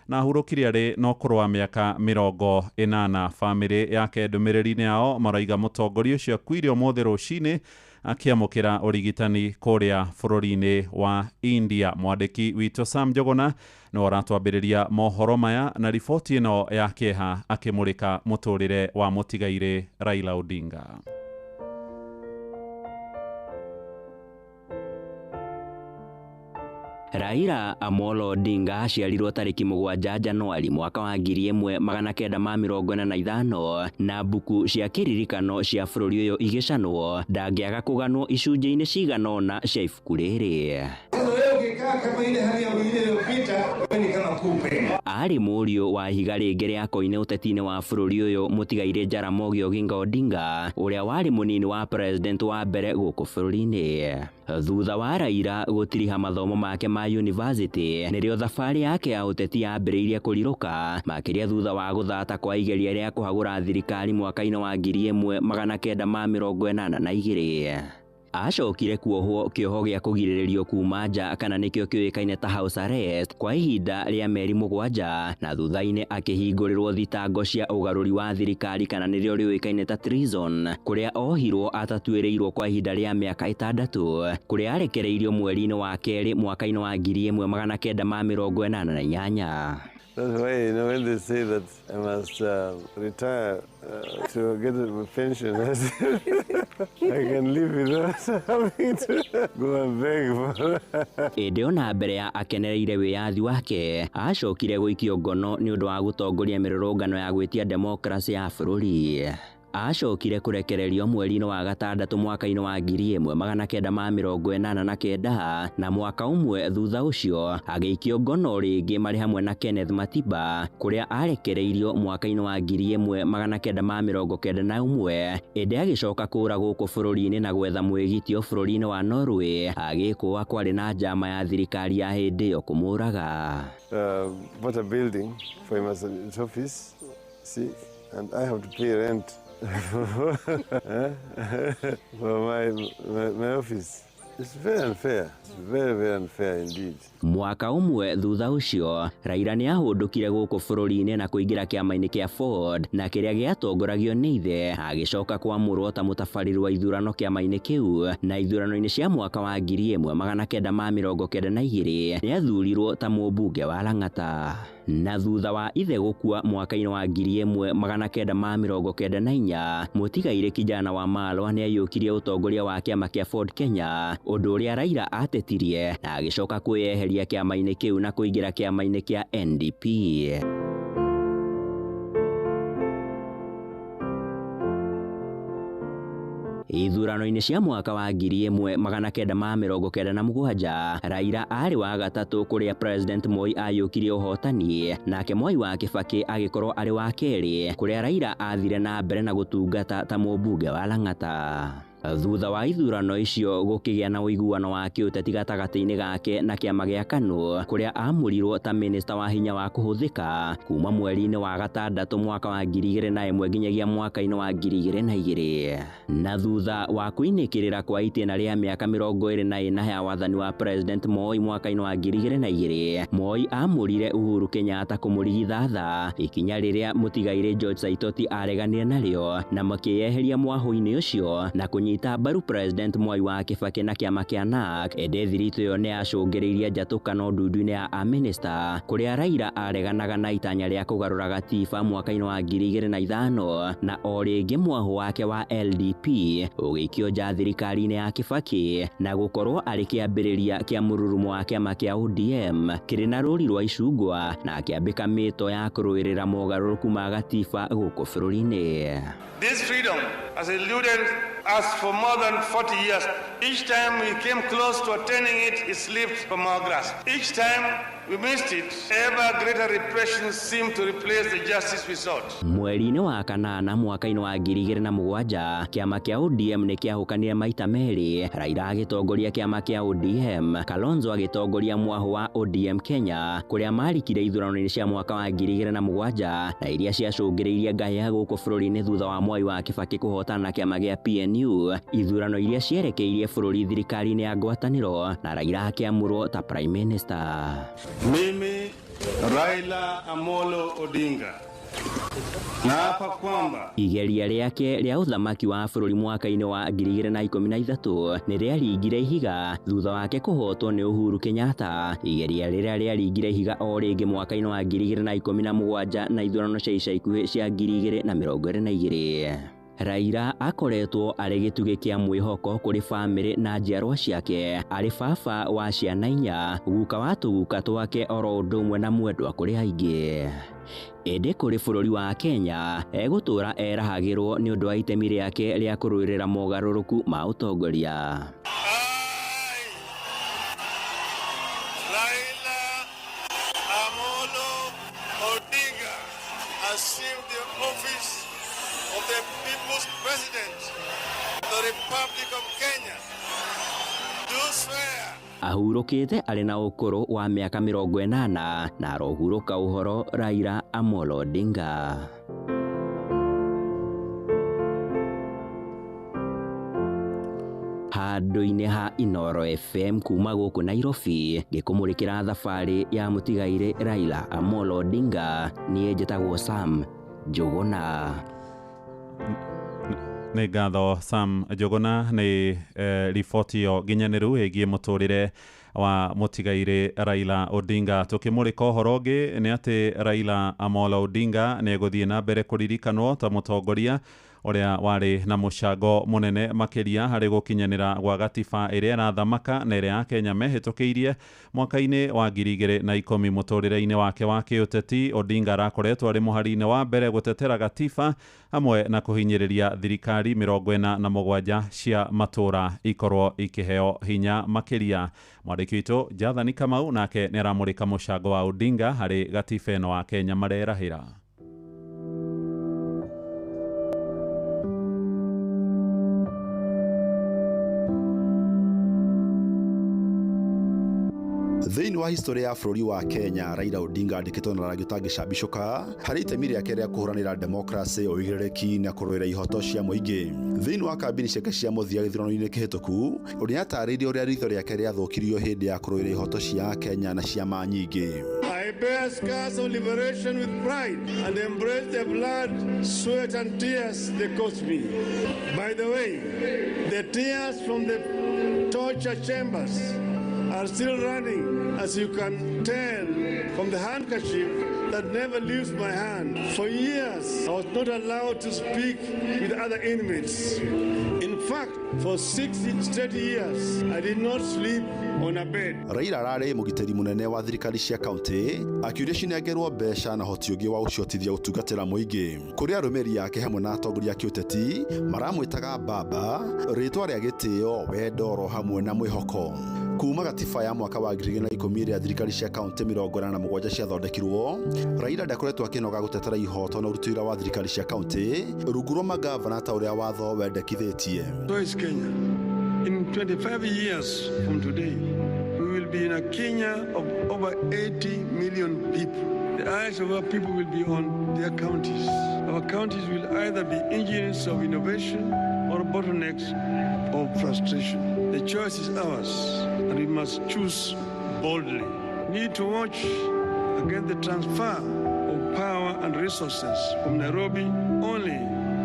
na ahurũkire arĩ no kũrũ wa mĩaka 80. Famĩlĩ yake ndũmĩrĩri-inĩ yao maraiga mũtongoria ũcio akuire ũmũthĩ rũcinĩ akĩamũkĩra ũrigitani kũrĩa bũrũri-inĩ wa India. Mwandĩki witũ Sam Njogona no aratwambĩrĩria mohoro maya na riboti ĩno ya kĩeha akĩmũrĩka mũtũrĩre wa mũtigairĩ Raila Odinga. Raila Amolo Odinga aciarirwo tarĩki 7 Januari mwaka wa 1945 na mbuku cia kiririkano cia bũrũri ũyũ igĩcanwo ndangĩaga kũganwo icunjĩ-inĩ ciganona cia ibuku rĩrĩ. Arĩ mũriũ wa ihiga rĩngĩ rĩa koine ũteti-inĩ wa bũrũri ũyũ mũtigairĩ Jaramogi Oginga Odinga ũrĩa warĩ mũnini wa president wa mbere gũkũ bũrũri-inĩ. Thutha wa Raila gũtiriha mathomo make ma university nĩrĩo thabarĩ yake ya ũteti yambĩrĩirie kũrirũka makĩria thutha wa gũthata kwa igeria rĩa kũhagũra thirikari mwaka-inĩ wa 1982. Acokire kuohwo kĩoho gĩa kũgirĩrĩrio kuma nja kana nĩkĩo kĩoĩkaine ta house arrest kwa ihinda rĩa mĩeri 7 na thutha-inĩ akĩhingũrĩrwo thitango cia ũgarũri wa thirikari kana nĩrĩo rĩoĩkaine ta treason kũrĩa ohirwo atatuĩrĩirwo kwa ihinda rĩa mĩaka 6 kũrĩa arekereirio mweri-inĩ wa kerĩ mwaka-inĩ wa 1988. That's why, when they say that I must retire to get a pension, I can live without having to go and beg for. Ĩndĩ ona mbere ya akenereire wĩyathi wake, acokire gũikio ngono nĩ ũndũ wa gũtongoria mĩrũrũngano ya gwĩtia democracy ya bũrũri. Acokire kũrekererio mweri-inĩ wa 6 mwaka-inĩ wa 1989 na mwaka ũmwe thutha ũcio agĩikio ngono rĩngĩ marĩ hamwe na Kenneth Matiba kũrĩa arekereirio mwaka-inĩ wa 1991 ĩndĩ agĩcoka kũũra gũkũ bũrũri-inĩ na gwetha mwĩgitio bũrũri-inĩ wa Norway agĩkũa kwarĩ na njama ya thirikari ya hĩndĩ ĩyo kũmũraga. Bought a building for him as an office, see, and I have to pay rent. For my office. It's very unfair. It's very, very unfair indeed. Mwaka ũmwe thutha ũcio, Raila nĩ ahũndũkire gũkũ bũrũri-inĩ na kũingĩra kĩama-inĩ kĩa Ford na kĩrĩa gĩatongoragio nĩ ithe agĩcoka kwamũrwo ta mũtabarĩri wa ithurano kĩama-inĩ kĩu na ithurano-inĩ cia mwaka wa 1992 nĩ athurirwo ta mũmbunge wa Lang'ata. Na thutha wa ithe gũkua mwaka-inĩ wa 1994 mũtigairĩ kijana wa Malwa nĩ aiyũkirie ũtongoria wa kĩama kĩa Ford Kenya ũndũ ũrĩa Raila atetirie na agĩcoka kwĩyeheria kĩama-inĩ kĩu na kũingĩra kĩama-inĩ kĩa NDP. Ithurano-inĩ cia mwaka wa 1997 Raila arĩ wa gatatũ kũrĩa President Moi ayũkirie ũhotani nake Mwai wa Kibaki agĩkorwo arĩ wa kerĩ kũrĩa Raila athire na mbere na gũtungata ta mũmbunge wa Lang'ata. Thutha wa ithurano icio gũkĩgĩa na ũiguano wa kĩũteti gatagatĩ-inĩ gake na kĩama gĩa KANU kũrĩa amũrirwo ta minista wa hinya wa kũhũthĩka kuma mweri-inĩ wa 6 mwaka wa 2001 nginyagia mwaka-inĩ wa 2002. Na thutha wa kũinĩkĩrĩra kwa itĩna rĩa mĩaka 24 ya wathani wa President Moi mwaka-inĩ wa 2002, Moi amũrire Uhuru Kenyatta kũmũrigithatha ikinya rĩrĩa mũtigairĩ George Saitoti areganire narĩo na makĩyeheria mwahũ-inĩ ũcio na kũnyita mbaru President Mwai wa Kibaki na kĩama kĩa NARC. Ĩndĩ thirito ĩyo nĩ yacũngĩrĩirie njatũkano ndundu-inĩ ya amĩnĩsta kũrĩa Raila areganaga na itanya rĩa kũgarũra gatiba mwaka-inĩ wa 2005 na o rĩngĩ mwahũ wake wa LDP ũgĩikio nja thirikari-inĩ ya Kibaki na gũkorwo arĩ kĩambĩrĩria kĩa mũrurumo wa kĩama kĩa ODM kĩrĩ na rũri rwa icungwa na kĩambĩka mĩto ya kũrũĩrĩra mogarũrũku ma gatiba gũkũ bũrũri-inĩ. This freedom has eluded us for more than 40 years. Each time we came close to attaining it, it slipped from our grasp. Each time We missed it. Ever greater repression seemed to replace the justice we sought. Mweri-inĩ wa kanana mwaka-inĩ wa 2007 kĩama kĩa ODM nĩ kĩahokanire maita merĩ, Raila agĩtongoria kĩama kĩa ODM, Kalonzo agĩtongoria mwaho wa ODM Kenya, kũrĩa marikire ithurano-inĩ cia mwaka wa 2007 na iria ciacũngĩrĩirie ngahĩha gũkũ bũrũri-inĩ thutha wa Mwai wa Kibaki kũhotana na kĩama gĩa PNU, ithurano iria cierekeirie bũrũri thirikari-inĩ ya ngwatanĩro na Raila akĩamũrwo ta Prime Minister. Mimi Raila Amolo Odinga naapa kwamba igeria rĩake rĩa ũthamaki wa bũrũri mwaka-inĩ wa 2013 nĩ rĩaringire ihiga thutha wake kũhotwo nĩ Uhuru Kenyatta, igeria rĩrĩa rĩaringire ihiga o rĩngĩ mwaka-inĩ wa 2017 na ithurano cia ica ikuhĩ cia 2022. Raila akoretwo arĩ gĩtugĩ kĩa mwĩhoko kũrĩ bamĩrĩ na njiarwa ciake, arĩ baba wa ciana 4, guka wa tũguka twake oro ũndũ ũmwe na mwendwa kũrĩ aingĩ. Ĩndĩ kũrĩ bũrũri wa Kenya egũtũũra erahagĩrwo nĩ ũndũ wa itemi rĩake rĩa kũrũĩrĩra mogarũrũku ma ũtongoria. Raila Amolo Odinga assumed the office of the People's President of the Republic of Kenya. Do swear. Ahurũkĩte arĩ na ũkũrũ wa mĩaka 80 na arohurũka ũhoro Raila Amolo Odinga. Handũ-inĩ ha Inoro FM kuma gũkũ Nairobi, ngĩkũmũrĩkĩra thabarĩ ya mũtigairĩ Raila Amolo Odinga, niĩ njĩtagwo Sam Njuguna. Nĩ ngatho Sam Njuguna nĩ riboti yo nginyanĩru ĩgiĩ mũtũrĩre wa mũtigairĩ Raila Odinga. Tũkĩmũrĩka ũhoro ũngĩ nĩ atĩ Raila Amolo Odinga nĩ egũthiĩ na mbere kũririkanwo ta mũtongoria ũrĩa warĩ na mũcango mũnene makĩria harĩ gũkinyanĩra gwa gatiba ĩrĩa ĩrathamaka na ĩrĩa ya Kenya mehĩtũkĩirie mwaka-inĩ wa 2010. Mũtũrĩre-inĩ wake wa kĩũteti, Odinga arakoretwo arĩ mũhari-inĩ wa mbere gũtetera gatiba hamwe na kũhinyĩrĩria thirikari 47 cia matũra ikorwo ikĩheo hinya makĩria. Mwandĩki witũ Jathani Kamau nake nĩ aramũrĩka mũcango wa Odinga harĩ gatiba ĩno wa Kenya marerahĩra. Thĩinĩ wa historĩ ya bũrũri wa Kenya, Raila Odinga andĩkĩtwo na rangi ũtangĩcambicũka harĩ itemi rĩake rĩa kũhũranĩra democracy, ũigĩrĩrĩki na kũrũĩra ihoto cia mũingĩ. Thĩinĩ wa kambĩini ciake cia mũthia gĩthurano-inĩ kĩhĩtũku, Odinga atarĩirie ũrĩa ritho rĩake rĩathũkirio hĩndĩ ya kũrũĩra ihoto cia Kenya na ciama nyingĩ. I bear scars of liberation with pride and embrace the blood, sweat and tears they cost me. By the way, the tears from the torture chambers are still running, as you can tell from the handkerchief that never leaves my hand. For years, I was not allowed to speak with other inmates. In fact, for 60 straight years, I did not sleep on a bed. Raila ararĩ mũgitĩri mũnene wa thirikari cia kaunti, akiuria cinengerwo mbeca na hoti ũngĩ wa gũciotithia gũtungatĩra mũingĩ. Kũrĩ arũmĩrĩri yake hamwe na atongoria a kĩũteti maramwĩtaga Baba, rĩtwa rĩa gĩtĩo, wendo oro hamwe na mwĩhoko. Kuma gatiba ya mwaka wa 2010 ĩrĩa thirikari cia kaunti 47 ciathondekirwo, Raila ndakoretwo akĩnoga gũtetera ihoto na ũruti wĩra wa thirikari cia kaunti rungu rwa magavana ta ũrĩa watho wendekithĩtie. So is Kenya. In 25 years from today, we will be in a Kenya of over 80 million people. The eyes of our people will be on their counties. Our counties will either be engines of innovation or bottlenecks of frustration. The choice is ours, and we must choose boldly. We need to watch against the transfer of power and resources from Nairobi only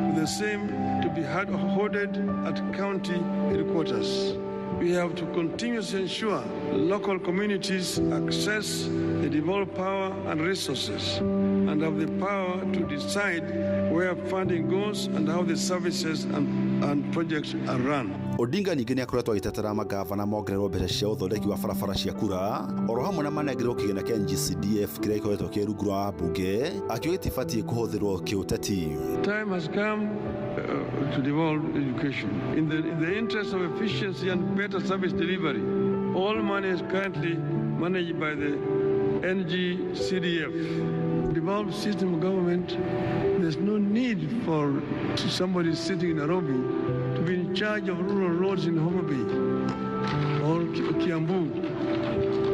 with the same to be hoarded at county headquarters. We have to continuously ensure local communities access the devolved power and resources and have the power to decide where funding goes and how the services and projects are run. Odinga ningĩ nĩ akoretwo agĩtetera magavana mongererwo mbeca cia ũthondeki wa barabara cia kura, oro hamwe na manengererwo kĩgĩna kĩa NGCDF kĩrĩa gĩkoretwo kĩ rungu rwa mbunge, akiuga gĩtibatiĩ kũhũthĩrwo kĩũteti. Time has come to devolve education in the interest of efficiency and better service delivery. All money is currently managed by the NGCDF. Devolved system of government, there's no need for somebody sitting in Nairobi to be in charge of rural roads in Homa Bay or Kiambu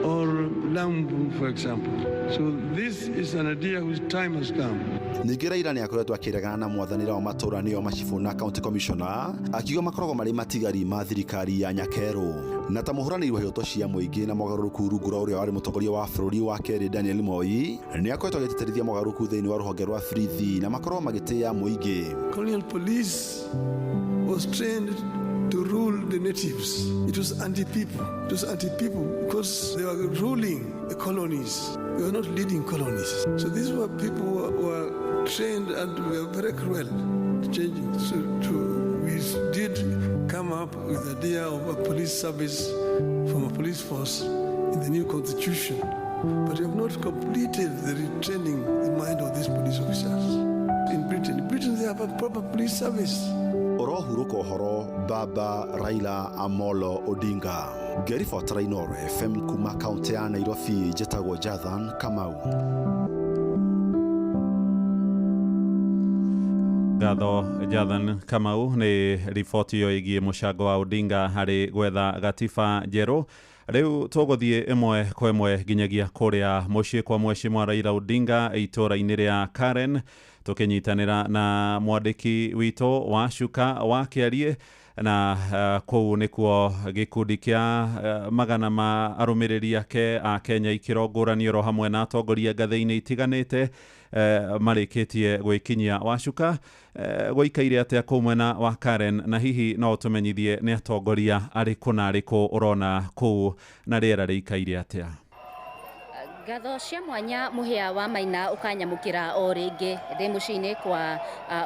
or Lambu, for example. So this is an idea whose time has come. Ningĩ Raila nĩ akoretwo akĩregana na mwathanĩra wa matũra nĩo macibu na county commissioner akiuga makoragwo marĩ matigari ma thirikari ya Nyakeru na ta mũhũranĩri wa ihoto cia mũingĩ na mogarũrũku rungu rwa ũrĩa warĩ mũtongoria wa bũrũri wa kerĩ Daniel Moi nĩ akoretwo agĩtĩtĩrithia mogarũrũku thĩinĩ wa rũhonge rwa borithi na makorwo magĩtĩĩa mũingĩ. Colonial police was trained to rule the natives. It was anti-people. It was anti-people because they were ruling the colonies. They were not leading colonies. So these were people who were trained and were very cruel to changing. So we did come up with the idea of a police service from a police force in the new constitution. But we have not completed the retraining the mind of these police officers. In Britain they have a proper police service. Orohuruka uhoro Baba Raila Amolo Odinga. Ngeribotera Inooro FM kuma kaunti ya Nairobi, njĩtagwo Jathan Kamau. Ngatho Jathan Kamau nĩ riboti yo ĩgiĩ mũcango wa Odinga harĩ gwetha gatiba njerũ. Rĩu tũgũthiĩ ĩmwe kwa ĩmwe nginyagia kũrĩa mũciĩ kwa Mheshimiwa Raila Odinga itũũra-inĩ rĩa Karen, tũkĩnyitanĩra na mwandĩki witũ wa Cuka wa Kĩarie na kũu nĩkuo gĩkundi kĩa magana ma arũmĩrĩri ake a Kenya ikĩrongũranio oro hamwe na atongoria ngathĩ-inĩ itiganĩte marĩkĩtie gwĩkinyia Wacuka gũikaire atĩa kũu mwena wa Karen na hihi no tũmenyithie nĩ atongoria arĩkũ na arĩkũ ũrona kũu na rĩera rĩikaire atĩa. Ngatho cia mwanya mũhĩa wa Maina ũkanyamũkĩra o rĩngĩ ndĩ mũciĩ-inĩ kwa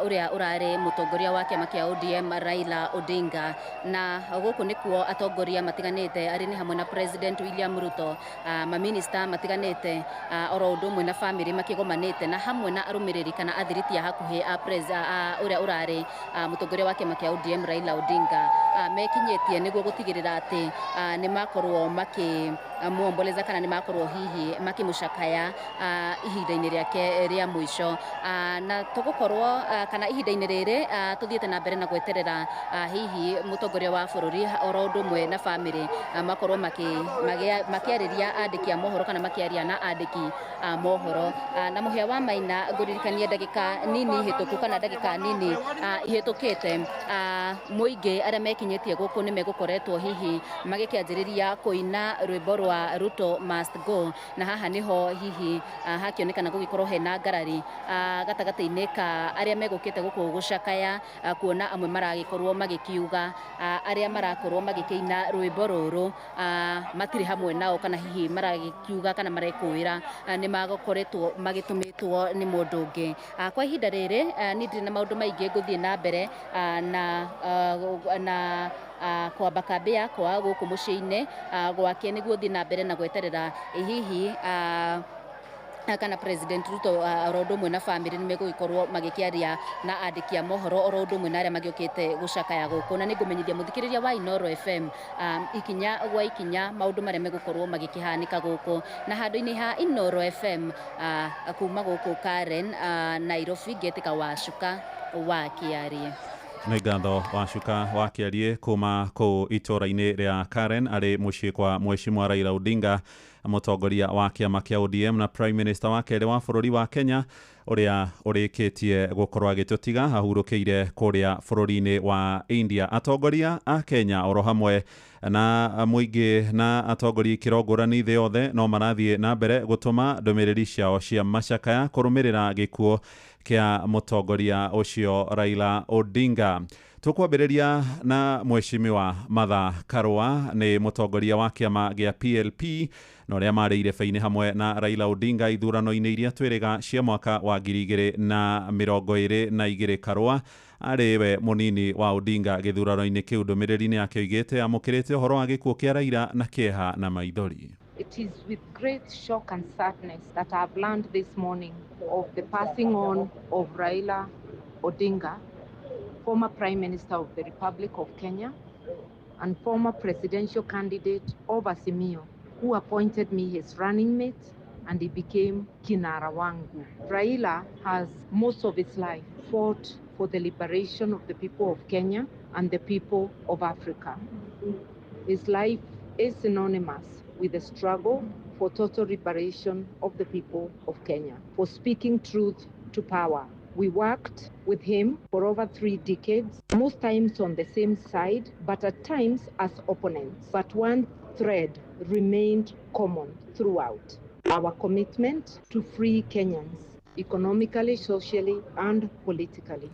ũrĩa ũrarĩ mũtongoria wa kĩama kĩa ODM Raila Odinga, na gũkũ nĩkuo atongoria matiganĩte arĩ nĩ hamwe na President William Ruto, maminista matiganĩte oro ũndũ ũmwe na family makĩgomanĩte na hamwe na arũmĩrĩri kana athiriti hakuhĩ a ũrĩa ũrarĩ mũtongoria wa kĩama kĩa ODM Raila Odinga mekinyĩtie nĩguo gũtigĩrĩra atĩ nĩ makorwo makĩmuomboleza kana nĩ makorwo hihi makĩmũcakaya ihinda-inĩ rĩake rĩa mũico, na tũgũkorwo kana ihinda-inĩ rĩrĩ tũthiĩte na mbere na gweterera hihi mũtongoria wa bũrũri oro ũndũ ũmwe na family makorwo makĩarĩria andĩki a mohoro kana makĩaria na andĩki a mohoro, na mũhĩa wa Maina ngũririkanie ndagĩka nini hĩtũku kana ndagĩka nini ihĩtũkĩte mũingĩ arĩa mekinyĩtie gũkũ nĩ megũkoretwo hihi magĩkĩanjĩrĩria kũina rwĩmbo rwa Ruto Must Go, na haha niho hihi hakĩonekana gũgĩkorwo hena ngarari gatagatĩ-inĩ ka arĩa megũkĩte gũkũ gũcakaya, kuona amwe maragĩkorwo magĩkiuga arĩa marakorwo magĩkĩina rwĩmbo rũrũ matirĩ hamwe nao kana hihi maragĩkiuga kana marekũĩra nĩ magũkoretwo magĩtũmĩtwo nĩ mũndũ ũngĩ. Kwa ihinda rĩrĩ nĩ ndĩ na maũndũ maingĩ ngũthiĩ na mbere na kwamba kambĩ yakwa gũkũ mũciĩ-inĩ gwake nĩguo thiĩ na mbere na gweterera hihi kana President Ruto oro ũndũ ũmwe na family nĩ megũgĩkorwo magĩkĩaria na andĩki a mohoro oro ũndũ ũmwe na arĩa magĩũkĩte gũcakaya gũkũ, na nĩ ngũmenyithia mũthikĩrĩria wa Inooro FM ikinya gwa ikinya maũndũ marĩa megũkorwo magĩkĩhanĩka gũkũ na handũ-inĩ ha Inooro FM kuma gũkũ Karen Nairobi, ngĩtĩka Wacuka wa Kĩarie. Nĩ ngatho Wacuka wa Kĩarie kuma kũu itũũra-inĩ rĩa Karen arĩ mũciĩ kwa Mheshimiwa Raila Odinga, mũtongoria wa kĩama kĩa ODM na Prime Minister wa kerĩ wa bũrũri wa Kenya ũrĩa ũrĩkĩtie gũkorwo agĩtũtiga ahurũkĩire kũrĩa bũrũri-inĩ wa India. Atongoria a Kenya oro hamwe na mũingĩ na atongoria ikĩro ngũrani thĩ yothe no marathiĩ na mbere gũtũma ndũmĩrĩri ciao cia macakaya kũrũmĩrĩra gĩkuũ kĩa mũtongoria ũcio Raila Odinga. Tũkwambĩrĩria na Mheshimiwa Martha Karua, nĩ mũtongoria wa kĩama gĩa PLP na ũrĩa marĩ irebe-inĩ hamwe na Raila Odinga ithurano-inĩ iria twĩrĩga cia mwaka wa 2022. Karua arĩ we mũnini wa Odinga gĩthurano-inĩ kĩu. Ndũmĩrĩri-inĩ yake oigĩte amũkĩrĩte ũhoro wa gĩkuũ kĩa Raila na kĩeha na maithori. It is with great shock and sadness that I have learned this morning of the passing on of Raila Odinga, former Prime Minister of the Republic of Kenya and former presidential candidate of Azimio, who appointed me his running mate and he became Kinara Wangu. Raila has most of his life fought for the liberation of the people of Kenya and the people of Africa. His life is synonymous with the struggle for total liberation of the people of Kenya, for speaking truth to power. We worked with him for over 3 decades, most times on the same side, but at times as opponents. But one thread remained common throughout: our commitment to free Kenyans, economically, socially, and politically.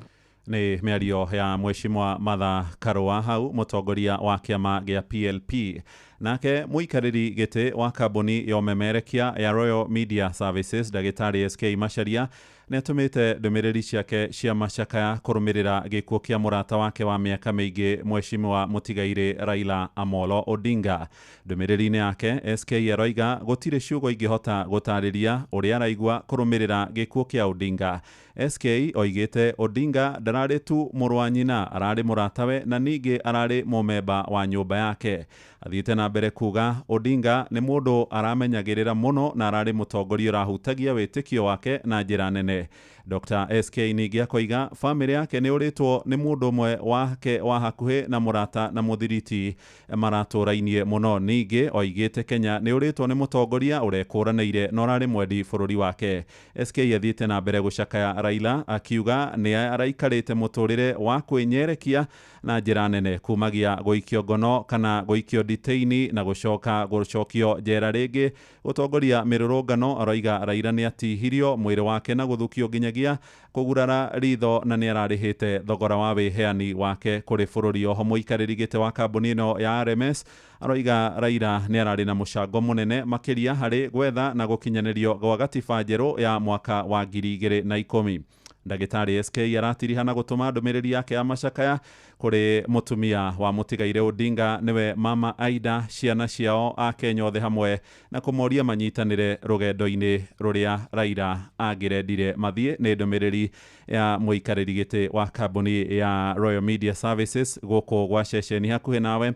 Nĩ mĩario ya Mheshimiwa Martha Karua hau mũtongoria wa kĩama gĩa PLP. Nake mũikarĩri gĩtĩ wa kambuni ya ũmemerekia ya Royal Media Services Ndagĩtarĩ SK Macharia nĩatũmĩte ndũmĩrĩri ciake cia macakaya kũrũmĩrĩra gĩkuũ kĩa mũrata wake wa mĩaka mĩingĩ Mheshimiwa mũtigairĩ Raila Amolo Odinga. Ndũmĩrĩri-inĩ yake SK aroiga gũtirĩ ciugo ingĩhota gũtarĩria ũrĩa araigua kũrũmĩrĩra gĩkuũ kĩa Odinga. SK oigĩte Odinga ndararĩ tu mũrũ wa nyina, ararĩ mũratawe na ningĩ ararĩ mũmemba wa nyũmba yake. Athiĩte na mbere kuga Odinga nĩ mũndũ aramenyagĩrĩra mũno na ararĩ mũtongoria ũrahutagia wĩtĩkio wake na njĩra nene. Dr. SK ningĩ akoiga famĩlĩ yake nĩ ũrĩtwo nĩ mũndũ ũmwe wake wa hakuhĩ na mũrata na mũthiriti maratũrainie mũno. Ningĩ oigĩte Kenya nĩ ũrĩtwo nĩ mũtongoria ũrekũranĩire na ũrarĩ mwendi bũrũri wake. SK athiĩte na mbere gũcakaya Raila akiuga nĩ araikarĩte mũtũrĩre wa kwĩnyerekia na njĩra nene, kumagia gũikio ngono kana gũikio nditĩini na gũcokio njera rĩngĩ. Gũtongoria mĩrũrũngano aroiga Raila nĩ atihirio mwĩrĩ wake na gũthukio nginyagia kũgurara ritho na nĩ ararĩhĩte thogora wa wĩheani wake kũrĩ bũrũri. Oho mũikarĩri gĩtĩ wa kambuni ĩno ya RMS aroiga Raila nĩ ararĩ na mũcango mũnene makĩria harĩ gwetha na gũkinyanĩrio gwa gatiba njerũ ya mwaka wa 2010. Ndagĩtarĩ SK aratirihana gũtũma ndũmĩrĩri yake ya macakaya kũrĩ mũtumia wa mũtigairĩ Odinga nĩwe Mama Aida, ciana ciao a Kenya othe hamwe na kũmoria manyitanĩre rũgendo-inĩ rũrĩa Raila angĩrendire mathiĩ. Nĩ ndũmĩrĩri ya mũikarĩri gĩtĩ wa kambuni ya Royal Media Services gũkũ gwa ceceni hakuhĩ nawe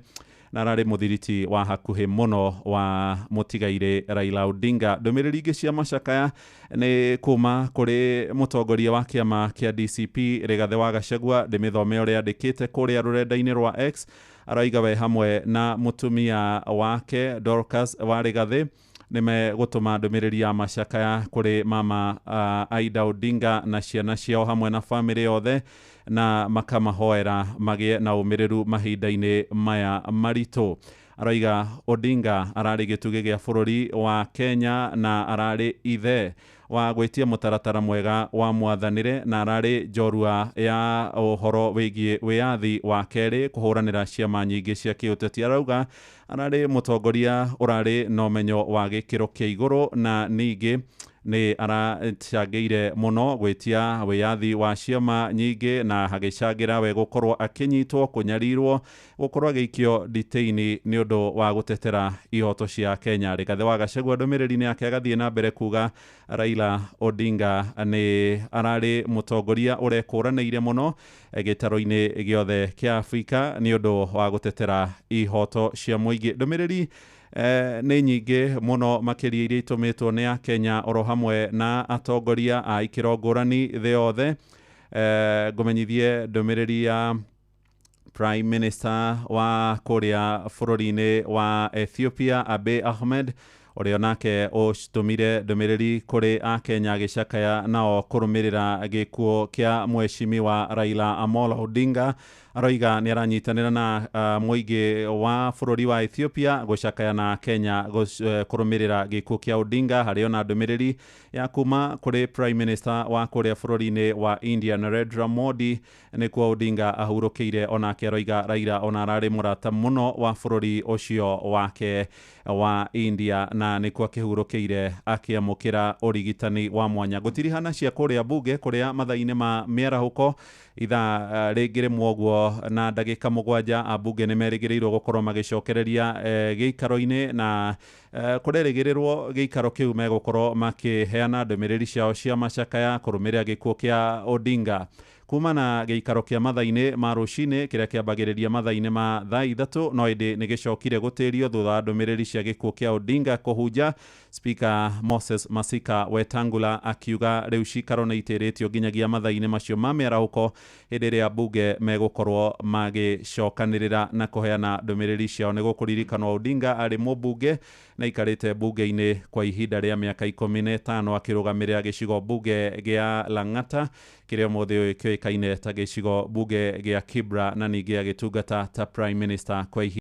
na ararĩ mũthiriti wa hakuhĩ mũno wa mũtigairĩ Raila Odinga. Ndũmĩrĩri ingĩ cia macakaya nĩ kuma kũrĩ mũtongoria wa kĩama kĩa DCP Rigathĩ wa Gachagua. Ndĩmĩthome ũrĩa andĩkĩte kũrĩa rũrenda-inĩ rwa X. Aroiga we hamwe na mũtumia wake Dorcas wa Rigathĩ nĩmegũtũma ndũmĩrĩri ya macakaya kũrĩ Mama Aida Odinga na ciana ciao hamwe na famĩlĩ yothe na makamahoera magĩe na ũmĩrĩru mahinda-inĩ maya maritũ. Aroiga Odinga ararĩ gĩtugĩ gĩa bũrũri wa Kenya na ararĩ ithe wa gwĩtia mũtaratara mwega wa mwathanĩre na ararĩ njorua ya ũhoro wĩgiĩ wĩyathi wa kerĩ kũhũranĩra ciama nyingĩ cia kĩũteti. Arauga ararĩ mũtongoria ũrarĩ na ũmenyo wa gĩkĩro kĩa igũrũ na ningĩ nĩ aracangĩire mũno gwĩtia wĩyathi wa ciama nyingĩ na hagĩcangĩra we gũkorwo akĩnyitwo, kũnyarirwo, gũkorwo agĩikio nditĩini nĩ ũndũ wa gũtetera ihoto cia Kenya. Rigathĩ wa Gachagua ndũmĩrĩri-inĩ yake agathiĩ na mbere kuga Raila Odinga nĩ ararĩ mũtongoria ũrekũranĩire mũno gĩtaro-inĩ gĩothe kĩa Afrika nĩ ũndũ wa gũtetera ihoto cia mũingĩ. Ndũmĩrĩri nĩ nyingĩ mũno makĩria iria itũmĩtwo nĩ a Kenya oro hamwe na atongoria a ikĩro ngũrani thĩ yothe. Ngũmenyithie ndũmĩrĩri ya Prime Minister wa kũrĩa bũrũri-inĩ wa Ethiopia Abiy Ahmed ũrĩa nake ũtũmire ndũmĩrĩri kũrĩ a Kenya agĩcakaya nao kũrũmĩrĩra gĩkuũ kĩa Mheshimiwa Raila Amolo Odinga. Aroiga nĩ aranyitanĩra na mũingĩ wa bũrũri wa Ethiopia gũcakaya na Kenya kũrũmĩrĩra gĩkuũ kĩa Odinga. Harĩ ona ndũmĩrĩri ya kuma kũrĩ Prime Minister wa kũrĩa bũrũri-inĩ wa India Narendra Modi nĩkuo Odinga ahurũkĩire. Onake aroiga Raila ona ararĩ mũrata mũno wa bũrũri ũcio wake wa India na nĩkuo akĩhurũkĩire akĩamũkĩra ũrigitani wa mwanya. Gũtirihana cia kũrĩa bunge kũrĩa mathaa-inĩ ma mĩarahũko ithaa rĩngĩ rĩmwe ũguo na ndagĩka 7 ambunge nĩ merĩgĩrĩirwo gũkorwo magĩcokereria gĩikaro-inĩ na kũrerĩgĩrĩrwo gĩikaro kĩu megũkorwo makĩheana ndũmĩrĩri ciao cia macakaya kũrũmĩrĩra gĩkuũ kĩa Odinga. kumana gĩikaro kĩa mathaa-inĩ ma rũcinĩ kĩrĩa kĩambagĩrĩria mathaa-inĩ ma thaa 3 no ĩndĩ nĩ gĩcokire gũtĩrio thutha wa ndũmĩrĩri cia gĩkuũ kĩa Odinga kũhunja. Speaker Moses Masika Wetangula akiuga rĩu cikaro nĩ itĩrĩtio nginyagia mathaa-inĩ macio ma mĩarahũko hĩndĩ ĩrĩa bunge megũkorwo magĩcokanĩrĩra na kũheana ndũmĩrĩri ciao. Nĩ gũkũririkanwo Odinga arĩ mũmbunge na ikarĩte bunge-inĩ kwa ihinda rĩa mĩaka 15 akĩrũgamĩrĩra gĩcigo bunge gĩa Lang'ata kĩrĩa ũmũthĩ kĩoĩkaine ta gĩcigo bunge gĩa Kibra na ningĩ agĩtungata ta Prime Minister kwa ihinda